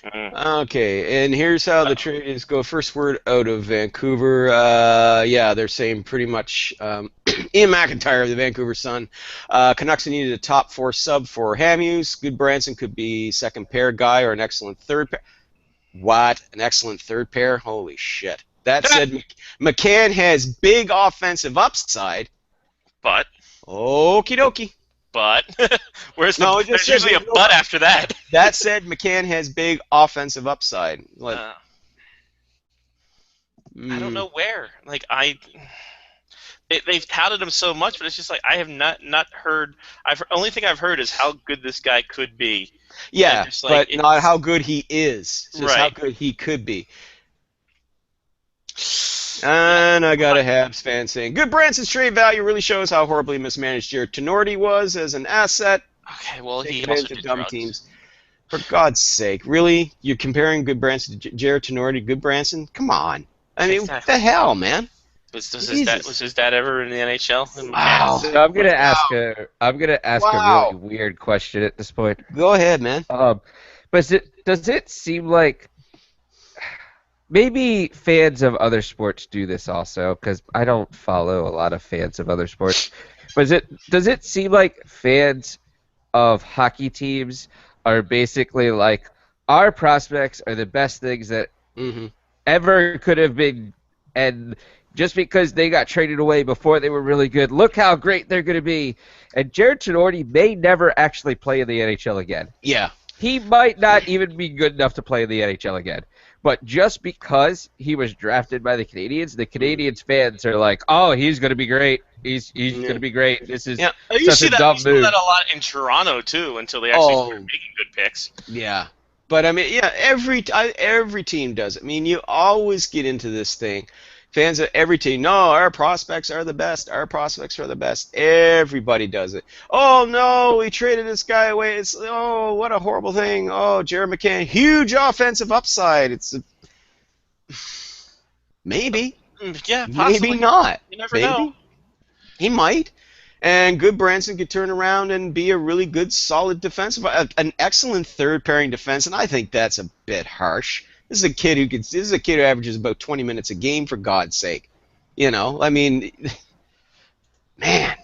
Okay, and here's how the trades go. First word out of Vancouver. They're saying pretty much Ian McIntyre of the Vancouver Sun. Canucks needed a top 4 sub for Hamhuis. Good Branson could be second pair guy or an excellent third pair. What? An excellent third pair? Holy shit. That said, McCann has big offensive upside. But? Okie dokie. But? There's usually a but after that. That said, McCann has big offensive upside. I don't know where. They've touted him so much, but it's just I have not heard. Only thing I've heard is how good this guy could be. Yeah, but not how good he is. Just how good he could be. And I got a Habs fan saying, good Branson's trade value really shows how horribly mismanaged Jared Tenorti was as an asset. Okay, well, he also did dumb drugs. teams. For God's sake, really? You're comparing Goodbranson to Jared Tenori to Goodbranson? Come on. I mean, what the hell, man? Was his dad ever in the NHL? Wow. So I'm gonna ask a really weird question at this point. Go ahead, man. But does it seem like maybe fans of other sports do this also? Because I don't follow a lot of fans of other sports. But does it seem like fans of hockey teams are basically like, our prospects are the best things that ever could have been, and just because they got traded away before they were really good, look how great they're going to be. And Jared Tenori may never actually play in the NHL again. Yeah. He might not even be good enough to play in the NHL again. But just because he was drafted by the Canadians fans are like, oh, he's going to be great. He's going to be great. This is such a dumb move. You see that a lot in Toronto, too, until they actually started making good picks. Yeah. But, I mean, yeah, every team does it. I mean, you always get into this thing. Fans of every team, no, our prospects are the best. Our prospects are the best. Everybody does it. Oh, no, we traded this guy away. Oh, what a horrible thing. Oh, Jared McCann, huge offensive upside. Maybe. Yeah, possibly. Maybe not. You never know. He might. And Goodbranson could turn around and be a really good, solid defensive, an excellent third-pairing defense, and I think that's a bit harsh. This is a kid who averages about 20 minutes a game, for God's sake. You know, I mean, man,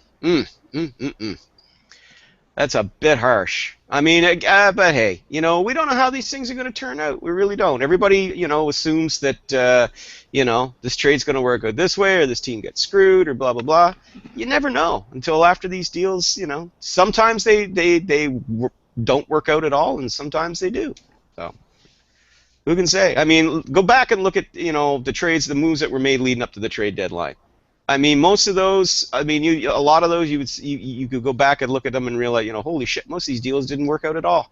that's a bit harsh. I mean, but hey, you know, we don't know how these things are going to turn out. We really don't. Everybody, you know, assumes that, you know, this trade's going to work out this way, or this team gets screwed, or blah blah blah. You never know until after these deals. You know, sometimes they don't work out at all, and sometimes they do. So. Who can say? I mean, go back and look at, you know, the trades, the moves that were made leading up to the trade deadline. I mean, most of those, I mean, a lot of those, you could go back and look at them and realize, you know, holy shit, most of these deals didn't work out at all.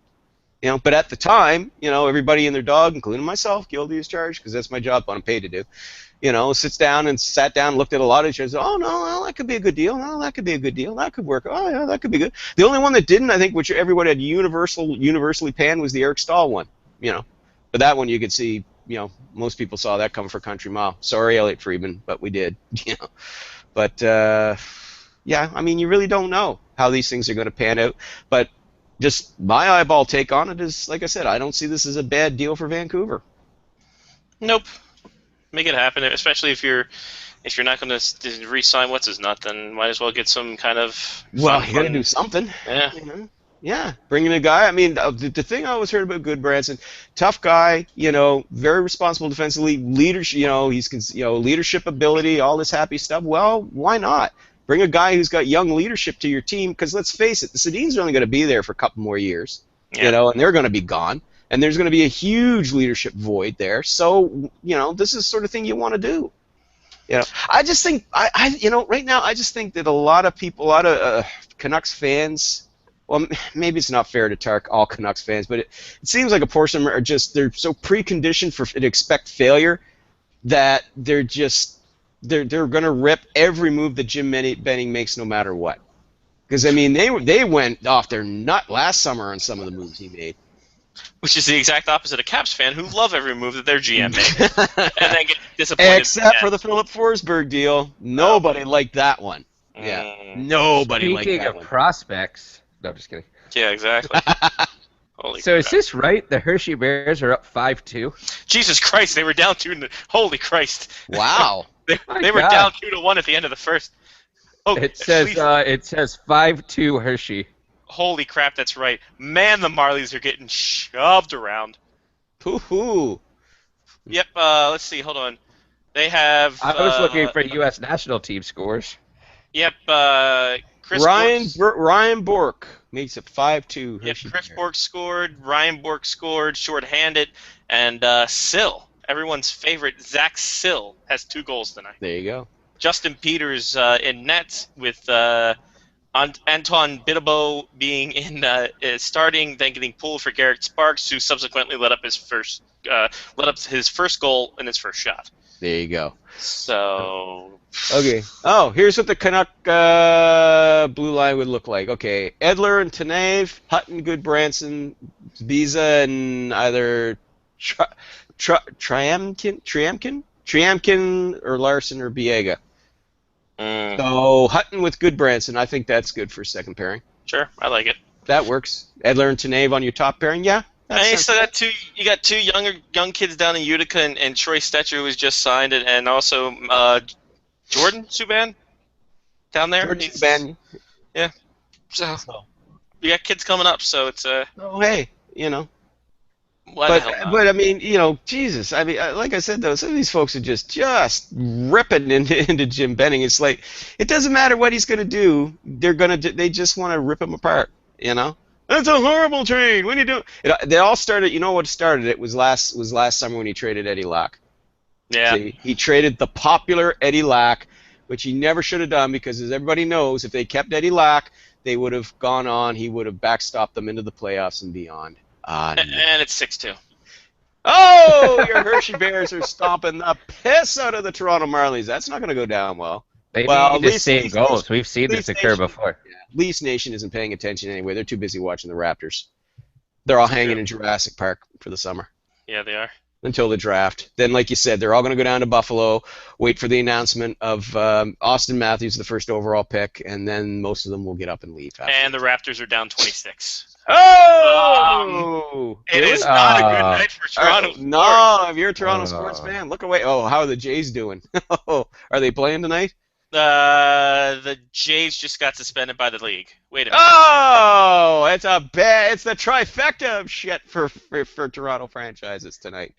You know, but at the time, you know, everybody and their dog, including myself, guilty as charged, because that's my job, what I'm paid to do. You know, sat down, looked at a lot of trades. Oh no, well, that could be a good deal. No, that could be a good deal. That could work. Oh yeah, that could be good. The only one that didn't, I think, which everybody had universally panned, was the Eric Stahl one. You know. But that one you could see, you know, most people saw that come for country mile. Sorry, Elliot Friedman, but we did. You know. But, yeah, I mean, you really don't know how these things are going to pan out. But just my eyeball take on it is, like I said, I don't see this as a bad deal for Vancouver. Nope. Make it happen, especially if you're not going to re-sign what's-his-nut, then might as well get some kind of... Well, you got to do something. Yeah. You know? Yeah, bringing a guy. I mean, the thing I always heard about Goodbranson, tough guy, you know, very responsible defensively, leadership, you know, leadership ability, all this happy stuff. Well, why not? Bring a guy who's got young leadership to your team, because let's face it, the Sedins are only going to be there for a couple more years, you know, and they're going to be gone, and there's going to be a huge leadership void there. So, you know, this is the sort of thing you want to do. You know, I just think, you know, right now, I just think that a lot of people, a lot of Canucks fans. Well, maybe it's not fair to target all Canucks fans, but it seems like a portion of them are just, they're so preconditioned to expect failure that they're going to rip every move that Jim Benning makes no matter what. Because, I mean, they went off their nut last summer on some of the moves he made. Which is the exact opposite of Caps fan, who love every move that their GM made. And then get disappointed. Except for the Philip Forsberg deal. Nobody liked that one. Yeah. Nobody liked that one. Speaking of prospects... No, just kidding. Yeah, exactly. Holy so crap. Is this right? The Hershey Bears are up 5-2? Jesus Christ, they were down 2. Holy Christ. Wow. they were down 2-1 at the end of the first. Oh, it says 5-2 Hershey. Holy crap, that's right. Man, the Marlies are getting shoved around. Hoo-hoo. Yep, let's see, hold on. They have... I was looking for U.S. national team scores. Yep, Ryan Bourque makes it 5-2. Yep, Chris Bourque scored, Ryan Bourque scored, shorthanded, and Sill, everyone's favorite, Zach Sill, has 2 goals tonight. There you go. Justin Peters in net with Anton Biddabo being in starting, then getting pulled for Garrett Sparks, who subsequently let up his first goal in his first shot. There you go. So. Okay. Oh, here's what the Canuck blue line would look like. Okay, Edler and Tanev, Hutton, Goodbranson, Biza and either Triamkin or Larson or Biega. So Hutton with Goodbranson, I think that's good for second pairing. Sure, I like it. That works. Edler and Tenave on your top pairing, yeah. And you still got two young kids down in Utica and Troy Stetcher, who was just signed, and also Jordan Subban down there. Jordan Subban. Yeah. So you got kids coming up, so it's Oh hey, you know. Why the hell not? But I mean, you know, Jesus. I mean, like I said though, some of these folks are just ripping into Jim Benning. It's like it doesn't matter what he's gonna do. They just want to rip him apart. You know. That's a horrible trade. What are you doing? They all started. You know what started it was last summer when he traded Eddie Lack. Yeah. See, he traded the popular Eddie Lack, which he never should have done because, as everybody knows, if they kept Eddie Lack, they would have gone on. He would have backstopped them into the playoffs and beyond. And it's 6-2. Oh, your Hershey Bears are stomping the piss out of the Toronto Marlies. That's not going to go down well. They Well, need to save goals. We've seen this occur before. Leafs Nation isn't paying attention anyway. They're too busy watching the Raptors. They're all hanging in Jurassic Park for the summer. Yeah, they are. Until the draft. Then, like you said, they're all going to go down to Buffalo, wait for the announcement of Austin Matthews, the first overall pick, and then most of them will get up and leave. And the Raptors are down 26. Oh! It is not a good night for Toronto. No, if you're a Toronto sports fan, look away. Oh, how are the Jays doing? Oh, are they playing tonight? The Jays just got suspended by the league. Wait a minute. Oh, it's the trifecta of shit for Toronto franchises tonight.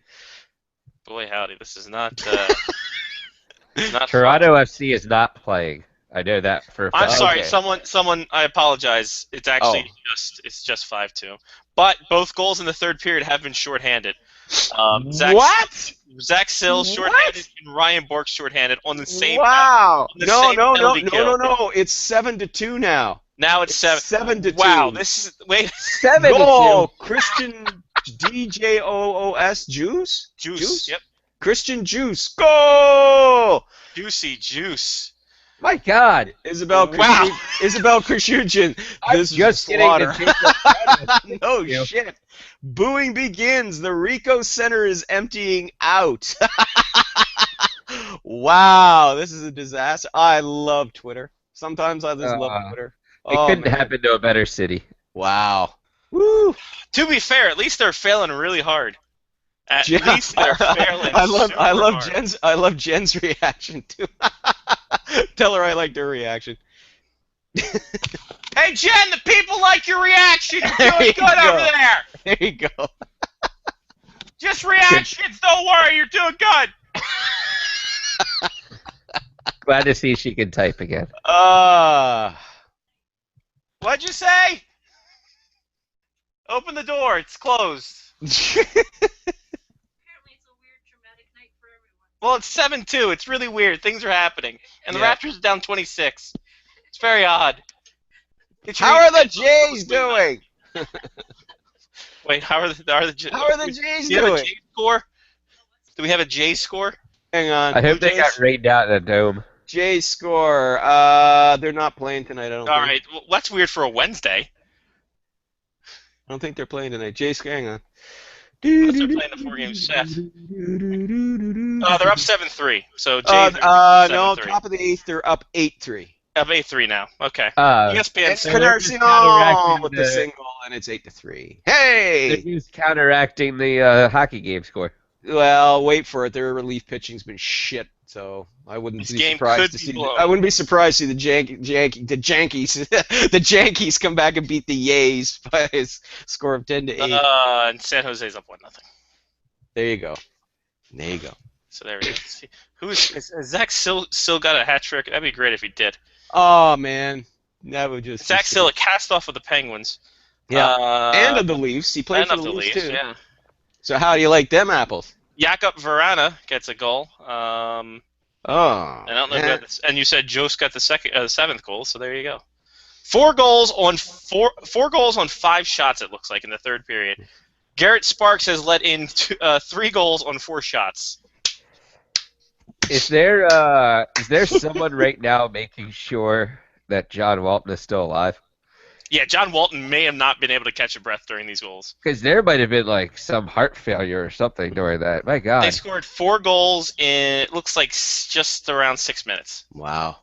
Boy, howdy, this is not. Not Toronto fun. FC is not playing. I know that for a I'm fact. sorry, Okay. someone. I apologize. It's actually just 5-2. But both goals in the third period have been shorthanded. Zach Sills shorthanded and Ryan Bork shorthanded on the same. Wow! on the same penalty kill. No! It's 7-2 now. Now it's 7-2. 7-2. Wow, this is 7-2. Goal! Christian DJOOS Juice. Juice. Yep. Christian Juice. Goal! Juicy juice. My God. Isabel Krishugin. This is Just getting slaughter. the No shit. Booing begins. The Rico Center is emptying out. Wow, this is a disaster. I love Twitter. Sometimes I just love Twitter. It couldn't happen to a better city. Wow. Woo. To be fair, at least they're failing really hard. At least they're failing. I love hard. Jen's reaction too. Tell her I liked her reaction. Hey Jen, the people like your reaction. You're There doing you good go. over there. There you go. Just reactions. Don't worry, you're doing good. Glad to see she can type again. What'd you say? Open the door. It's closed. Well, it's 7-2. It's really weird. Things are happening, and the Raptors are down 26. It's very odd. How are the Jays doing? Wait, how are the Jays? How are the Jays Do you have a doing? J score? Do we have a J score? Hang on. I hope they got rained out in a dome. Jays score. They're not playing tonight. I don't. All think. right, well, that's weird for a Wednesday. I don't think they're playing tonight. Jays, hang on. Unless they're playing a 4-game set. They're up 7-3. So Jays are no, 7-3. top of the eighth. They're up 8-3. Up 8-3 now. Okay. And ESPN. It's they're just Canarsion counteracting with the the- single, and it's 8-3. They're Hey! just counteracting the hockey game score. Well, wait for it. Their relief pitching's been shit, so I wouldn't This be game surprised could to be see. blown. I wouldn't be surprised to see the Yankees come back and beat the Yays by a score of 10-8. And San Jose's up 1-0. There you go. There you go. So there we go. See, has Zach still got a hat trick? That'd be great if he did. Oh man, that would just. Zach still a cast off of the Penguins. Yeah. And of the Leafs. He played and for of the Leafs too. Yeah. So how do you like them apples? Jakob Verana gets a goal. Oh. I don't know. man. And you said Jost got the seventh goal. So there you go. 4 goals on 5 shots. It looks like in the third period. Garrett Sparks has let in 3 goals on 4 shots. Is there someone right now making sure that John Walton is still alive? Yeah, John Walton may have not been able to catch a breath during these goals. Because there might have been like some heart failure or something during that. My God. They scored 4 goals in, it looks like, just around 6 minutes. Wow.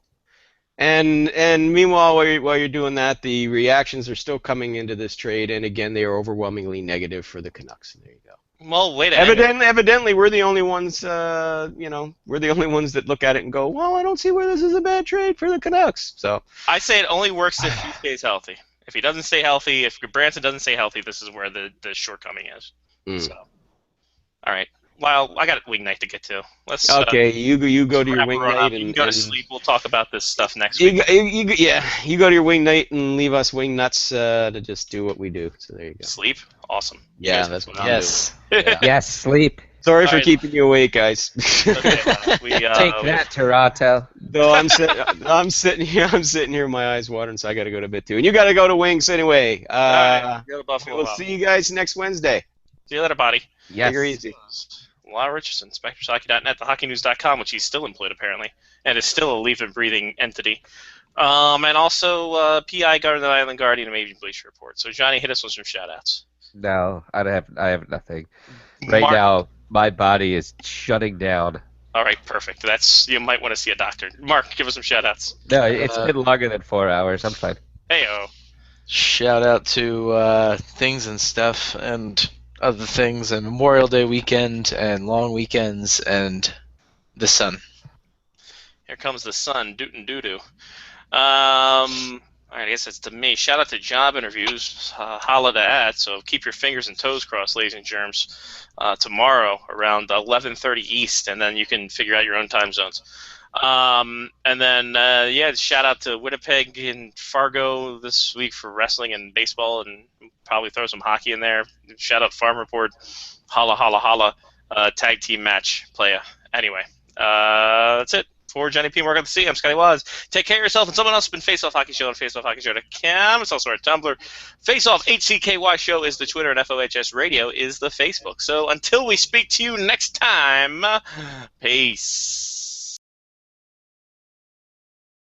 And meanwhile, while you're doing that, the reactions are still coming into this trade, and again, they are overwhelmingly negative for the Canucks. There you go. Well, wait a minute. Evidently, we're the only ones. We're the only ones that look at it and go, "Well, I don't see where this is a bad trade for the Canucks." So I say it only works if he stays healthy. If he doesn't stay healthy, if Branson doesn't stay healthy, this is where the shortcoming is. So, all right. Well, I got a wing night to get to. Let's. Okay, you go to your wing night and you and can go to sleep. We'll talk about this stuff next week. You go to your wing night and leave us wing nuts to just do what we do. So there you go. Sleep. Awesome. Yeah, that's what I'm doing. Yeah. Yes, sleep. Sorry for keeping you awake, guys. Okay, Take that, Toronto. No, I'm sitting here, my eyes watering, so I got to go to bed too. And you got to go to Wings anyway. All right, go to Buffalo. We'll see you guys next Wednesday. See you later, buddy. Yes. Take her easy. Laura Richardson, SpectreShockey.net, thehockeynews.com, which he's still employed apparently, and is still a live-and-breathing entity. And also PI Garden Island Guardian and Maybe Bleacher Report. So Johnny, hit us with some shout-outs. No, I have nothing. Right Mark. now, my body is shutting down. All right, perfect. You might want to see a doctor. Mark, give us some shout-outs. No, it's been longer than 4 hours. I'm fine. Hey-o. Shout out to Things and Stuff and other things, and Memorial Day weekend and long weekends and the sun. Here comes the sun, dootin' doo-doo. All right, I guess it's to me. Shout out to job interviews. Holla to at. So keep your fingers and toes crossed, ladies and germs. Tomorrow around 11:30 East, and then you can figure out your own time zones. And then shout out to Winnipeg and Fargo this week for wrestling and baseball, and probably throw some hockey in there. Shout out Farm Report. Holla, holla, holla. Tag team match playa. Anyway, that's it. For Johnny P. Mark at the Sea, I'm Scotty Waz. Take care of yourself and someone else. It's been Face Off Hockey Show on FaceOffHockeyShow.com. It's also our Tumblr. Face Off HCKY Show is the Twitter, and FOHS Radio is the Facebook. So until we speak to you next time, peace.